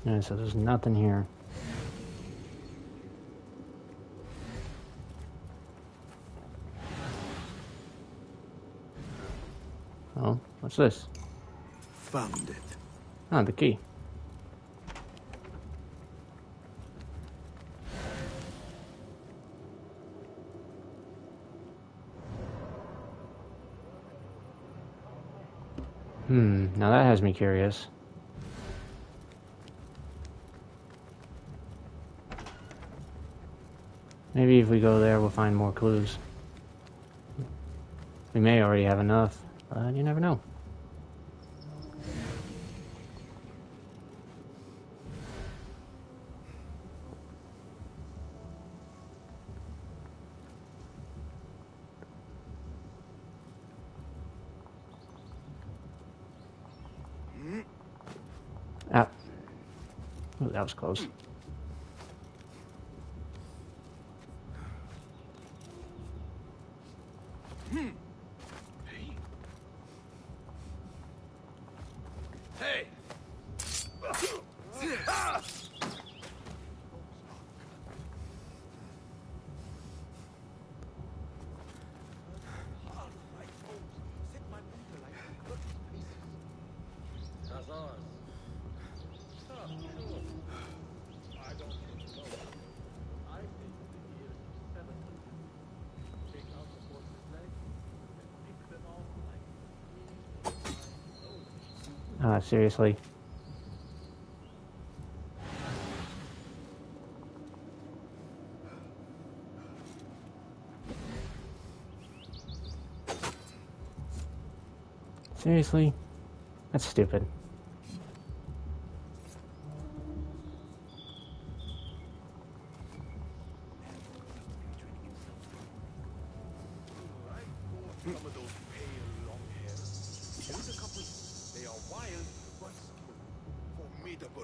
Yeah, so there's nothing here. Oh, what's this? Found it. Ah, the key. Now that has me curious. Maybe if we go there, we'll find more clues. We may already have enough, but you never know. Ah. Oh, that was close. Hey! Seriously. Seriously? That's stupid.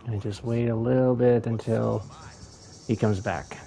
And just wait a little bit until he comes back.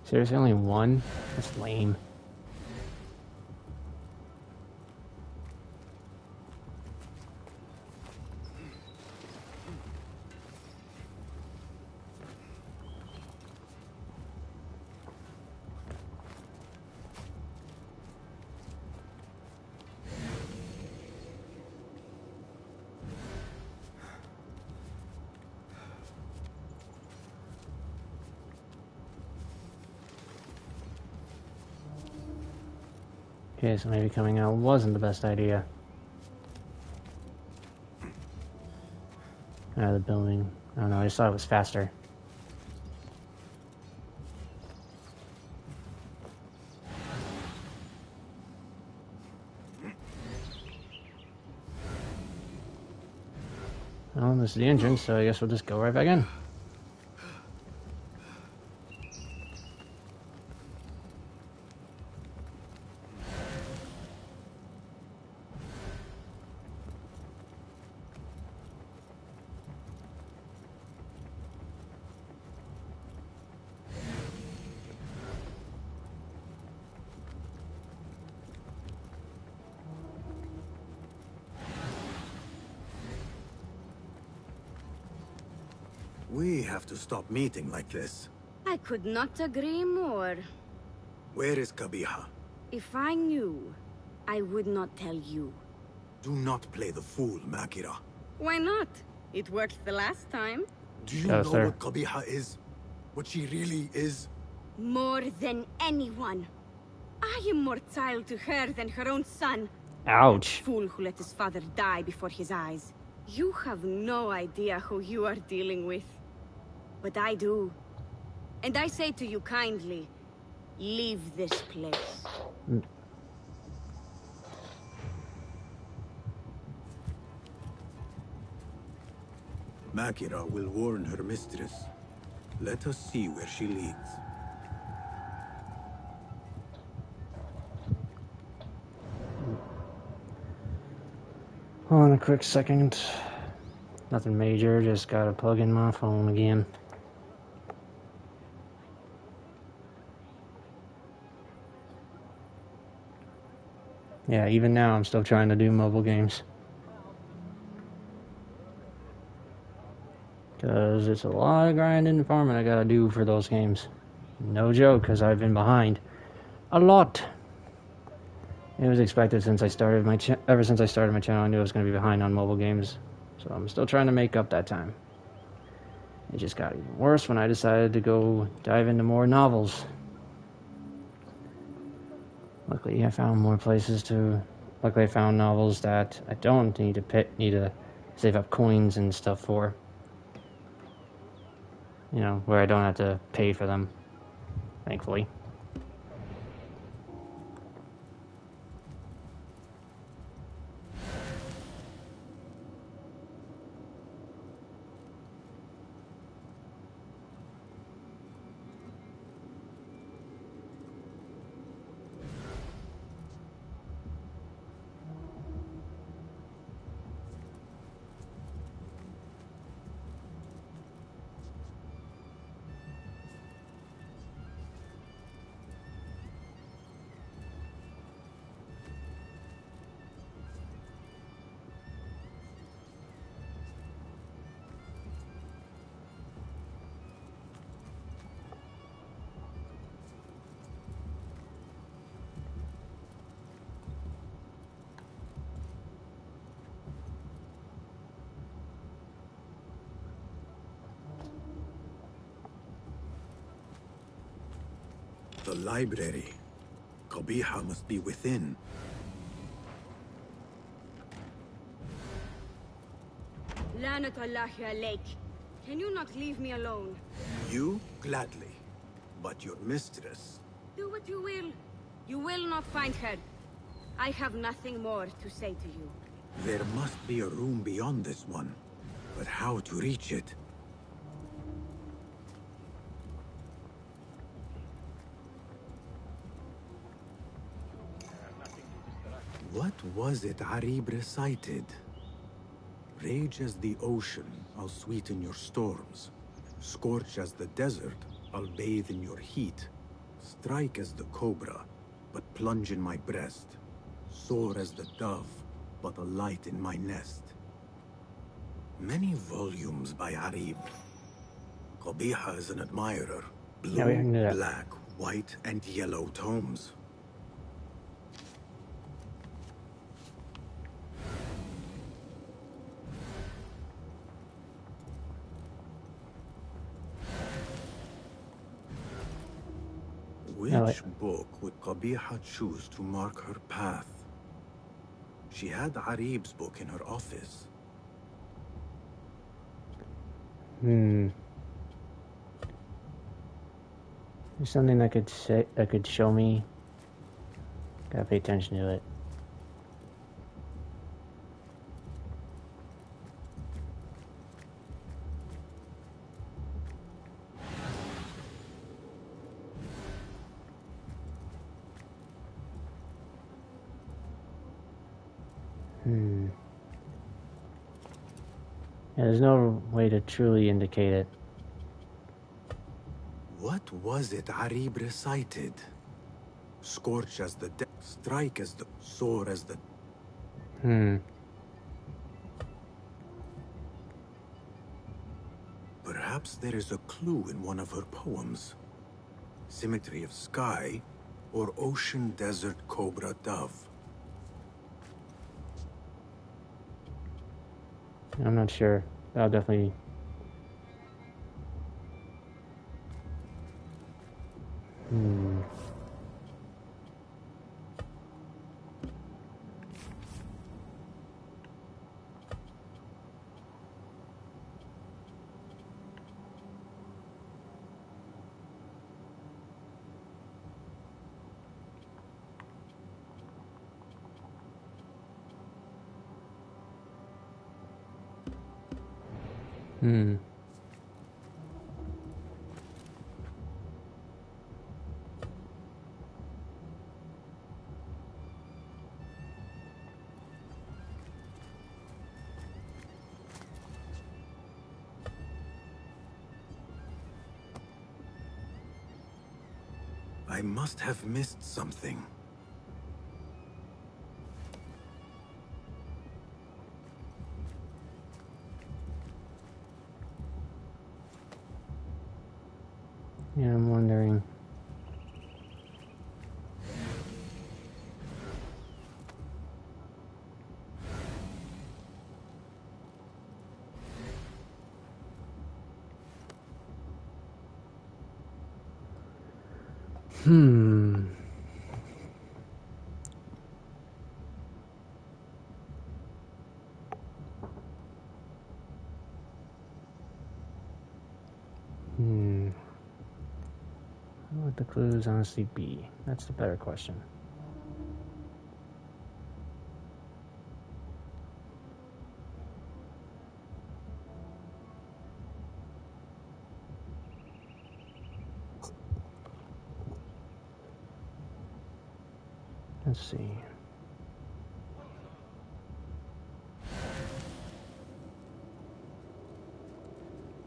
Seriously, only one? That's lame. Okay, so maybe coming out wasn't the best idea. Out of the building. I don't know, I just thought it was faster. Well, this is the entrance, so I guess we'll just go right back in. We have to stop meeting like this. I could not agree more. Where is Qabiha? If I knew, I would not tell you. Do not play the fool, Makira. Why not? It worked the last time. Do you know what Qabiha is? What she really is? More than anyone. I am more child to her than her own son. Ouch. Fool who let his father die before his eyes. You have no idea who you are dealing with. But I do. And I say to you kindly, leave this place. Makira will warn her mistress. Let us see where she leads. Hold on a quick second. Nothing major, just gotta plug in my phone again. Yeah, even now I'm still trying to do mobile games. Because it's a lot of grinding and farming I gotta do for those games. No joke, because I've been behind a lot. It was expected since I started my ever since I started my channel. I knew I was going to be behind on mobile games, so I'm still trying to make up that time. It just got even worse when I decided to go dive into more novels. Luckily, I found more places to. Luckily, I found novels that I don't need to save up coins and stuff for. You know, where I don't have to pay for them. Thankfully. The library. Qabiha must be within. Lanat Allahi alayk. Can you not leave me alone? You, gladly. But your mistress... Do what you will. You will not find her. I have nothing more to say to you. There must be a room beyond this one. But how to reach it? What was it Arib recited? Rage as the ocean, I'll sweeten your storms. Scorch as the desert, I'll bathe in your heat. Strike as the cobra, but plunge in my breast. Soar as the dove, but a light in my nest. Many volumes by Arib. Qabiha is an admirer. Blue, black, white, and yellow tomes. Which book would Qabiha choose to mark her path? She had Arib's book in her office. There's something that could show me. Gotta pay attention to it. Yeah, there's no way to truly indicate it. What was it Arib recited? Scorch as the death, strike as the soar as the... Perhaps there is a clue in one of her poems. Symmetry of sky, or ocean desert cobra dove. I'm not sure. I'll definitely... I must have missed something. Yeah, I'm wondering. What would the clues honestly be? That's the better question. Let's see.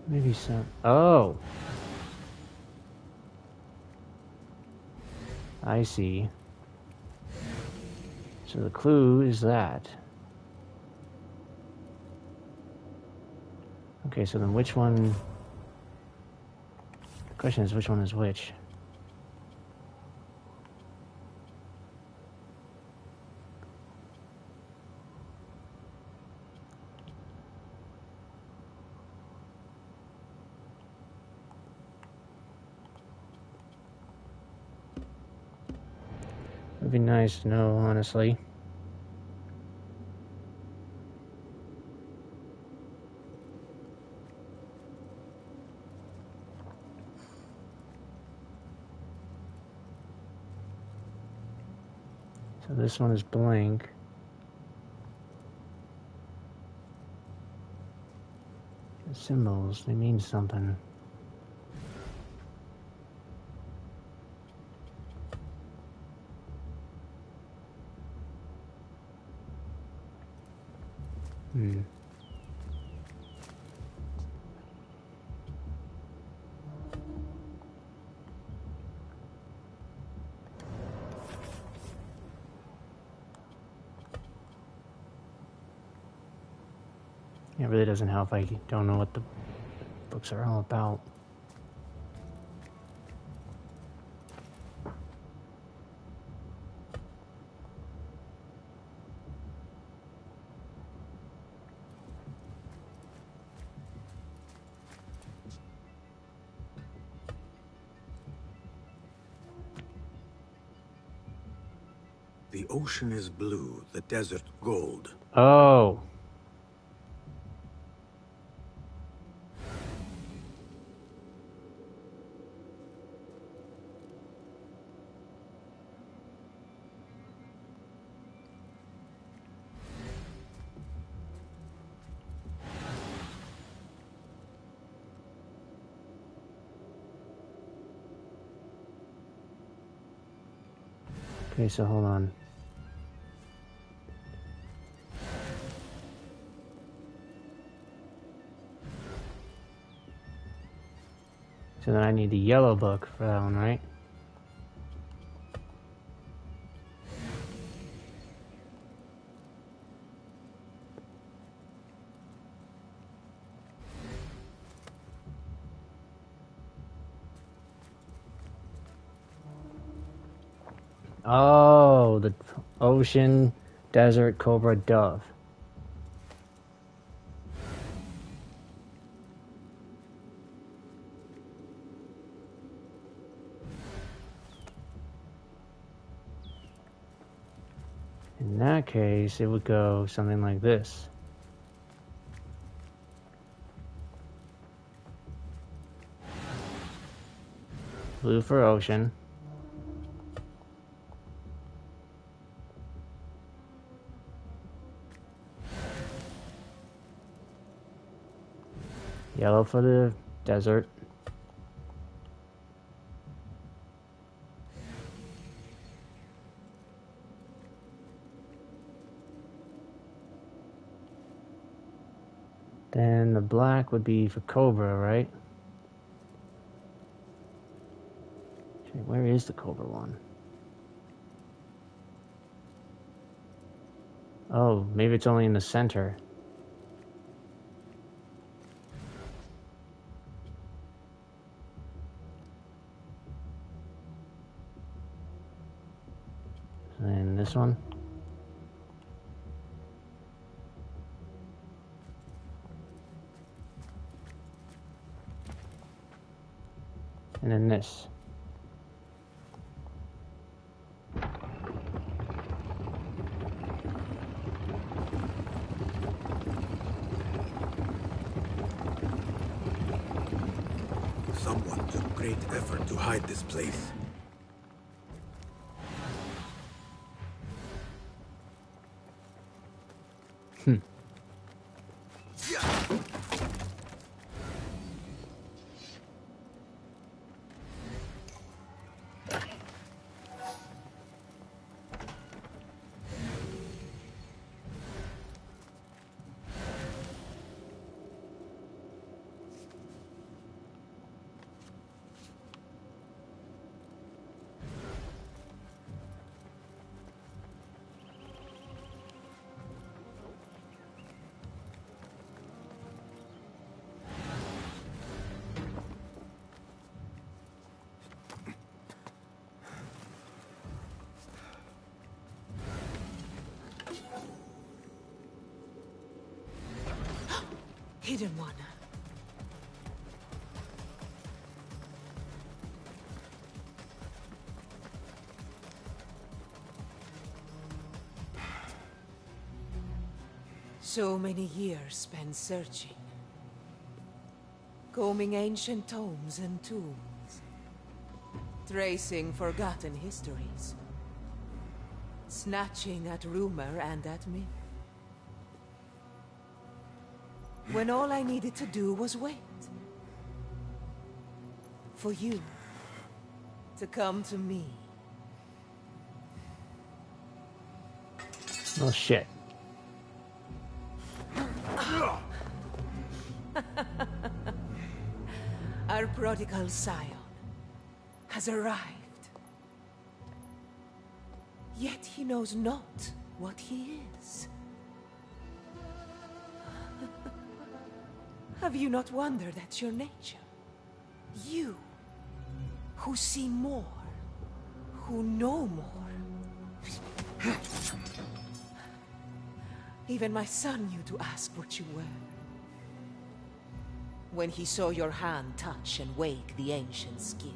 Maybe some... Oh! I see. So the clue is that. Okay, so then which one... The question is which one is which? It'd be nice to know, honestly. So this one is blank. The symbols, they mean something. It really doesn't help. I don't know what the books are all about. The ocean is blue, the desert gold. Oh. Okay, so hold on. So then I need the yellow book for that one, right? Oh, the ocean, desert, cobra, dove. In that case, it would go something like this. Blue for ocean. Yellow for the desert. Then the black would be for cobra, right? Okay, where is the cobra one? Oh, maybe it's only in the center. And this one. And then this. Someone took great effort to hide this place. Hidden one. So many years spent searching. Combing ancient tomes and tombs. Tracing forgotten histories. Snatching at rumor and at myth. When all I needed to do was wait. For you to come to me. Oh shit. Our prodigal scion has arrived. Yet he knows not what he is. Have you not wondered at your nature? You, who see more, who know more. Even my son knew to ask what you were. When he saw your hand touch and wake the ancient's gift.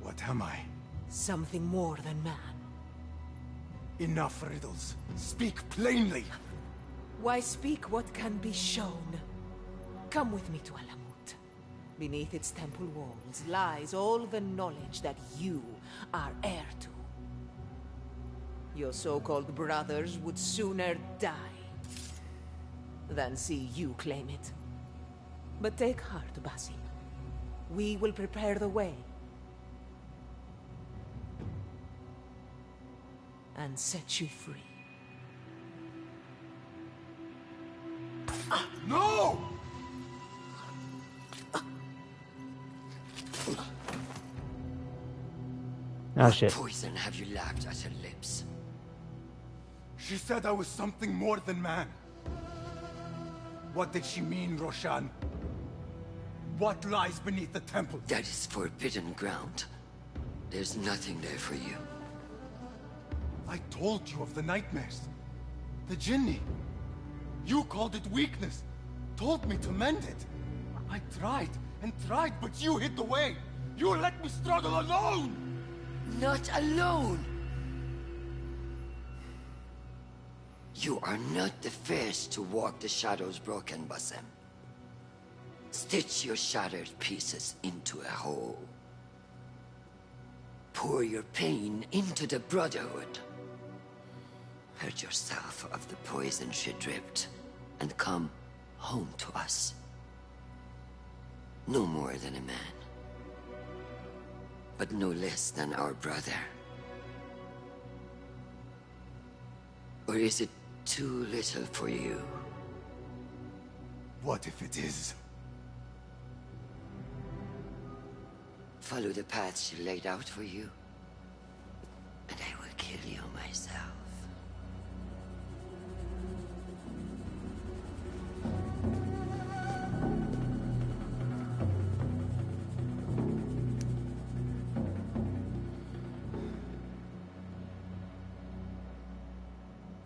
What am I? Something more than man. Enough riddles. Speak plainly. Why speak what can be shown? Come with me to Alamut. Beneath its temple walls lies all the knowledge that you are heir to. Your so-called brothers would sooner die than see you claim it. But take heart, Basim. We will prepare the way. and set you free. No! Oh shit. What poison have you lapped at her lips? She said I was something more than man. What did she mean, Roshan? What lies beneath the temple? That is forbidden ground. There's nothing there for you. I told you of the nightmares. The Jinni. You called it weakness. Told me to mend it. I tried and tried, but you hid the way. You let me struggle alone! Not alone! You are not the first to walk the shadows broken, Basim. Stitch your shattered pieces into a whole. Pour your pain into the Brotherhood. Purge yourself of the poison she dripped, and come home to us. No more than a man, but no less than our brother. Or is it too little for you? What if it is? Follow the path she laid out for you, and I will kill you myself.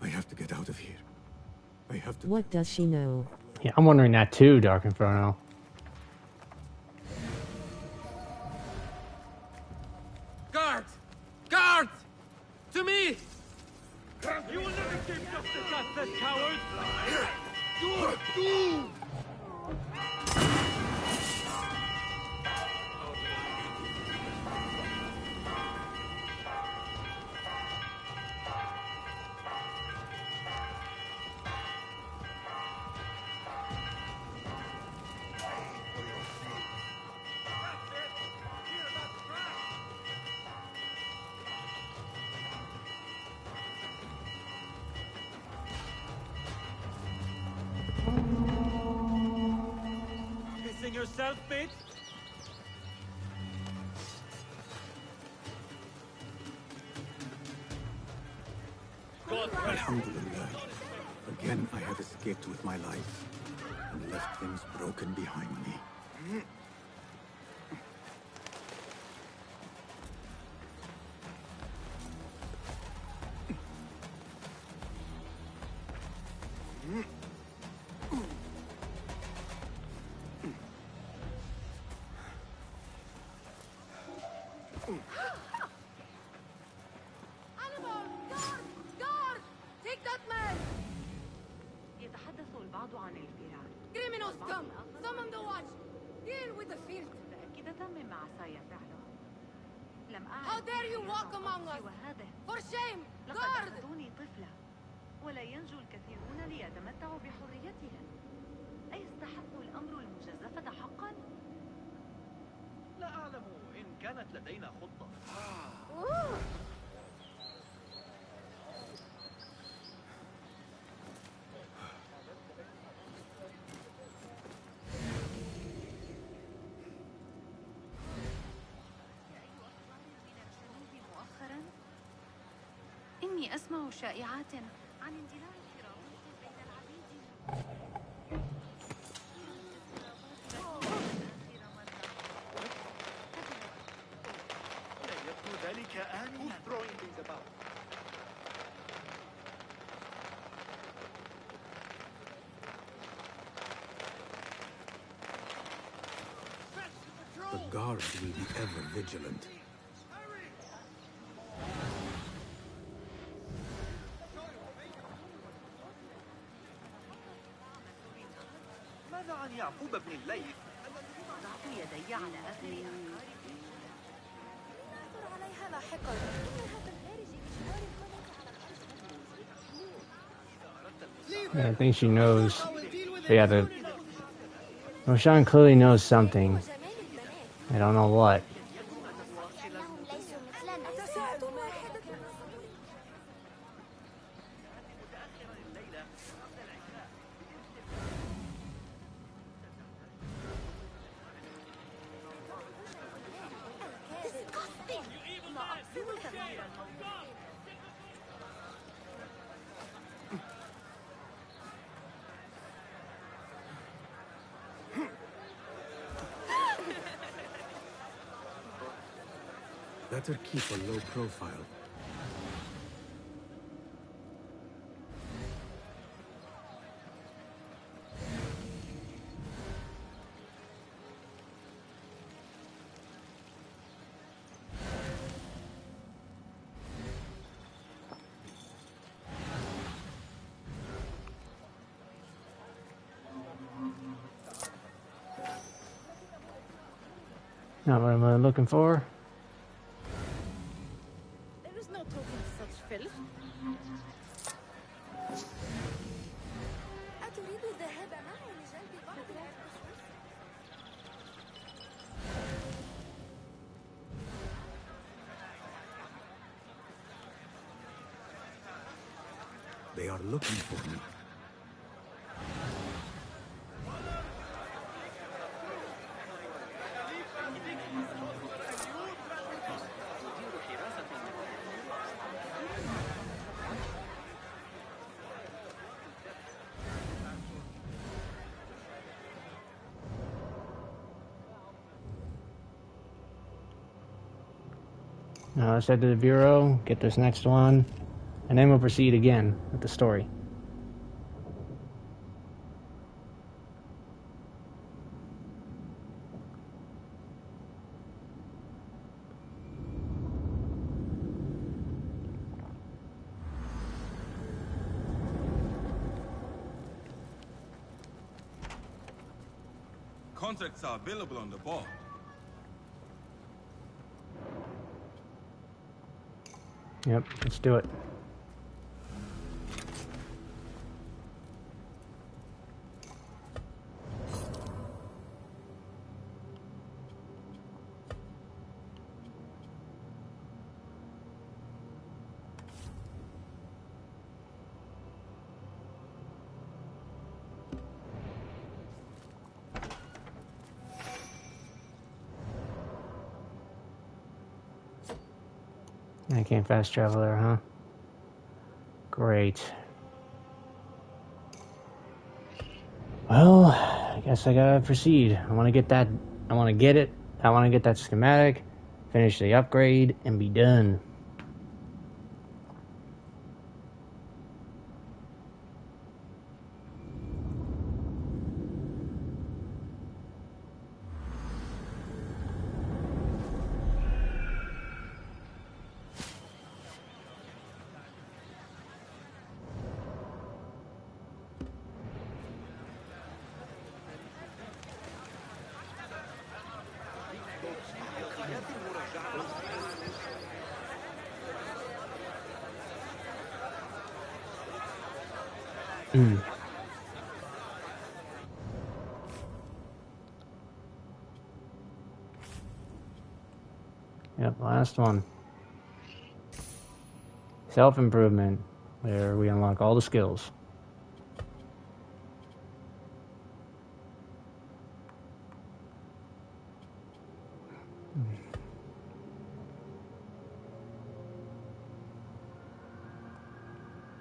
I have to get out of here. I have to... What does she know? Yeah, I'm wondering that too, Dark Inferno. Guards! Guards! To me! You will never keep justice at this, cowards! You're doomed! Pissing yourself, bitch? Alhamdulillah. Again, I have escaped with my life and left things broken behind me. Take that man! يتحدث البعض عن الفيران. Criminals come! Summon the watch! Deal with the field! متأكدة مما عسى فعله. لم أعرف. How dare you walk among us! For shame! لقد Guard! أخذوني طفلة. ولا ينجو الكثيرون ليتمتعوا بحريتهم. أيستحق الأمر المجازفة حقا؟ لا أعلم إن كانت لدينا خطة. إني أسمع شائعات عن اندلاع الفيرعون بين العبيد. يبدو ذلك آنيا. Throwing things about. The guards will be ever vigilant. ماذا عن يعقوب بن الليث؟ وضعت يدي على آخر أفكاري. نعثر عليها لاحقا. Yeah, I think she knows. Yeah, the Roshan clearly knows something. I don't know what. Better keep a low profile. Not what I'm looking for. There is no token of such filth. أتريد الذهاب معي لجلب بعض الأشخاص؟ They are looking for me. Now let's head to the bureau, get this next one, and then we'll proceed again with the story. Contracts are available on the board. Yep, let's do it. I can't fast travel there, huh? Great. Well, I guess I gotta proceed. I want to get that. I want to get it. I want to get that schematic, finish the upgrade, and be done. Yep, last one. Self-improvement, where we unlock all the skills.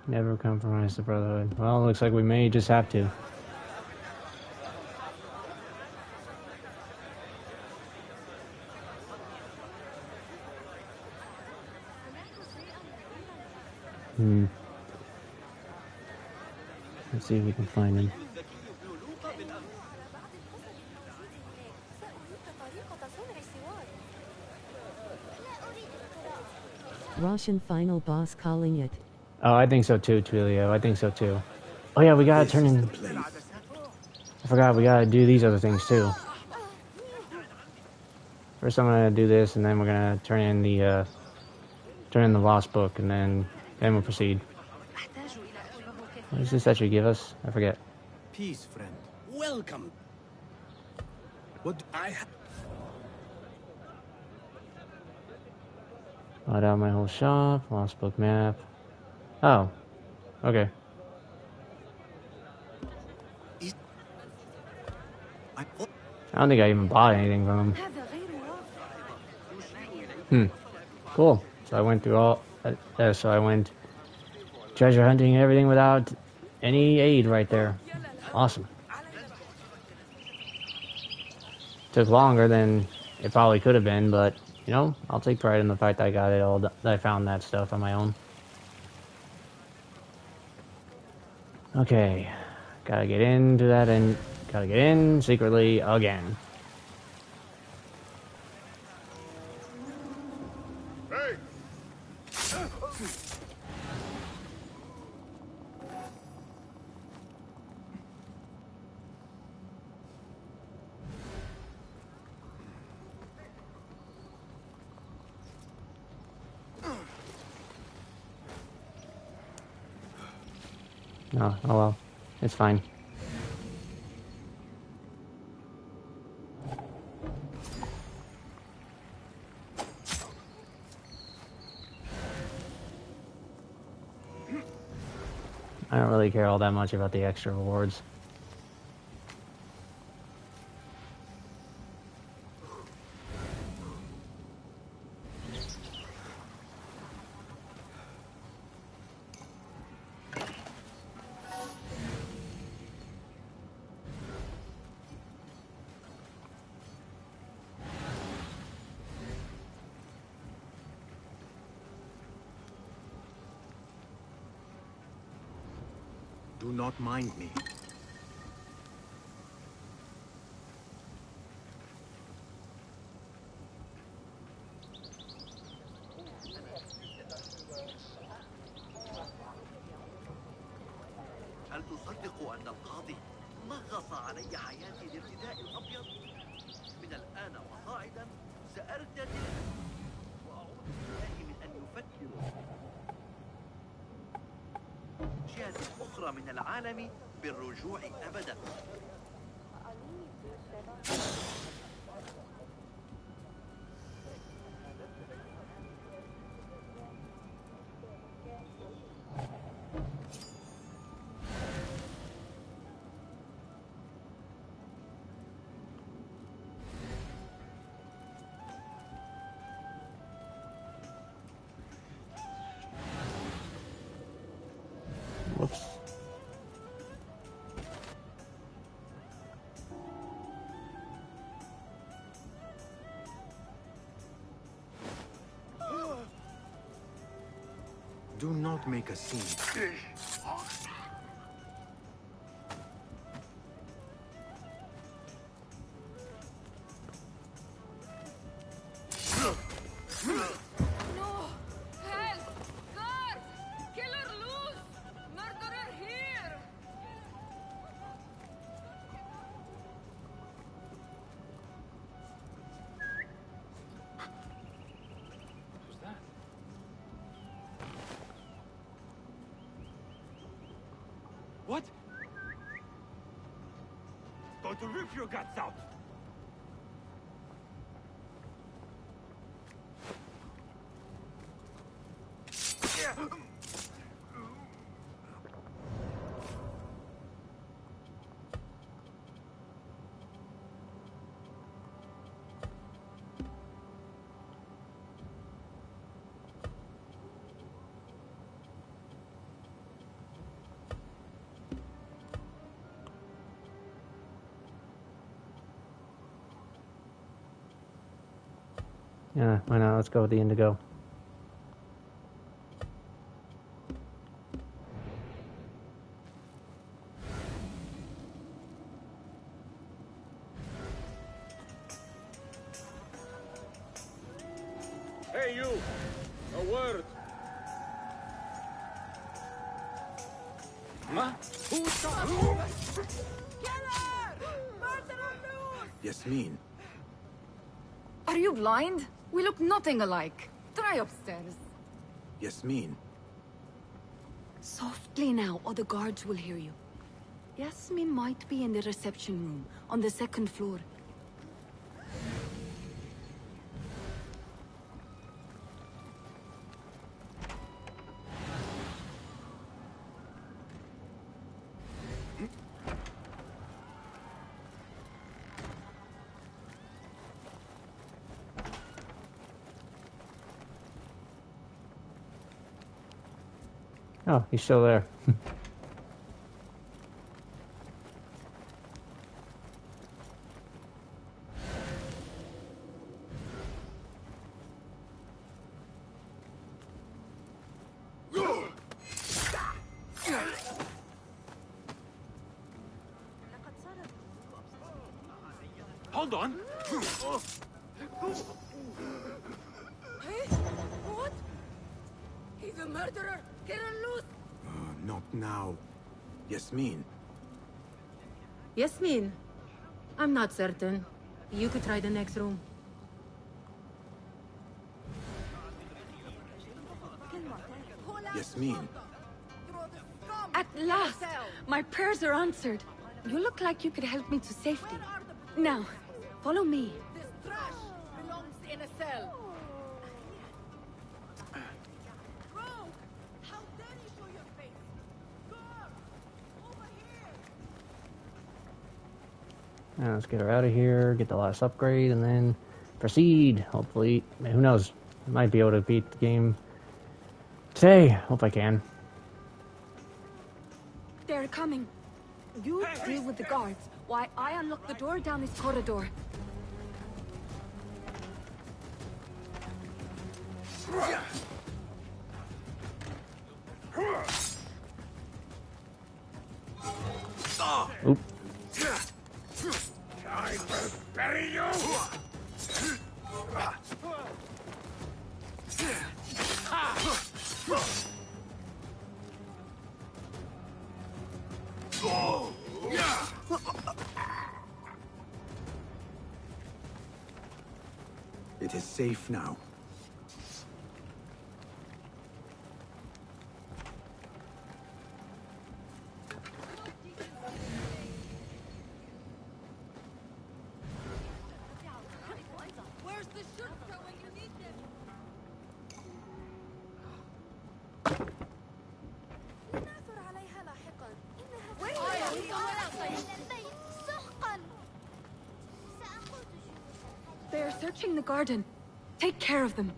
Never compromise the Brotherhood. Well, looks like we may just have to. Let's see if we can find him. Russian final boss calling it. Oh, I think so too, Twilio. I think so too. Oh yeah, we gotta turn in... I forgot, we gotta do these other things too. First I'm gonna do this, and then we're gonna turn in the Lost Book, and then we'll proceed. What does this actually give us? I forget. Peace, friend. Welcome. What do I have? Load out my whole shop, Lost Book map. Oh, okay. I don't think I even bought anything from him. Cool. So I went through all. So I went treasure hunting and everything without any aid right there. Awesome. Took longer than it probably could have been, but You know, I'll take pride in the fact that I got it all, that I found that stuff on my own. Okay, gotta get into that and gotta get in secretly again. Hey! Oh well, it's fine. I don't really care all that much about the extra rewards. Do not mind me. هل تصدق أن القاضي نغص علي حياتي لارتداء الأبيض؟ من الآن وصاعدا سأرتدي وأعوذ بالله من أن يفكروا جهة أخرى من العالم بالرجوع أبدا. Whoops. Do not make a scene. No! Help! Guards! Killer loose! Murderer here! Who's that? What? Going to rip your guts out! Yeah, why not? Let's go with the indigo. Hey, you! A word! Huh? Yasmin. Are you blind? We look nothing alike. Try upstairs. Yasmin. Softly now, or the guards will hear you. Yasmin might be in the reception room, on the second floor. Oh, he's still there. Hold on. Hey, what? He's a murderer. Get him loose. Not now. Yasmin. Yasmin. I'm not certain. You could try the next room. Yasmin. At last, my prayers are answered. You look like you could help me to safety. Now, follow me. This trash belongs in a cell. Rogue! How dare you show your face? Guard! Over here! Now let's get her out of here, get the last upgrade, and then proceed. Hopefully, who knows? I might be able to beat the game today. Hope I can. They're coming. You deal with the guards, while I unlock the door down this corridor. Oop. I will bury you! It is safe now. Where's the shooter when you need them? لنعثر عليها لاحقا. إنها وين سحقا. They are searching the garden. Take care of them.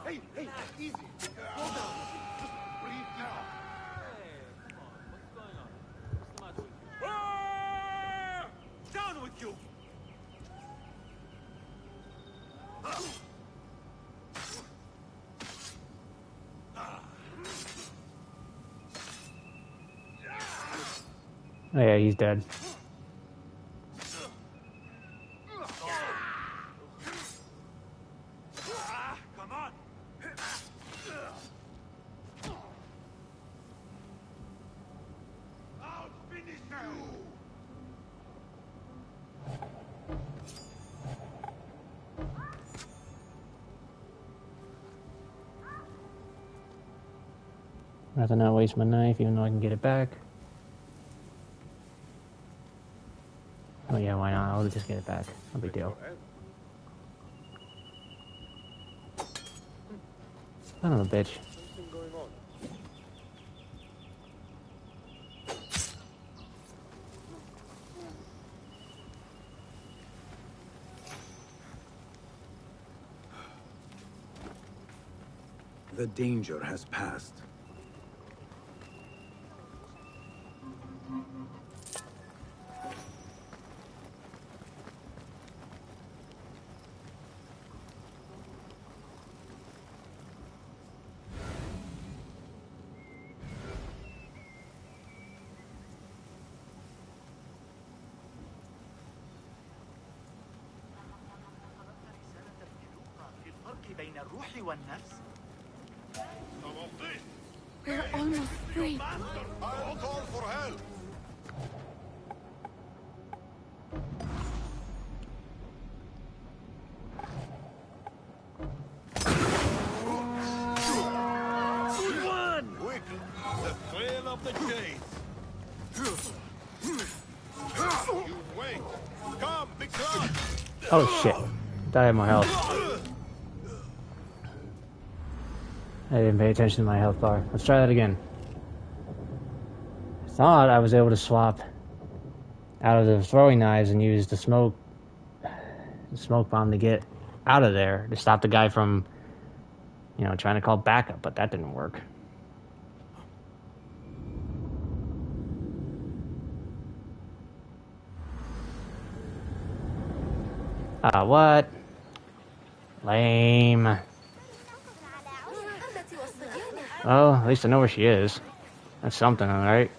Hey, easy. Slow down. Just breathe deep. Down with you! Oh yeah, he's dead. Come on! I'll finish you! Rather not waste my knife, even though I can get it back. Oh yeah, why not? I'll just get it back. No big deal. Son of a bitch. The danger has passed. بين الروح والنفس. We're almost free. I'll call for help. Quick, the trail of the chase. You wait. Come, big truck. Oh shit. I have more health. I didn't pay attention to my health bar. Let's try that again. I thought I was able to swap out of the throwing knives and use the smoke bomb to get out of there, to stop the guy from you know, trying to call backup, but that didn't work. What? Lame. Oh, at least I know where she is. That's something, alright?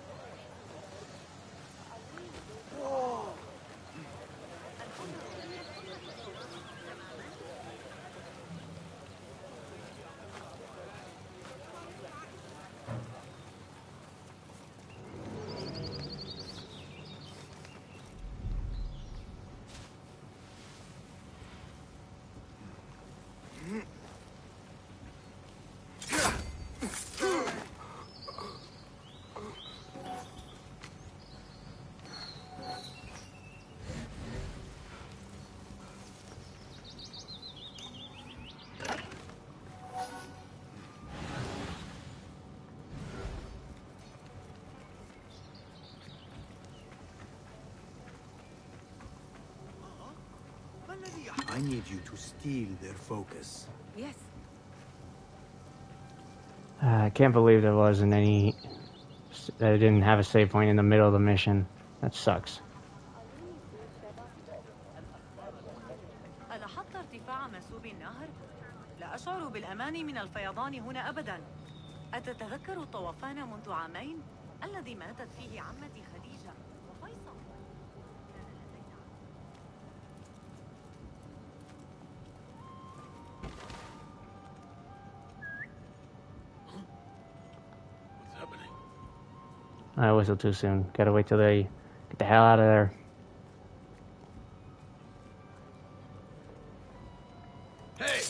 I need you to steal their focus. Yes. I can't believe there wasn't any... that it didn't have a save point in the middle of the mission. That sucks. ألاحظت ارتفاع منسوب النهر؟ لا أشعر بالأمان من الفيضان هنا أبداً. أتتذكر الطوفان منذ عامين الذي ماتت فيه عمتي خديجة وفيصل؟ I whistled too soon. Gotta wait till they get the hell out of there. Hey!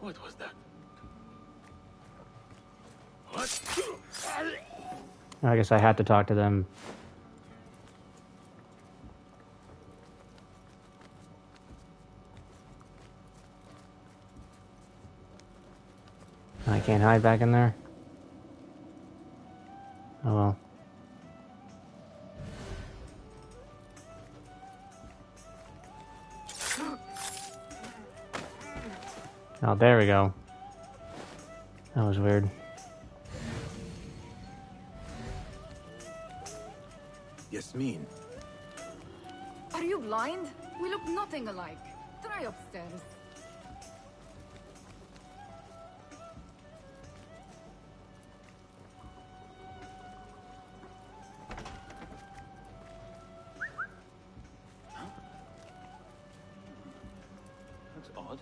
What was that? What? I guess I had to talk to them. I can't hide back in there. Oh well. Oh, there we go. That was weird. Yasmin. Are you blind? We look nothing alike. Try upstairs. That's odd.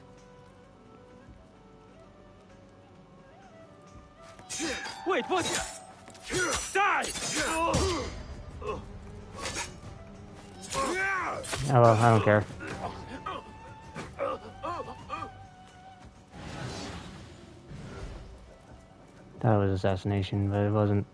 Wait, what? Die! Oh well, I don't care. That was assassination, but it wasn't.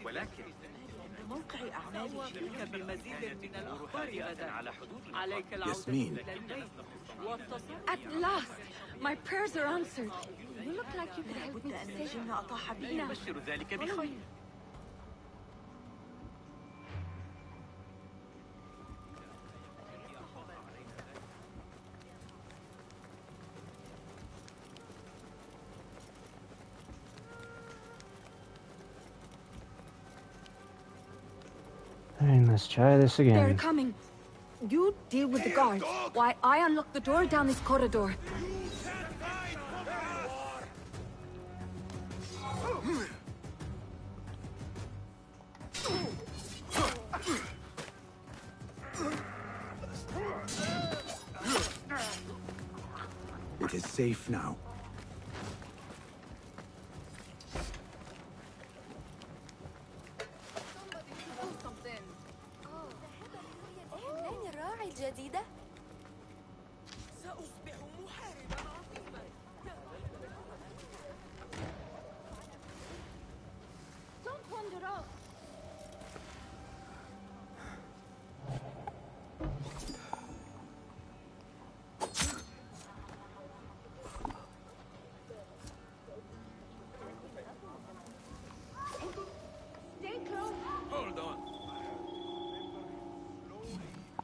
ولكن موقع أعمال الشركة بمزيد من الأخبار غدا عليك العودة إلى البيت واتصل. At last, my prayers are answered. You look like you could help me لابد أن الجن أطاح بنا. يبشر ذلك بخير. Alright, let's try this again. They're coming. You deal with the guards, while I unlock the door down this corridor. It is safe now. Don't wander off. Stay close. Hold on.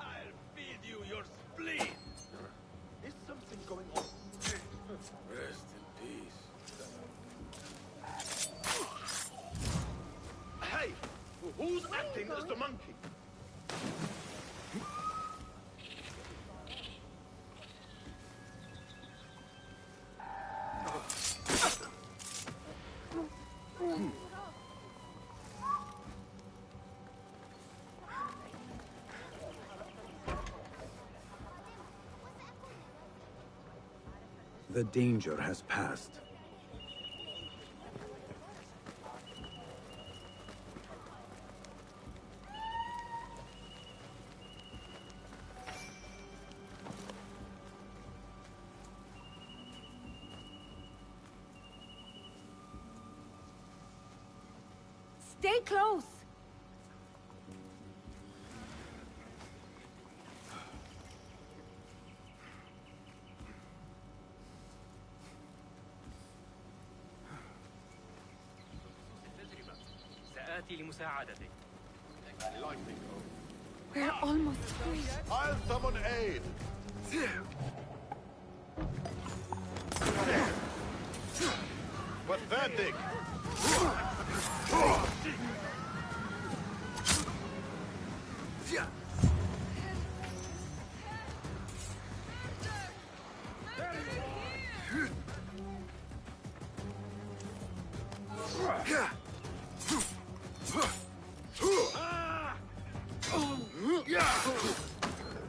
I'll feed you your spleen. Is something going on? Rest in peace. Hey! Who's acting as the monkey? The danger has passed. Stay close. سآتي لمساعدتك. We're almost free. I'll summon aid. Pathetic.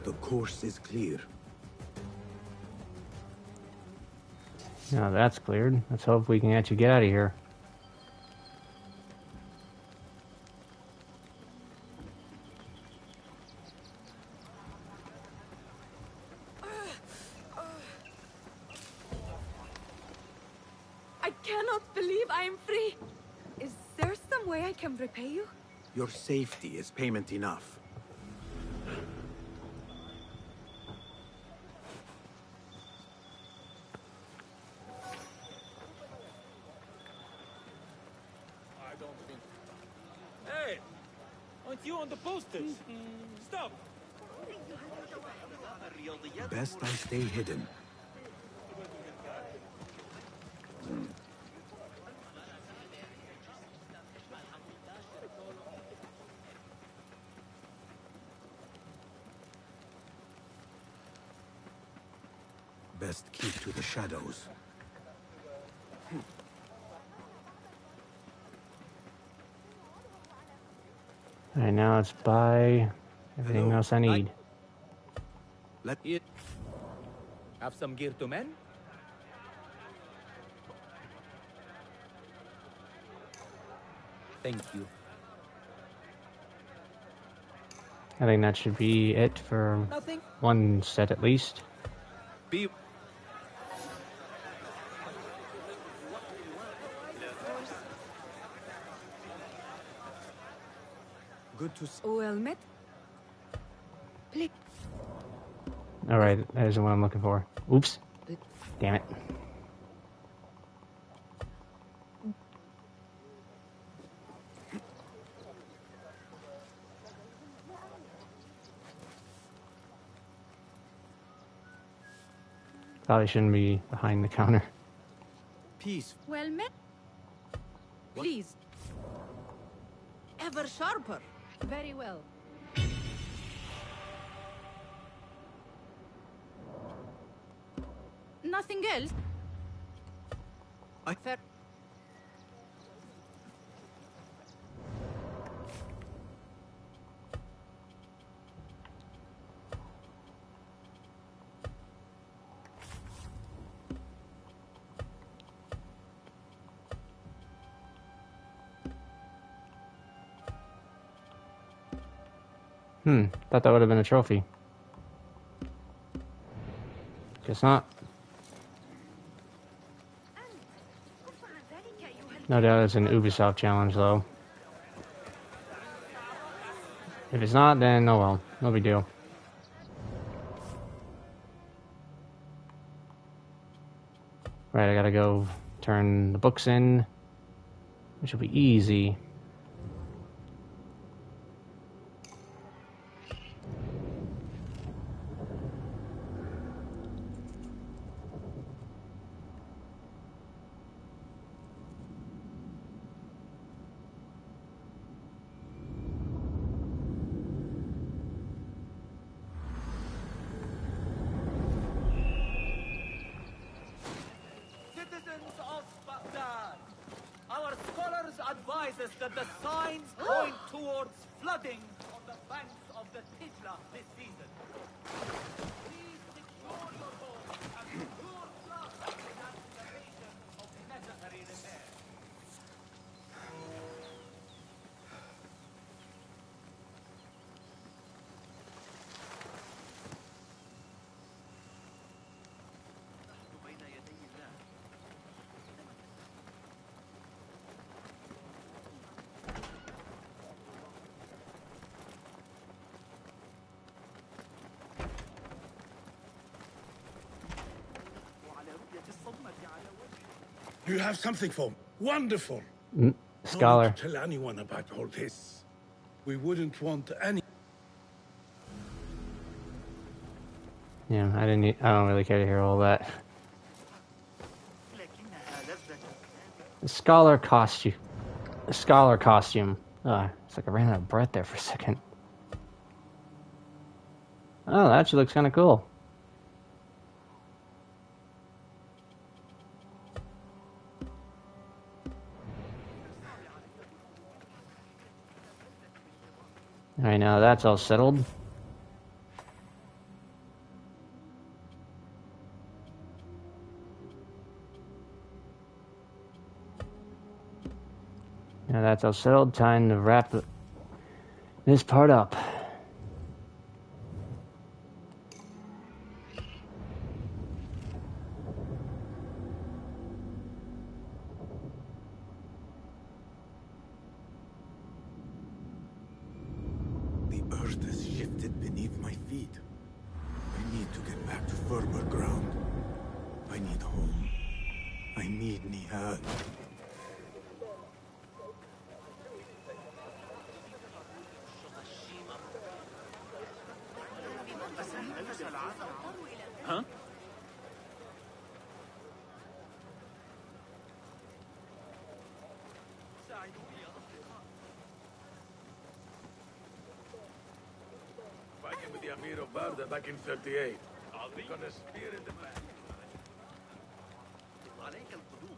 The course is clear. Now that's cleared. Let's hope we can actually get out of here. I cannot believe I am free. Is there some way I can repay you? Your safety is payment enough. I don't think. Hey! Aren't you on the posters? Stop! Best I stay hidden. Best keep to the shadows. Alright, now let's buy everything else I need. Let it. Have some gear to mend? Thank you. I think that should be it for Nothing. one set at least. Be. Good to see. Well met. Please. Alright, there's the one I'm looking for. Oops. Damn it. Probably shouldn't be behind the counter. Peace. Well met. Please. Ever sharper. Very well. Nothing else? Fair. Thought that would have been a trophy. Guess not. No doubt it's an Ubisoft challenge, though. If it's not, then oh well. No big deal. Right, I gotta go turn the books in, which will be easy. Advise us that the signs point towards flooding on the banks of the Tijla this season. Please secure your home and secure floods in anticipation of necessary repairs. You have something for me. Wonderful. Scholar. Don't tell anyone about all this. We wouldn't want any. Yeah, I don't really care to hear all that. The scholar costume. The scholar costume. It's like I ran out of breath there for a second. Oh, that actually looks kind of cool. Alright, now that's all settled. Now that's all settled. Time to wrap this part up. The earth has shifted beneath my feet. I need to get back to firmer ground. I need home. I need Nihal. Huh? Fighting with the Amir of Barda back in 38. We're gonna spear in the back. عليك القدوم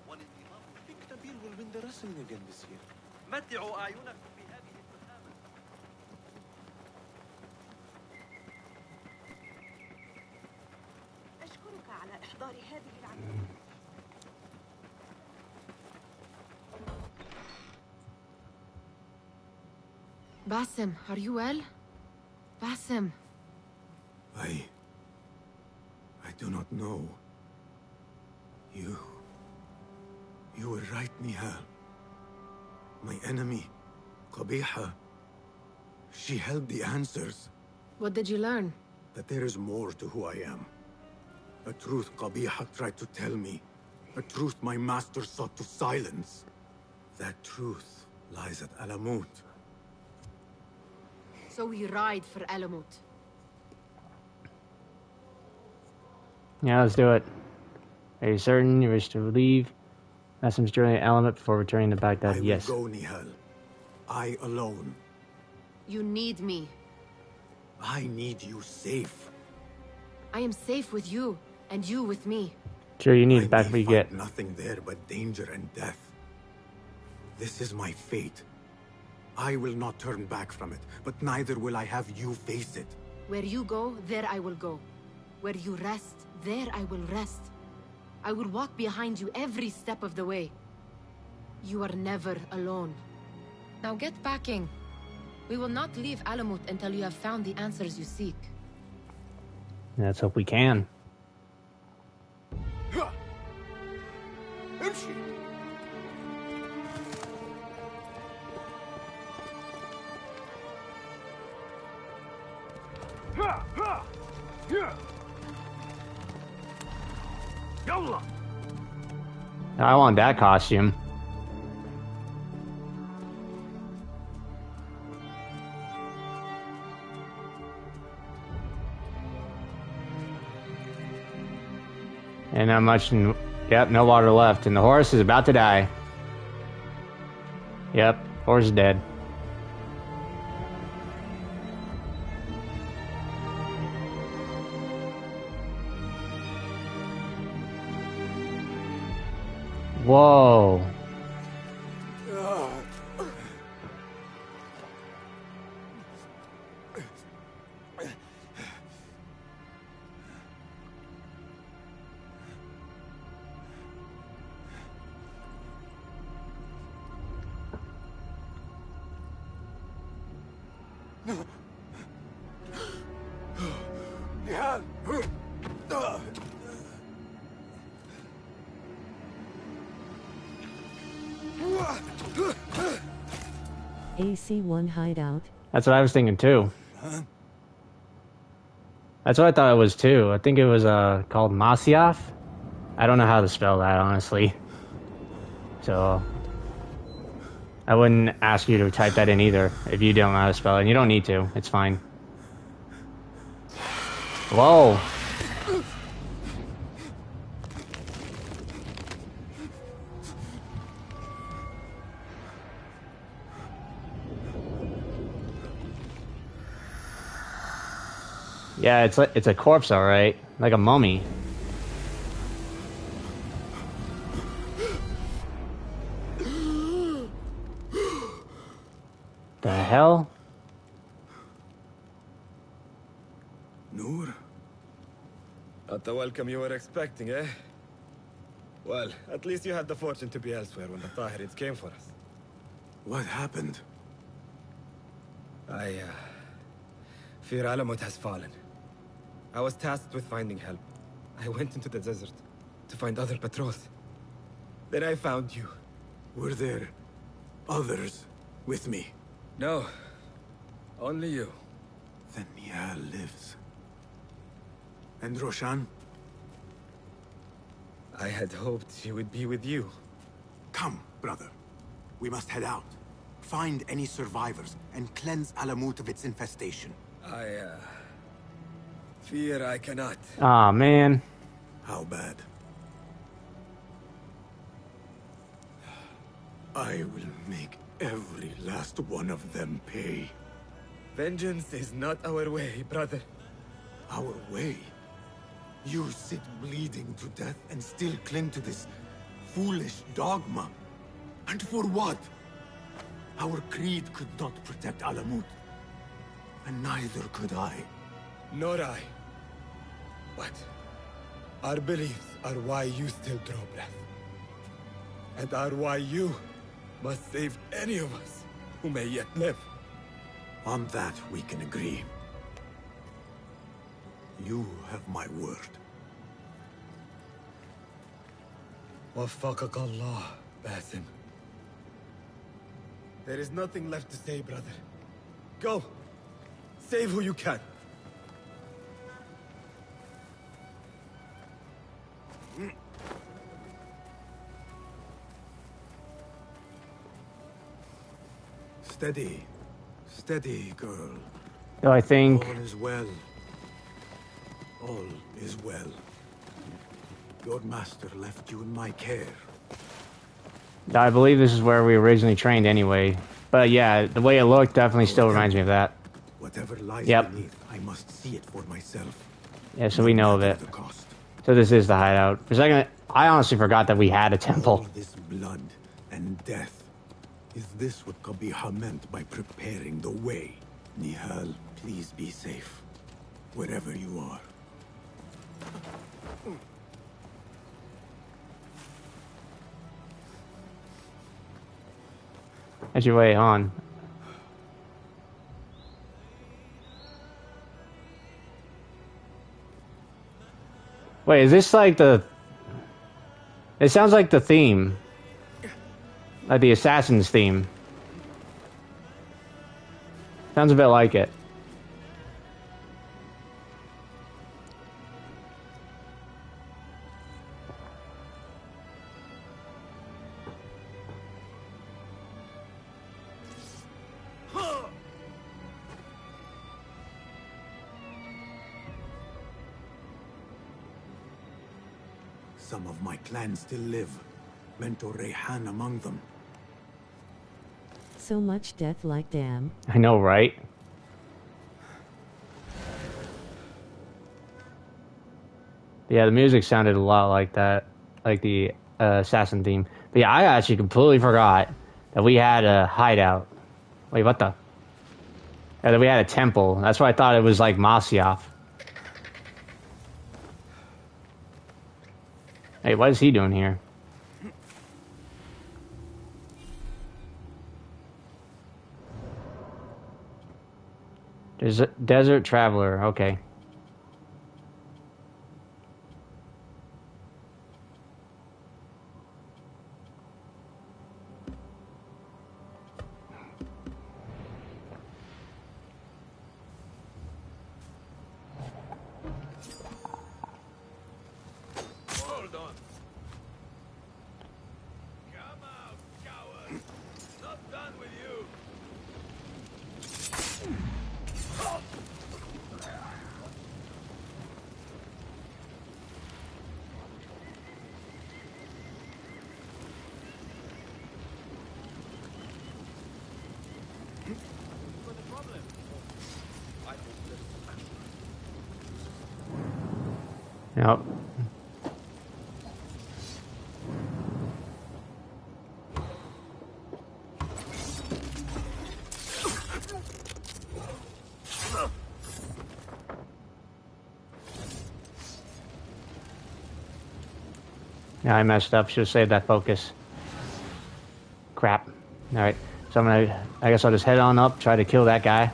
والانضمام. Think Nabil will win the wrestling again this year. متعوا أعينكم بهذه التهامة. أشكرك على إحضار هذه العملية. Basim, are you well? Basim. I do not know. You were right, Nihal. My enemy, Qabiha, she held the answers. What did you learn? That there is more to who I am. A truth Qabiha tried to tell me. A truth my master sought to silence. That truth lies at Alamut. So we ride for Alamut. Yeah, let's do it. Are you certain you wish to leave Asim's journey at Alamut before returning to Baghdad? Yes. I will go, Nihal. I alone. You need me. I need you safe. I am safe with you, and you with me. Sure, you need it back, but you get nothing there but danger and death. This is my fate. I will not turn back from it, but neither will I have you face it. Where you go, there I will go. Where you rest, there I will rest. I will walk behind you every step of the way. You are never alone. Now get packing. We will not leave Alamut until you have found the answers you seek. Let's hope we can. I want that costume. And not much, yep, no water left. And the horse is about to die. Yep, horse is dead. Whoa. AC1 hideout. That's what I was thinking too. That's what I thought it was too. I think it was called Masyaf. I don't know how to spell that, honestly. So I wouldn't ask you to type that in either if you don't know how to spell it. And you don't need to. It's fine. Whoa. Yeah, it's a corpse, all right, like a mummy. The hell? Noor? Not the welcome you were expecting, eh? Well, at least you had the fortune to be elsewhere when the Tahirids came for us. What happened? I fear Alamut has fallen. I was tasked with finding help. I went into the desert to find other patrols. Then I found you. Were there others with me? No. Only you. Then Nihal lives. And Roshan? I had hoped she would be with you. Come, brother. We must head out. Find any survivors and cleanse Alamut of its infestation. I fear I cannot. Aw, man. How bad? I will make every last one of them pay. Vengeance is not our way, brother. Our way? You sit bleeding to death and still cling to this foolish dogma. And for what? Our creed could not protect Alamut. And neither could I. Nor I. But our beliefs are why you still draw breath. And are why you must save any of us who may yet live. On that we can agree. You have my word. Waffaqak Allah, Basim. There is nothing left to say, brother. Go! Save who you can. Steady. Steady, girl. So I think... All is well. All is well. Your master left you in my care. I believe this is where we originally trained anyway. But yeah, the way it looked definitely still reminds me of that. Whatever lies Yep. beneath, I must see it for myself. Yeah, so we know of it. So this is the hideout. For a second, I honestly forgot that we had a temple. All this blood and death. Is this what Qabiha meant by preparing the way? Nihal, please be safe. Wherever you are. As your way on. Wait, is this like the... It sounds like the theme. Like the Assassin's theme. Sounds a bit like it. Some of my clan still live. Mentor Rayhan among them. So much death, like damn. I know, right? Yeah, the music sounded a lot like that. Like the Assassin theme. But yeah, I actually completely forgot that we had a hideout. Wait, what the? Yeah, that we had a temple. That's why I thought it was like Masyaf. Hey, what is he doing here? Desert Traveler, okay. Hold on. Come out, coward. Not done with you. Yep. Yeah, I messed up. Should have saved that focus. Crap. Alright. So I guess I'll just head on up, try to kill that guy.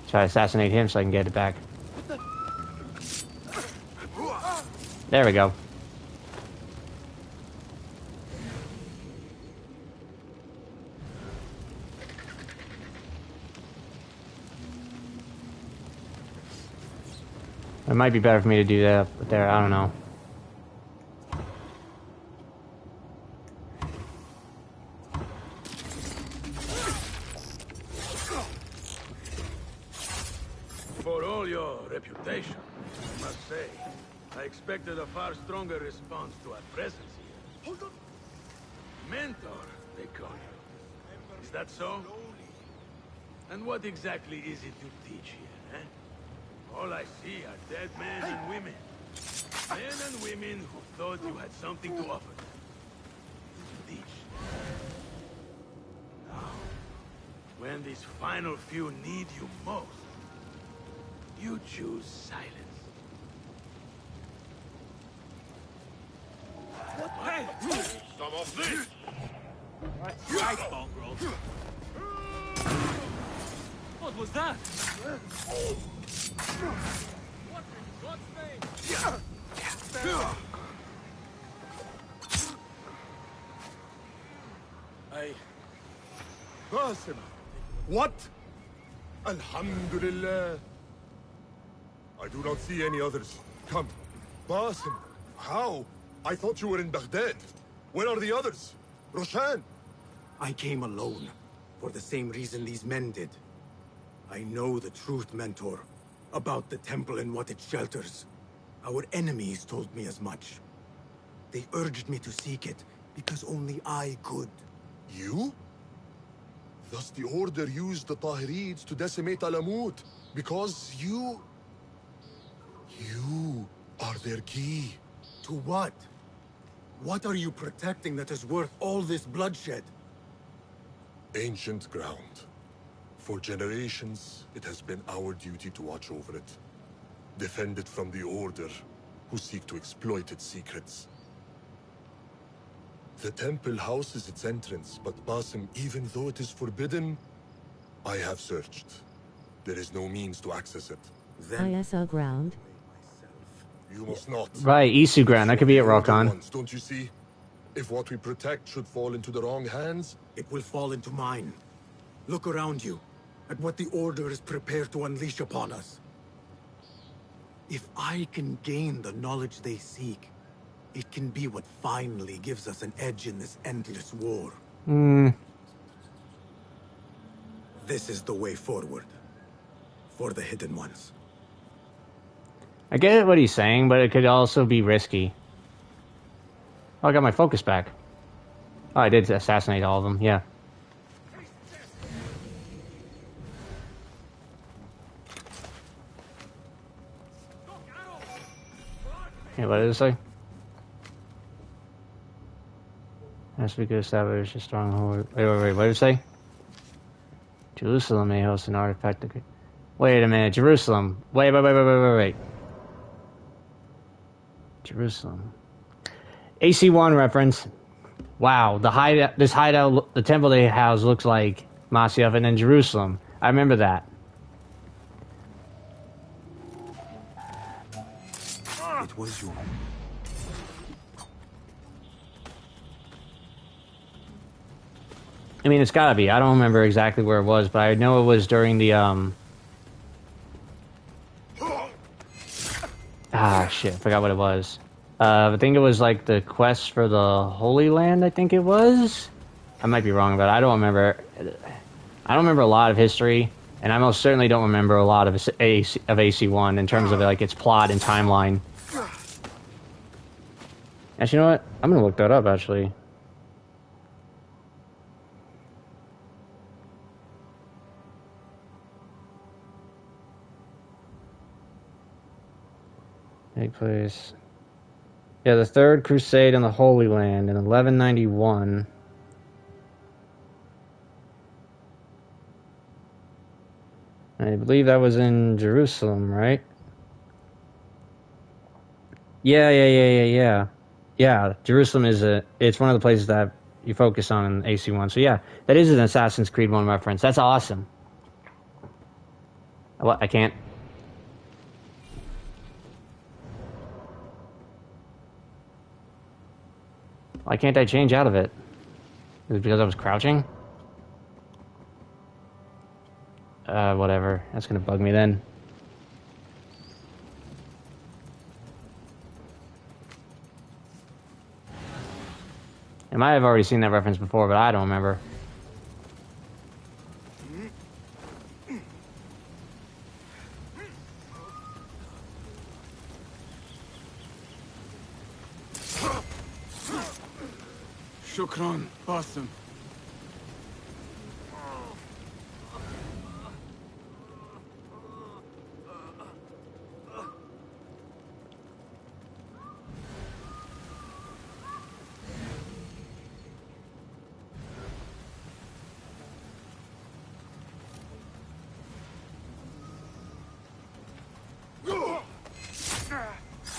Try to assassinate him so I can get it back. There we go. It might be better for me to do that up there. I don't know. For all your reputation, I must say, I expected a far stronger response to our presence here. Hold on. Mentor, they call you. Is that so? And what exactly is it you teach here, eh? All I see are dead men and women. Men and women who thought you had something to offer them. You teach. Now, when these final few need you most, you choose silence. Hey! Some of this! Right, mongrel. What was that? What in God's name? Basim! What? Alhamdulillah. I do not see any others. Come. Basim, how? I thought you were in Baghdad. Where are the others? Roshan? I came alone, for the same reason these men did. I know the truth, Mentor, about the temple and what it shelters. Our enemies told me as much. They urged me to seek it, because only I could. You? Thus the Order used the Tahirids to decimate Alamut, because you are their key. To what? What are you protecting that is worth all this bloodshed? Ancient ground. For generations, it has been our duty to watch over it. Defend it from the Order, who seek to exploit its secrets. The temple houses its entrance, but Basim, even though it is forbidden, I have searched. There is no means to access it. ISO ground. You must not. Right, Isu ground. That could be at Rokon. Ones, don't you see? If what we protect should fall into the wrong hands, it will fall into mine. Look around you at what the Order is prepared to unleash upon us. If I can gain the knowledge they seek, it can be what finally gives us an edge in this endless war. This is the way forward. For the Hidden Ones. I get what he's saying, but it could also be risky. Oh, I got my focus back. Oh, I did assassinate all of them, yeah. Yeah, what did it say? Has to be good establish a stronghold. Wait, what did it say? Jerusalem may host an artifact. Wait a minute, Jerusalem. Wait. Jerusalem. AC1 reference. Wow, this hideout, the temple they house looks like Masyaf and then Jerusalem. I remember that. It was you. I mean, it's gotta be. I don't remember exactly where it was, but I know it was during the, shit, I forgot what it was. I think it was, like, the quest for the Holy Land, I think it was? I might be wrong, but I don't remember. I don't remember a lot of history, and I most certainly don't remember a lot of AC1 in terms of, like, its plot and timeline. Actually, you know what? I'm gonna look that up, actually. Take place. Yeah, the Third Crusade in the Holy Land in 1191. I believe that was in Jerusalem, right? Yeah. Yeah, Jerusalem is it's one of the places that you focus on in AC1. So yeah, that is an Assassin's Creed 1 reference. That's awesome. What? I can't. Why can't I change out of it? Is it because I was crouching? Whatever. That's gonna bug me then. I might have already seen that reference before, but I don't remember. Shukran, Basim.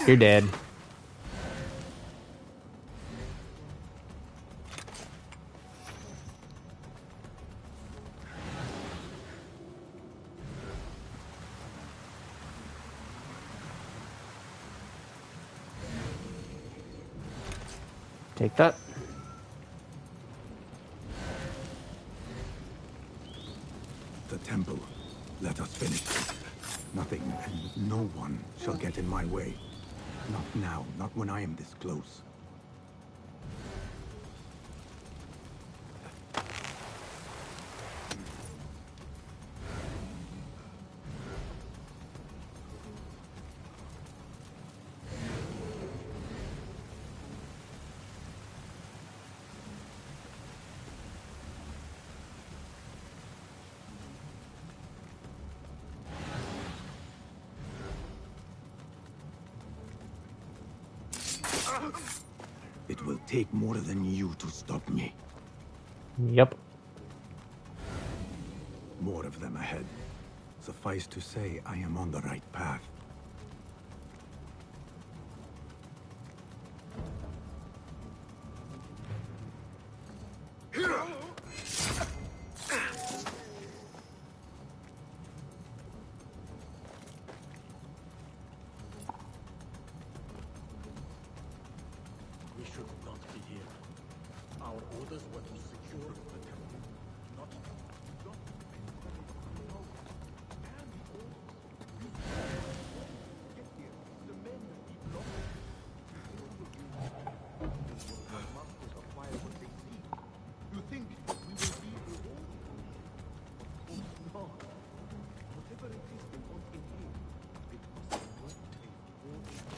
You're dead. Take that. The temple. Let us finish it. Nothing and no one shall get in my way. Not now, not when I am this close. It will take more than you to stop me. Yep. More of them ahead. Suffice to say, I am on the right path. Orders were to secure the temple, not get here. The men deep masters acquire what they see. You think we will be rewarded? Of course not. Whatever it is they want in here, it must be worth a fortune.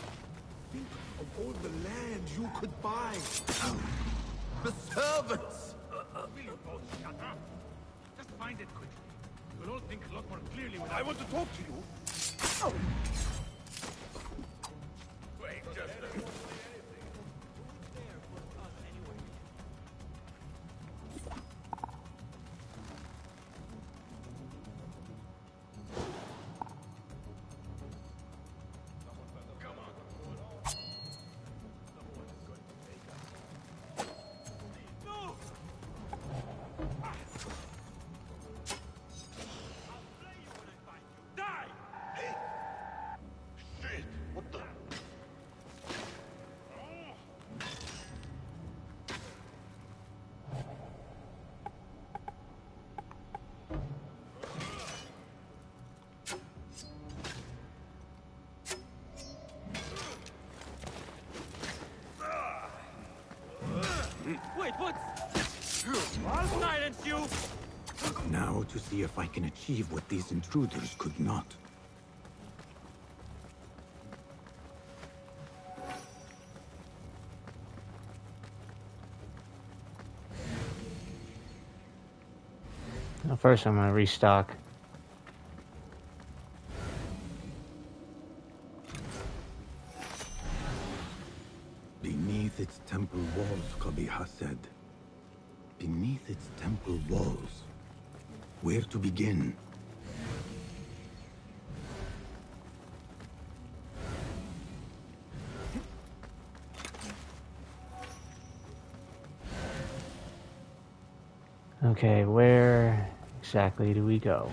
Think of all the land you could buy. The servants! Will you both shut up? Just find it quickly. We'll all think a lot more clearly when I want to talk to you. Wait just a minute. Wait, what? I'll silence you! Now to see if I can achieve what these intruders could not. Well, first I'm gonna restock. Beneath its temple walls, Qabiha said. Beneath its temple walls. Where to begin? Okay, where exactly do we go?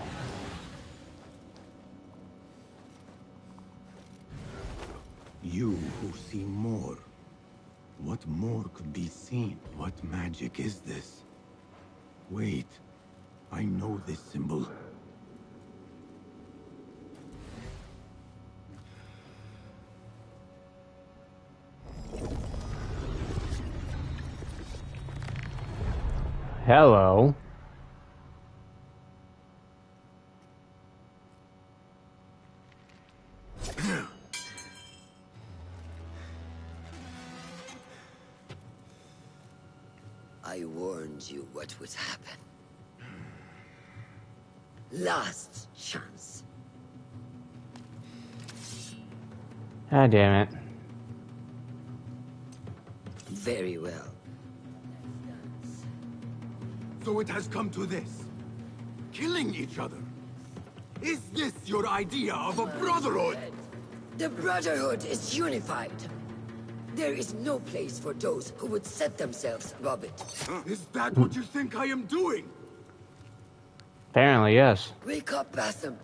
You who see more. What more could be seen? What magic is this? Wait, I know this symbol. Hello. I warned you what would happen. Last chance. Ah, damn it. Very well. So it has come to this. Killing each other. Is this your idea of a brotherhood? The Brotherhood is unified. There is no place for those who would set themselves above it. Is that what you think I am doing? Apparently, yes. Wake up, Batham.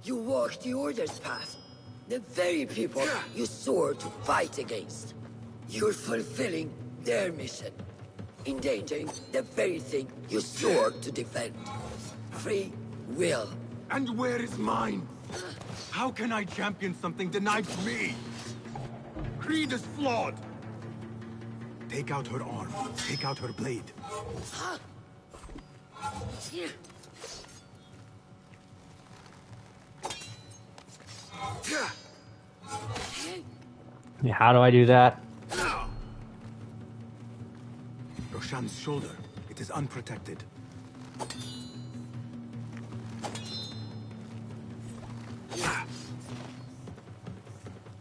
You walk the Order's path. The very people you swore to fight against. You're fulfilling their mission. Endangering the very thing you swore to defend. Free will. And where is mine? How can I champion something denied to me? Creed is flawed. Take out her arm. Take out her blade. Yeah, how do I do that? Roshan's shoulder. It is unprotected.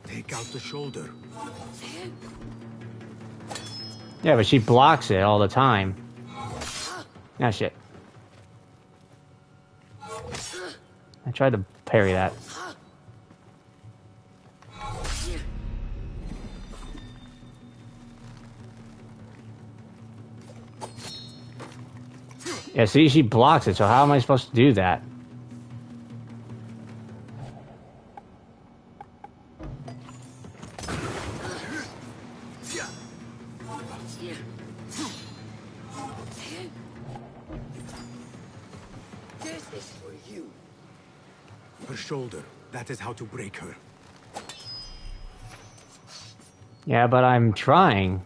Take out the shoulder. Yeah, but she blocks it all the time. Ah, shit. I tried to parry that. Yeah, see, she blocks it, so how am I supposed to do that? her shoulder. That is how to break her. Yeah, but I'm trying.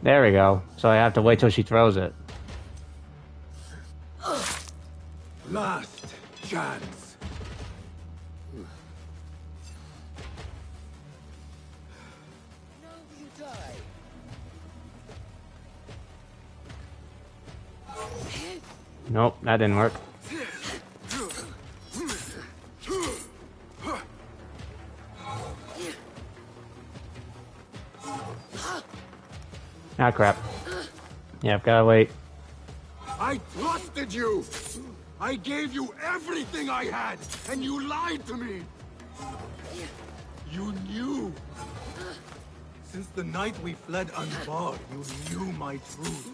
There we go. So I have to wait till she throws it. Last chance. Now you die. Nope, that didn't work. Ah, crap. Yep, gotta wait. I trusted you! I gave you everything I had, and you lied to me! You knew! Since the night we fled unbarred, you knew my truth.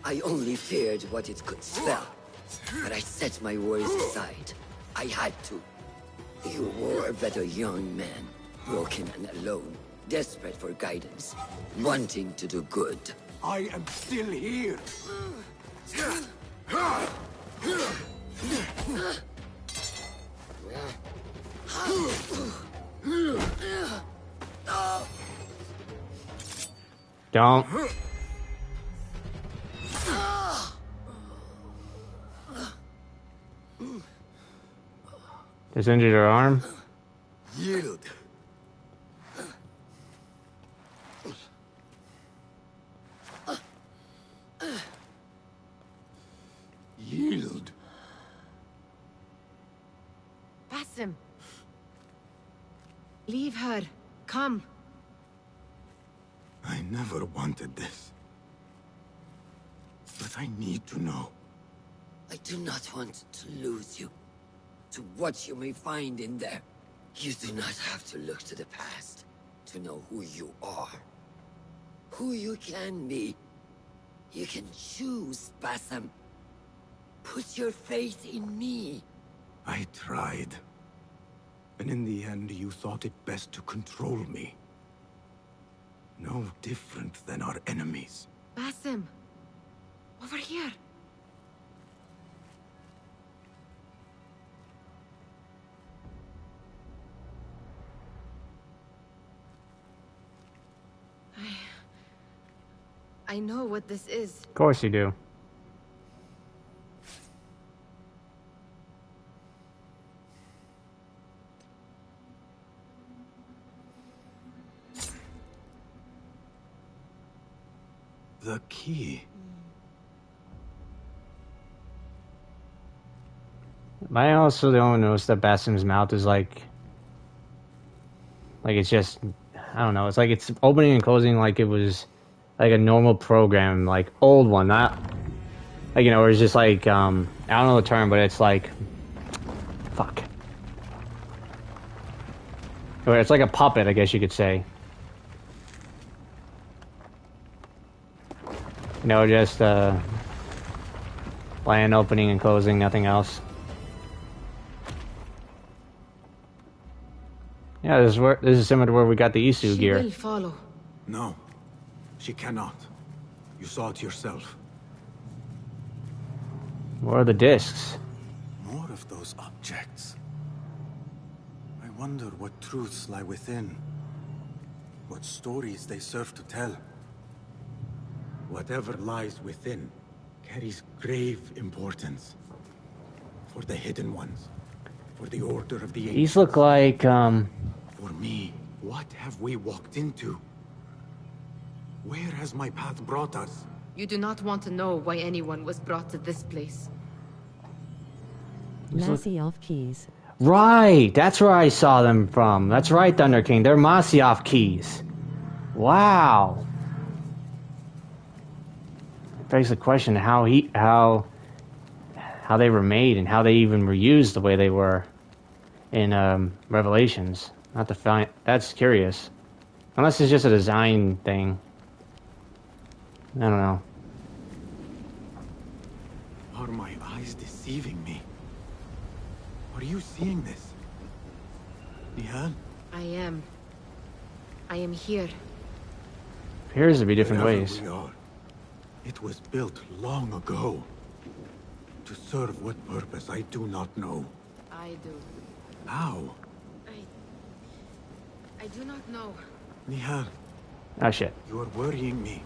I only feared what it could spell, but I set my worries aside. I had to. You were but a young man, broken and alone, desperate for guidance, wanting to do good. I am still here! Don't. Just injured her arm? Yield. Yield. Basim. Leave her. Come. I never wanted this. But I need to know. I do not want to lose you, to what you may find in there. You do not have to look to the past to know who you are, who you can be. You can choose, Basim. Put your faith in me. I tried. And in the end, you thought it best to control me. No different than our enemies. Basim. Over here. I know what this is. Of course you do. The key. I also don't notice that Basim's mouth is like it's just, I don't know, it's like it's opening and closing like it was like a normal program, like old one, not like, you know, where it's just like, I don't know the term, but it's like, fuck. Where it's like a puppet, I guess you could say. You know, just, playing, opening and closing, nothing else. Yeah, this is similar to where we got the Isu gear. She will follow. No, she cannot. You saw it yourself. Where are the discs? More of those objects. I wonder what truths lie within. What stories they serve to tell. Whatever lies within carries grave importance. For the hidden ones. For the order of the ancients. These look like, For me, what have we walked into? Where has my path brought us? You do not want to know why anyone was brought to this place. Masyaf keys. Right, that's where I saw them from. That's right, Thunder King. They're Masyaf keys. Wow. It begs the question how they were made and how they even were used the way they were in Revelations. Not to find, that's curious. Unless it's just a design thing. I don't know. Are my eyes deceiving me? Are you seeing this? Nihal? I am here. Appears to be different Wherever ways. we are, it was built long ago. To serve what purpose, I do not know. I do. How? I do not know. Nihal. Oh shit. You are worrying me.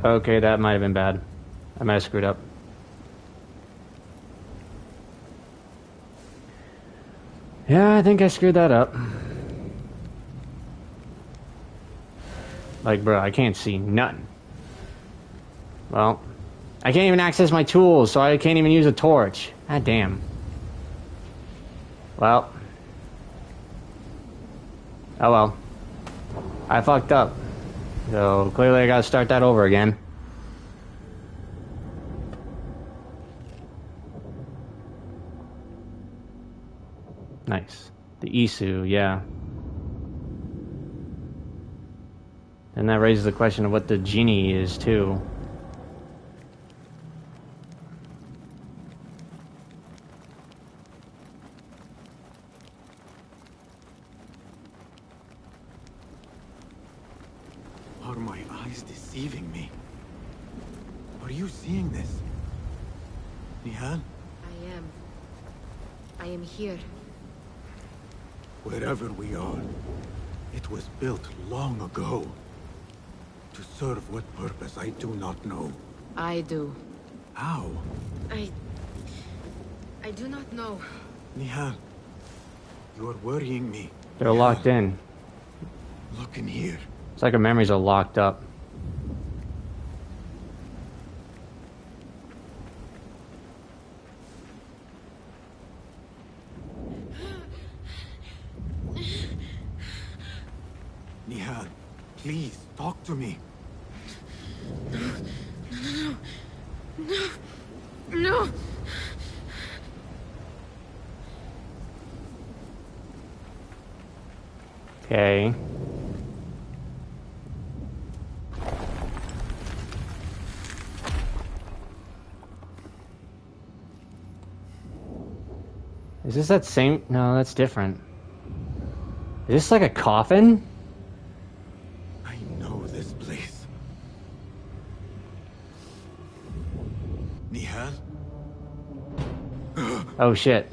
Okay, that might have been bad. I might have screwed up. Yeah, I think I screwed that up. Like, bro, I can't see nothing. Well, I can't even access my tools, so I can't even use a torch. God damn. Well. Oh well. I fucked up. So, clearly I gotta start that over again. Nice. The Isu, yeah. And that raises the question of what the genie is, too. Are my eyes deceiving me? Are you seeing this? Nihal? I am here. Wherever we are, it was built long ago. To serve what purpose, I do not know. I do. How? I do not know. Nihal, you are worrying me. They're locked in. Look in here. It's like our memories are locked up. Nihal, please, talk to me. No! Okay. Is this that same? No, that's different. Is this like a coffin? I know this place. Nihal? Oh shit.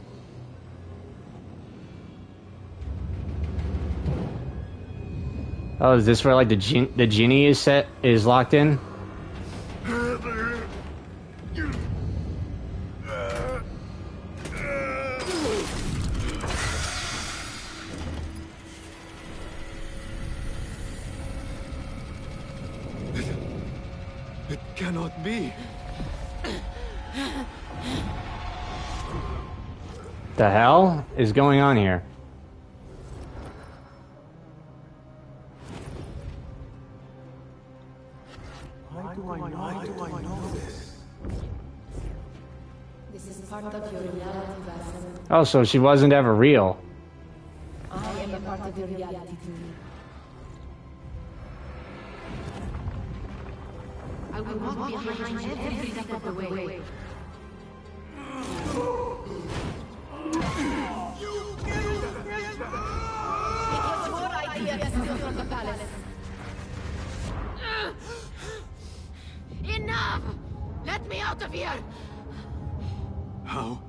Oh, is this where like the genie is locked in? It cannot be. The hell is going on here? Why do I know this? This is part of your reality, Vassal. Oh, so she wasn't ever real. I am a part of your reality too. I will walk behind you every step of the way. It was your idea to steal from the palace. Enough! Let me out of here! How?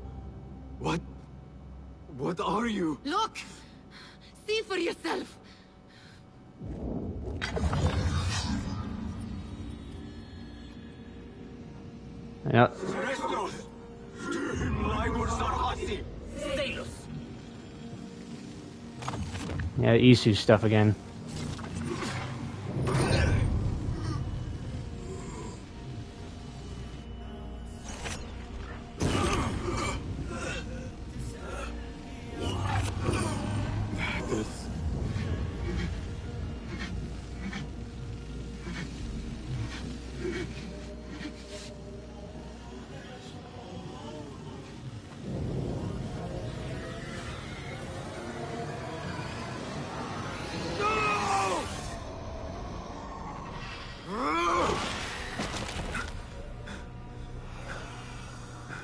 What? What are you? Look! See for yourself! Yep. Yeah, Isu stuff again.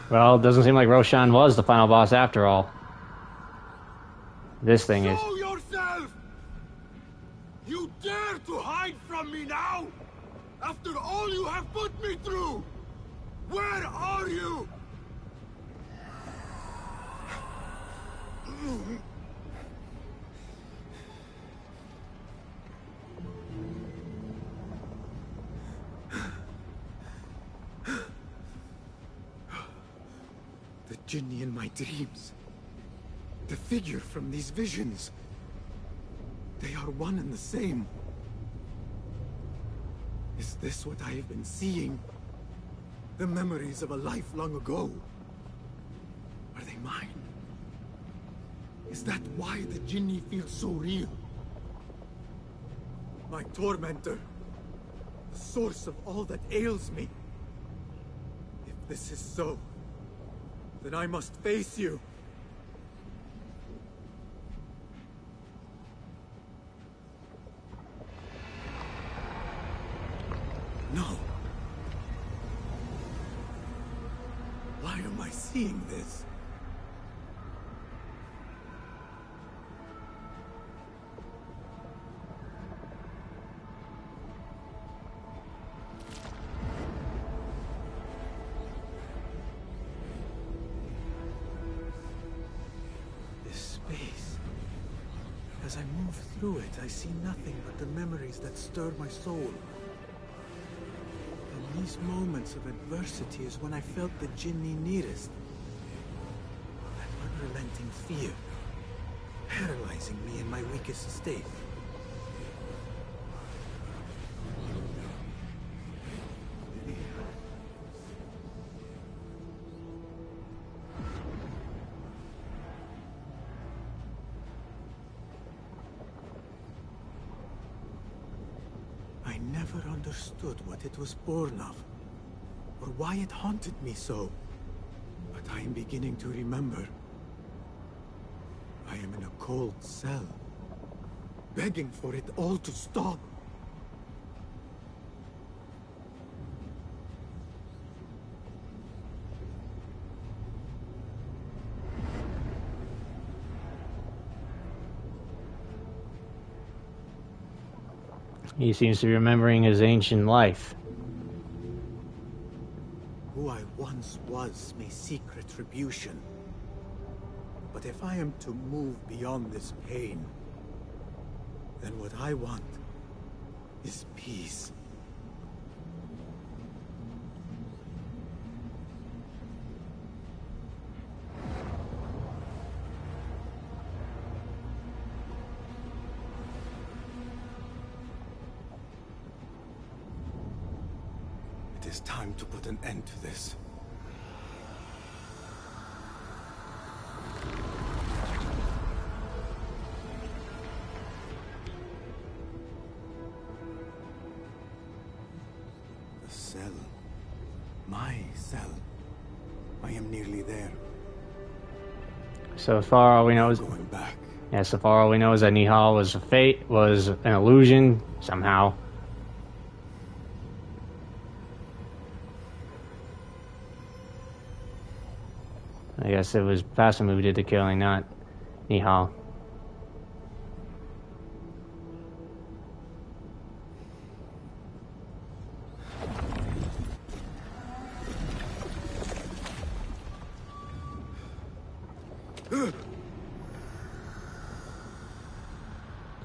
Well, it doesn't seem like Roshan was the final boss after all. This thing is. Show yourself! You dare to hide from me now? After all you have put me through? Where are you? The Jinni in my dreams. The figure from these visions. They are one and the same. Is this what I have been seeing? The memories of a life long ago? Are they mine? Is that why the Jinni feels so real? My tormentor. The source of all that ails me. If this is so, then I must face you. No. Why am I seeing this? As I move through it, I see nothing but the memories that stir my soul. And these moments of adversity is when I felt the Jinni nearest. That unrelenting fear, paralyzing me in my weakest state. I never understood what it was born of, or why it haunted me so. But I am beginning to remember. I am in a cold cell, begging for it all to stop. He seems to be remembering his ancient life. Who I once was may seek retribution. But if I am to move beyond this pain, then what I want is peace. It is time to put an end to this. The cell. My cell. I am nearly there. So far, all we know is so far all we know is that Nihal was a fate, was an illusion somehow. I guess it was Basim who did the killing, not Nihal.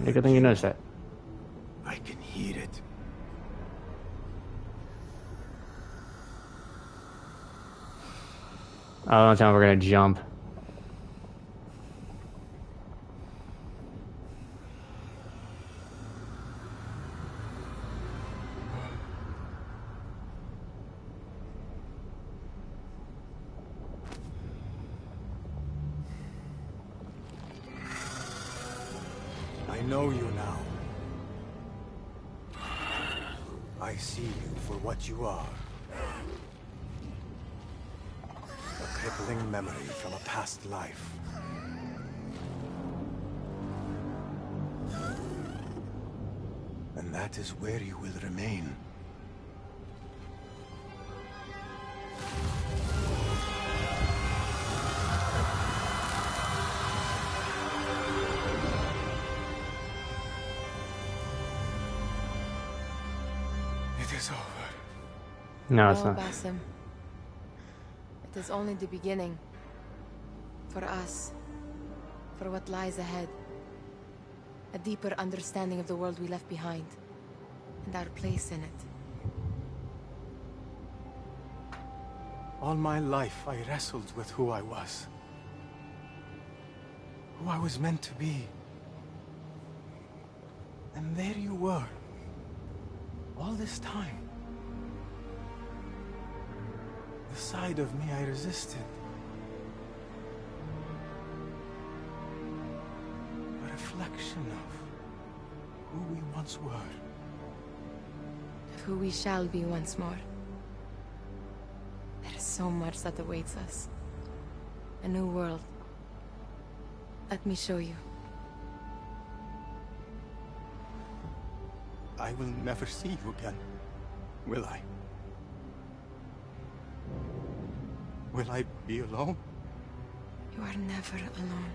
Good thing you noticed that. I can hear it. Oh, don't tell me we're gonna jump. I know you now. I see you for what you are. A crippling memory from a past life. And that is where you will remain. It is over. No, it's No, not. Basim. It is only the beginning. For us. For what lies ahead. A deeper understanding of the world we left behind. And our place in it. All my life, I wrestled with who I was. Who I was meant to be. And there you were. All this time. The side of me I resisted. A reflection of who we once were. Of who we shall be once more. There is so much that awaits us. A new world. Let me show you. I will never see you again, will I? Will I be alone? You are never alone.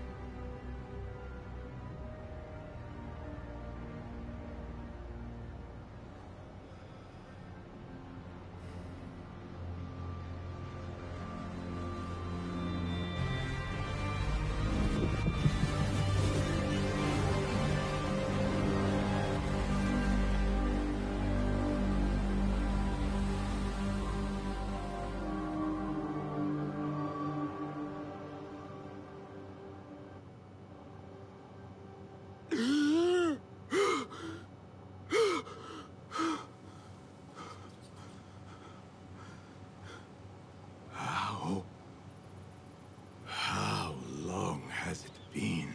How long has it been?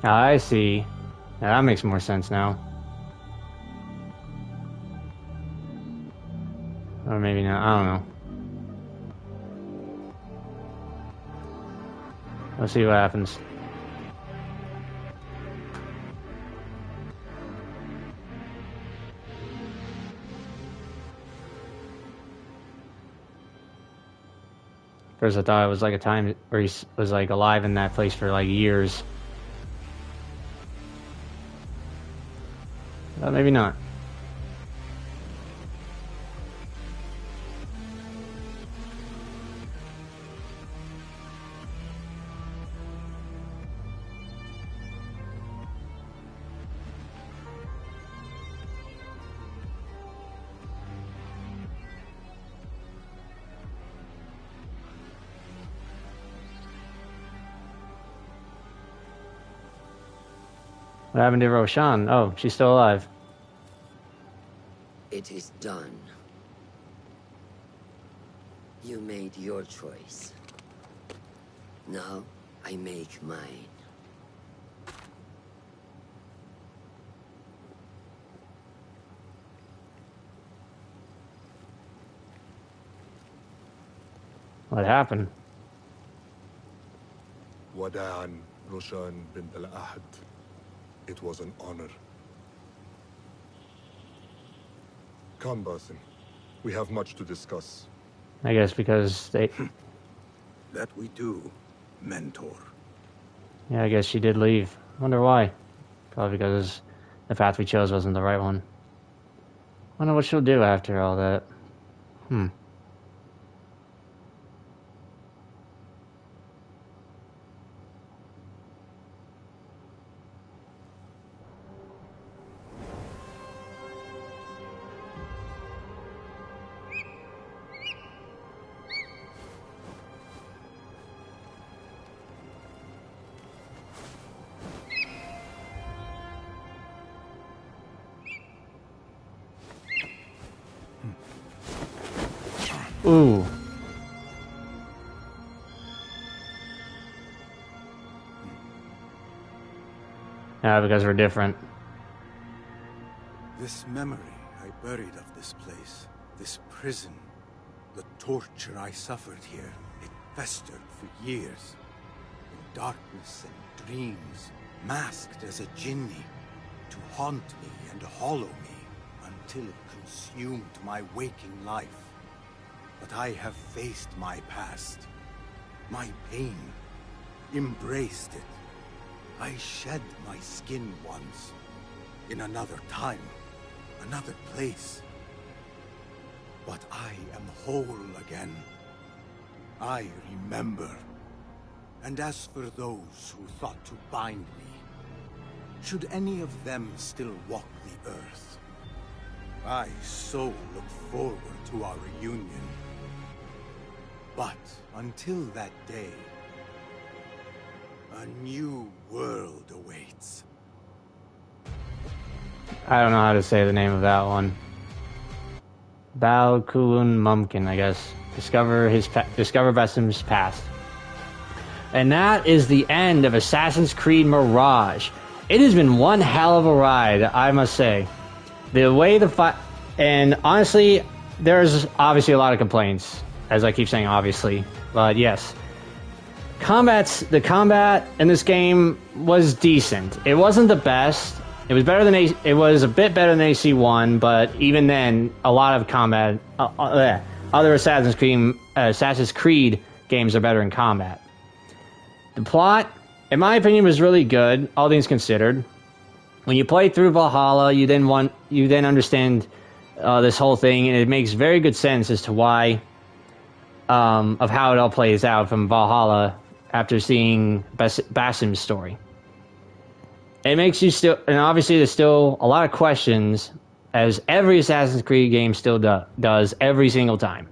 I see. Yeah, that makes more sense now. Or maybe not. I don't know. Let's see what happens. First I thought it was like a time where he was like alive in that place for like years. But maybe not. What happened to Roshan? Oh, she's still alive. It is done. You made your choice. Now, I make mine. What happened? Wada'an Roshan bint al-Ahad. It was an honor. Come, Basim. We have much to discuss. I guess because they... That we do, mentor. Yeah, I guess she did leave. Wonder why. Probably because the path we chose wasn't the right one. Wonder what she'll do after all that. Ooh. Yeah, because we're different. This memory I buried of this place, this prison, the torture I suffered here, it festered for years. In darkness and dreams, masked as a jinni, to haunt me and hollow me, until it consumed my waking life. But I have faced my past, my pain, embraced it. I shed my skin once, in another time, another place. But I am whole again. I remember. And as for those who thought to bind me, should any of them still walk the earth, I so look forward to our reunion. But until that day, a new world awaits. I don't know how to say the name of that one. Bal Kulun Mumkin, I guess. Discover Basim's past. And that is the end of Assassin's Creed Mirage. It has been one hell of a ride, I must say. The way the fight... And honestly, there's obviously a lot of complaints. As I keep saying, obviously. But yes. The combat in this game was decent. It wasn't the best. It was better than it was a bit better than AC1, but even then, a lot of combat... other Assassin's Creed games are better in combat. The plot, in my opinion, was really good, all things considered. When you play through Valhalla, you then understand this whole thing, and it makes very good sense as to why, of how it all plays out from Valhalla after seeing Basim's story. It makes you still, and obviously there's still a lot of questions, as every Assassin's Creed game still does every single time.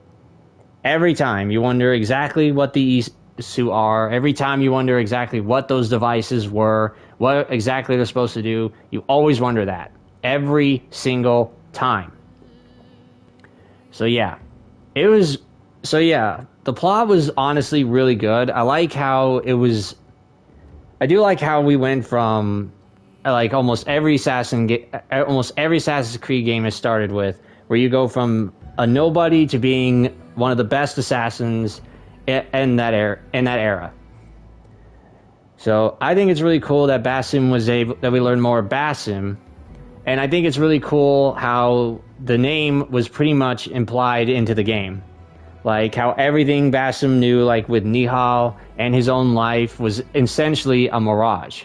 Every time you wonder exactly what the Isu are. Every time you wonder exactly what those devices were, what exactly they're supposed to do. You always wonder that. Every single time. So yeah. The plot was honestly really good. I like how it was... I do like how we went from... like almost every Assassin's Creed game has started with, where you go from a nobody to being one of the best assassins in that era. So I think it's really cool that that we learned more of Basim, and I think it's really cool how the name was pretty much implied into the game, like how everything Basim knew, like with Nihal and his own life, was essentially a mirage.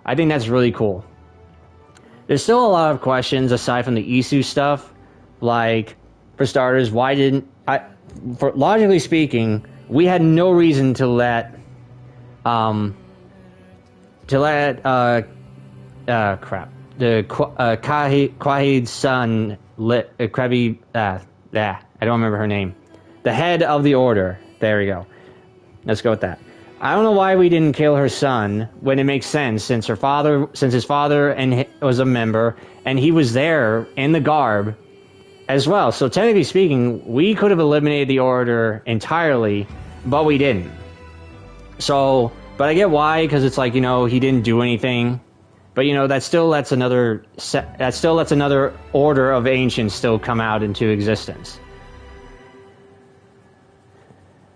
I think that's really cool. There's still a lot of questions aside from the Isu stuff, like, for starters, logically speaking, we had no reason to let the Quahid's son, I don't remember her name, the head of the order, there we go, let's go with that. I don't know why we didn't kill her son when it makes sense, since his father was a member, and he was there in the garb as well. So technically speaking, we could have eliminated the order entirely, but we didn't. So, but I get why, because it's like, he didn't do anything. But that still lets another order of ancients still come out into existence.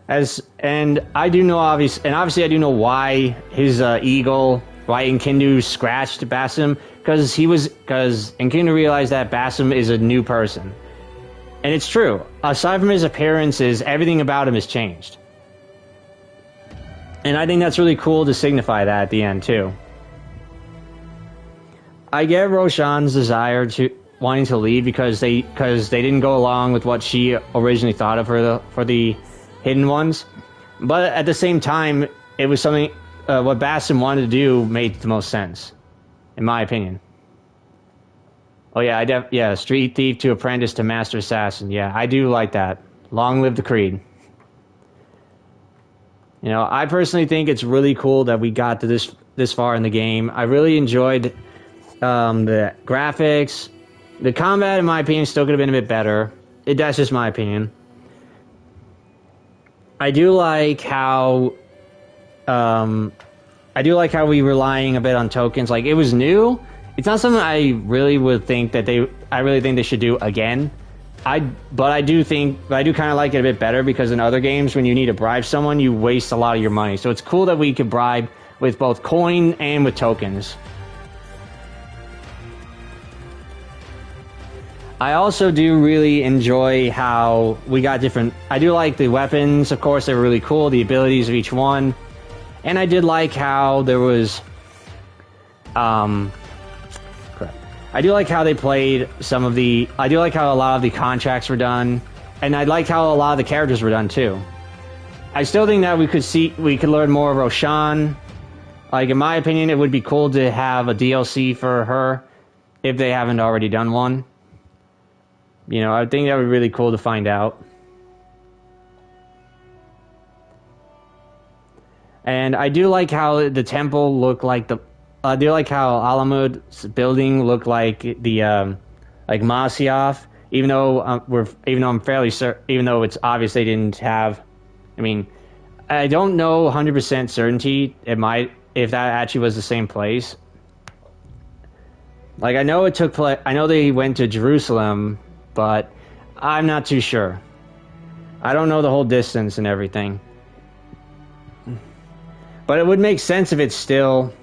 I do know obviously I do know why his eagle, why Enkidu scratched Basim, because Enkidu realized that Basim is a new person. And it's true. Aside from his appearances, everything about him has changed. And I think that's really cool to signify that at the end too. I get Roshan's desire to wanting to leave because they didn't go along with what she originally thought of her for the Hidden Ones, but at the same time, it was something what Basim wanted to do made the most sense, in my opinion. Oh yeah, street thief to apprentice to master assassin. Yeah, I do like that. Long live the Creed. I personally think it's really cool that we got to this far in the game. I really enjoyed the graphics. The combat, in my opinion, still could have been a bit better. That's just my opinion. I do like how we were relying a bit on tokens. Like, it was new. It's not something I really think they should do again. But I do kind of like it a bit better, because in other games, when you need to bribe someone, you waste a lot of your money. So it's cool that we could bribe with both coin and with tokens. I also do really enjoy how we got different... I do like the weapons, of course, they were really cool, the abilities of each one. And I did like how there was, crap. I do like how they played some of the, I do like how a lot of the contracts were done, and I like how a lot of the characters were done too. I still think that we could learn more of Roshan. Like, in my opinion, it would be cool to have a DLC for her, if they haven't already done one. You know, I think that would be really cool to find out. And I do like how the temple looked like the... I do like how Alamud's building looked like the, like Masyaf. Even though I'm fairly certain, even though it's obvious they didn't have... I mean, I don't know 100% certainty if that actually was the same place. Like, I know it took place... I know they went to Jerusalem, but I'm not too sure. I don't know the whole distance and everything. But it would make sense if it's still...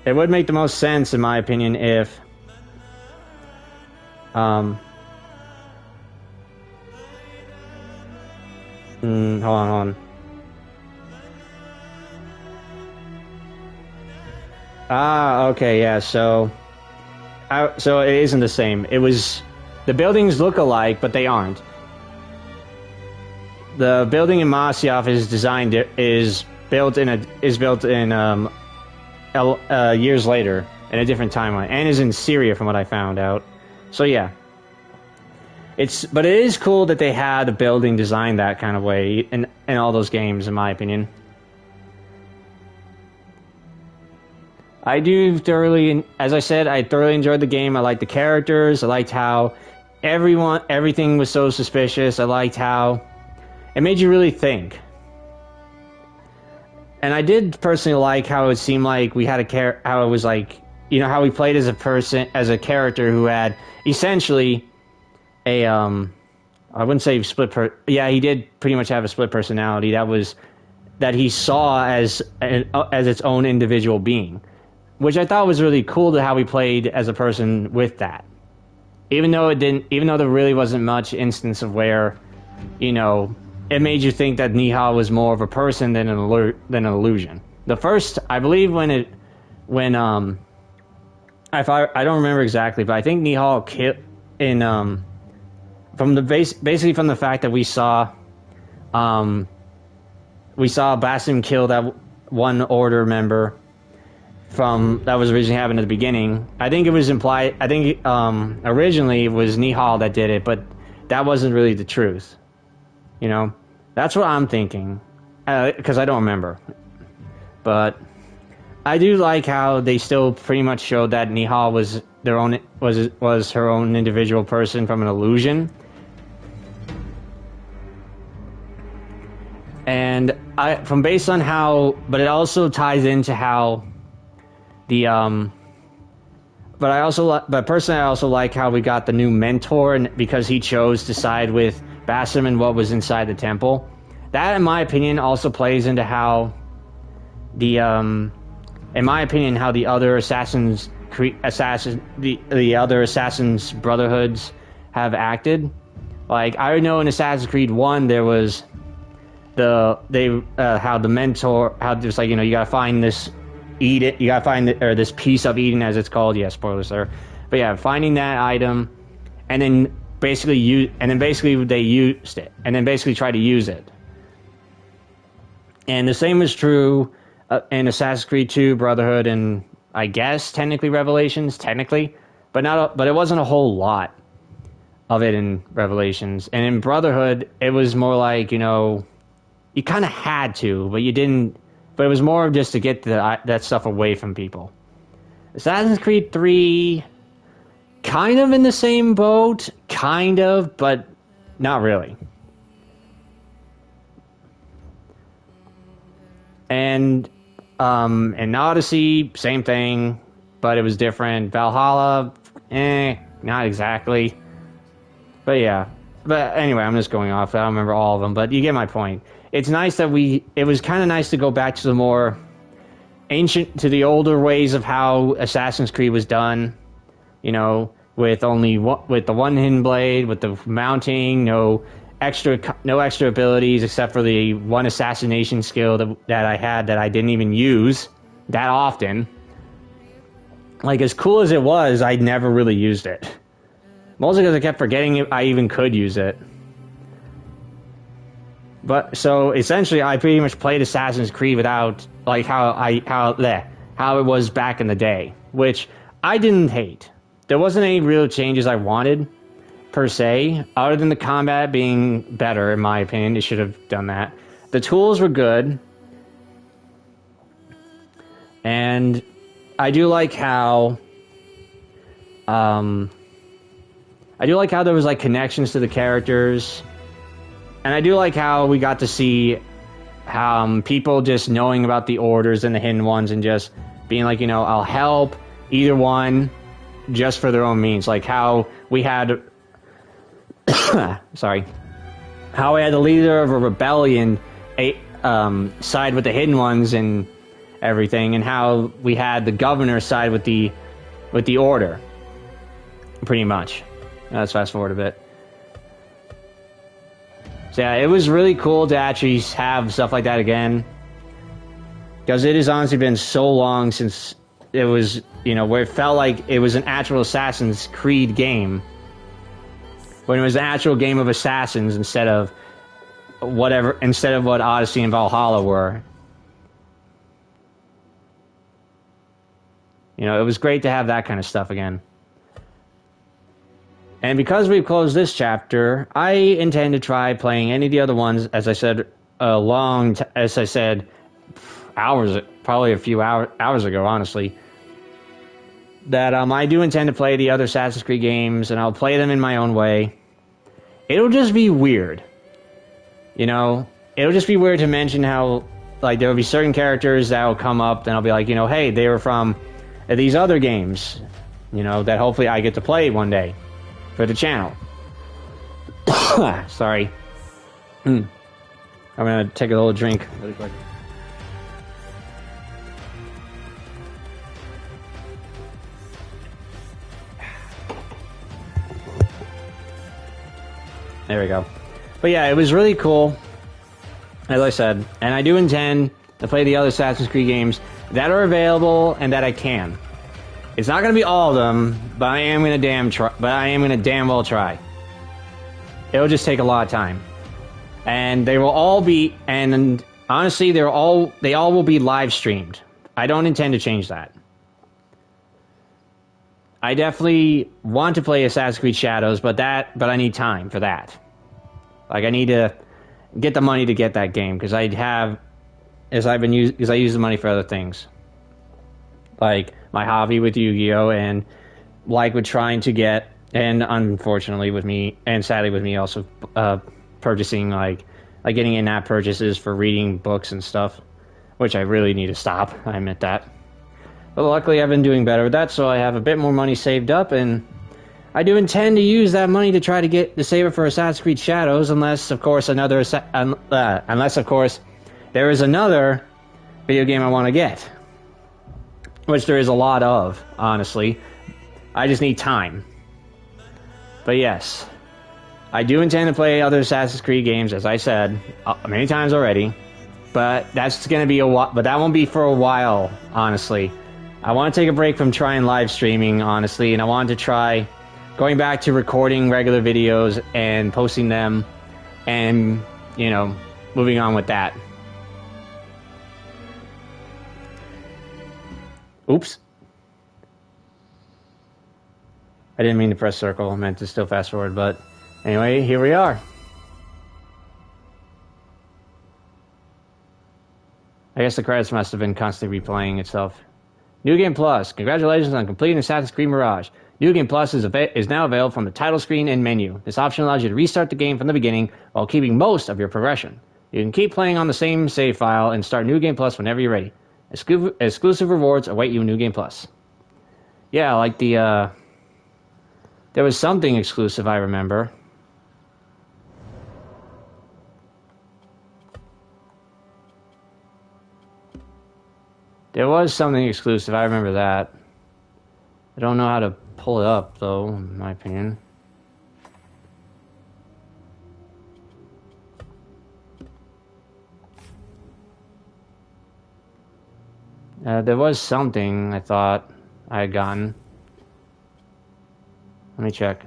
It would make the most sense, in my opinion, if... hold on. Ah, okay, yeah, so it isn't the same. It was... The buildings look alike, but they aren't. The building in Masyaf is built in years later in a different timeline, and is in Syria from what I found out. So yeah, but it is cool that they had the building designed that kind of way in all those games, in my opinion. I do thoroughly, as I said, I thoroughly enjoyed the game. I liked the characters. I liked how everything was so suspicious. I liked how it made you really think. And I did personally like how it seemed like we had how it was like, you know, how we played as a character who had essentially a, I wouldn't say yeah, he did pretty much have a split personality that he saw as its own individual being, which I thought was really cool to how we played as a person with that. Even though there really wasn't much instance of where, you know, it made you think that Nihal was more of a person than an illusion. The first, I believe, I don't remember exactly, but I think Nihal basically from the fact that we saw Basim kill that one order member that was originally happening at the beginning. I think it was implied. I think originally it was Nihal that did it, but that wasn't really the truth. You know, that's what I'm thinking, because I don't remember. But I do like how they still pretty much showed that Nihal was her own individual person from an illusion. And but it also ties into how but personally, I also like how we got the new mentor, and because he chose to side with Basim and what was inside the temple. That, in my opinion, also plays into how the other the other Assassin's Brotherhoods have acted. Like, I know in Assassin's Creed 1 there was how the mentor, how there's like, you know, you gotta find this this piece of Eden, as it's called. Yeah, spoilers there. But yeah, finding that item, and then basically they used it, and then basically try to use it. And the same is true in Assassin's Creed 2, Brotherhood, and I guess technically Revelations, but it wasn't a whole lot of it in Revelations. And in Brotherhood, it was more like, you know, you kind of had to, but you didn't. But it was more just to get that stuff away from people. Assassin's Creed 3, kind of in the same boat, kind of, but not really. And in Odyssey, same thing, but it was different. Valhalla, not exactly. But yeah. But anyway, I'm just going off. I don't remember all of them, but you get my point. It's nice that it was kind of nice to go back to the more ancient, to the older ways of how Assassin's Creed was done. You know, with the one hidden blade, with the mounting, no no extra abilities except for the one assassination skill that I had that I didn't even use that often. Like, as cool as it was, I never really used it. Mostly because I kept forgetting I even could use it. But, so, essentially, I pretty much played Assassin's Creed without, like, how it was back in the day. Which, I didn't hate. There wasn't any real changes I wanted, per se, other than the combat being better, in my opinion. It should have done that. The tools were good. And I do like how there was like connections to the characters, and I do like how we got to see people just knowing about the orders and the hidden ones and just being like, you know, I'll help either one just for their own means. Like how we had how we had the leader of a rebellion side with the hidden ones and everything, and how we had the governor side with the order, pretty much. Let's fast forward a bit. So yeah, it was really cool to actually have stuff like that again, because it has honestly been so long since it was, you know, where it felt like it was an actual Assassin's Creed game, when it was an actual game of assassins instead of what Odyssey and Valhalla were. You know, it was great to have that kind of stuff again. And because we've closed this chapter, I intend to try playing any of the other ones, as I said, probably a few hours ago, honestly. That I do intend to play the other Assassin's Creed games, and I'll play them in my own way. It'll just be weird. You know, it'll just be weird to mention how, like, there will be certain characters that will come up, and I'll be like, you know, hey, they were from these other games, you know, that hopefully I get to play one day for the channel. Sorry. I'm gonna take a little drink really quick. There we go. But yeah, it was really cool, as I said, and I do intend to play the other Assassin's Creed games that are available and that I can. It's not going to be all of them, but I am going to damn well try. It'll just take a lot of time. And they will all be, and honestly, they all will be live streamed. I don't intend to change that. I definitely want to play Assassin's Creed Shadows, but I need time for that. Like, I need to get the money to get that game, because I use the money for other things. Like my hobby with Yu-Gi-Oh! And like with trying to get, and unfortunately with me, and sadly with me also purchasing, like getting in-app purchases for reading books and stuff, which I really need to stop, I admit that. But luckily I've been doing better with that, so I have a bit more money saved up, and I do intend to use that money to try to save it for Assassin's Creed Shadows, unless of course there is another video game I want to get. Which there is a lot of, honestly. I just need time. But yes, I do intend to play other Assassin's Creed games, as I said many times already. But that's going to be but that won't be for a while, honestly. I want to take a break from trying live streaming, honestly, and I want to try going back to recording regular videos and posting them, and, you know, moving on with that. Oops. I didn't mean to press circle. I meant to still fast forward, but anyway, here we are. I guess the credits must have been constantly replaying itself. New Game Plus. Congratulations on completing Assassin's Creed Mirage. New Game Plus is now available from the title screen and menu. This option allows you to restart the game from the beginning while keeping most of your progression. You can keep playing on the same save file and start New Game Plus whenever you're ready. Exclusive rewards await you in New Game Plus. Yeah, like there was something exclusive, I remember. There was something exclusive, I remember that. I don't know how to pull it up, though, in my opinion. There was something I thought I had gotten. Let me check.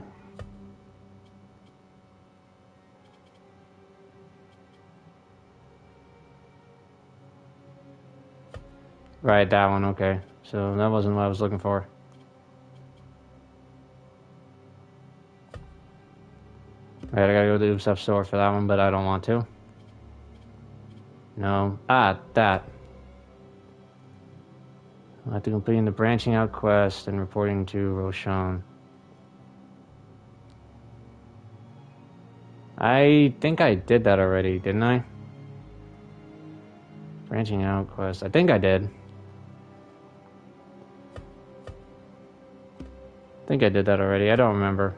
Right, that one, okay. So that wasn't what I was looking for. Right, I gotta go to the Ubisoft store for that one, but I don't want to. No. Ah, that. After completing the branching out quest and reporting to Roshan. I think I did that already, didn't I? Branching out quest. I think I did. I think I did that already. I don't remember.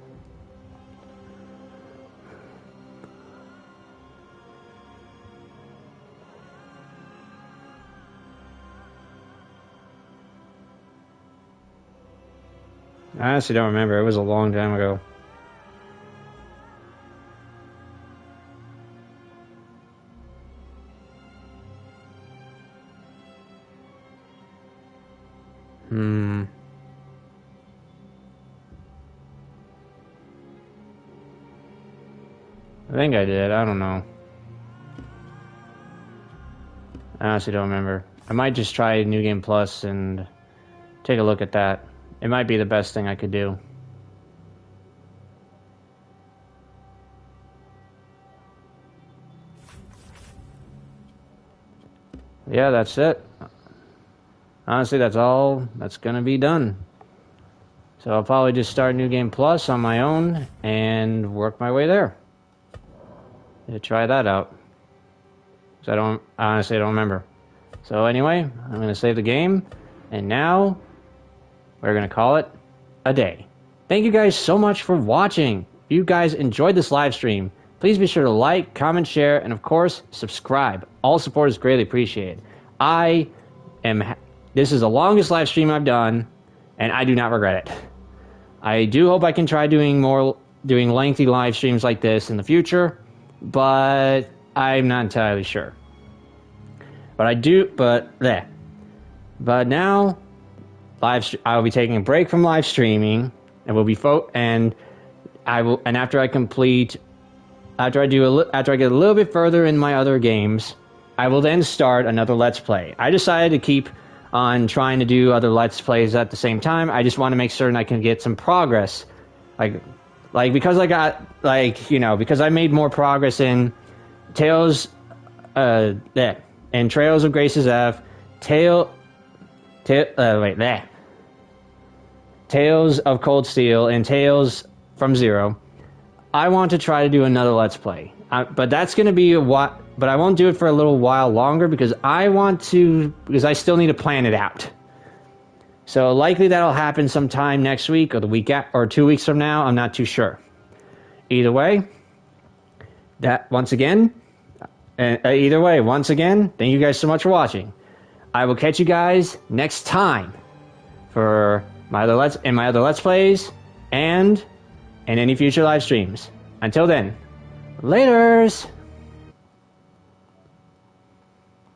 I honestly don't remember. It was a long time ago. I think I did. I don't know. I honestly don't remember. I might just try New Game Plus and take a look at that. It might be the best thing I could do. Yeah, that's it. Honestly, that's all that's gonna be done. So I'll probably just start New Game Plus on my own and work my way there. Try that out. So honestly, I don't remember. So anyway, I'm going to save the game. And now, we're going to call it a day. Thank you guys so much for watching. If you guys enjoyed this live stream, please be sure to like, comment, share, and of course, subscribe. All support is greatly appreciated. This is the longest live stream I've done, and I do not regret it. I do hope I can try doing lengthy live streams like this in the future, but I'm not entirely sure. But now, I'll be taking a break from live streaming, and after I get a little bit further in my other games, I will then start another Let's Play. I decided to keep on trying to do other Let's Plays at the same time. I just want to make certain I can get some progress, because I made more progress in Tales, and Trails of Grace's F, Tales of Cold Steel, and Tales from Zero. I want to try to do another Let's Play, but that's going to be but I won't do it for a little while longer because I still need to plan it out. So likely that'll happen sometime next week or or 2 weeks from now. I'm not too sure. Either way, once again, thank you guys so much for watching. I will catch you guys next time for my other Let's Plays and any future live streams. Until then, laters!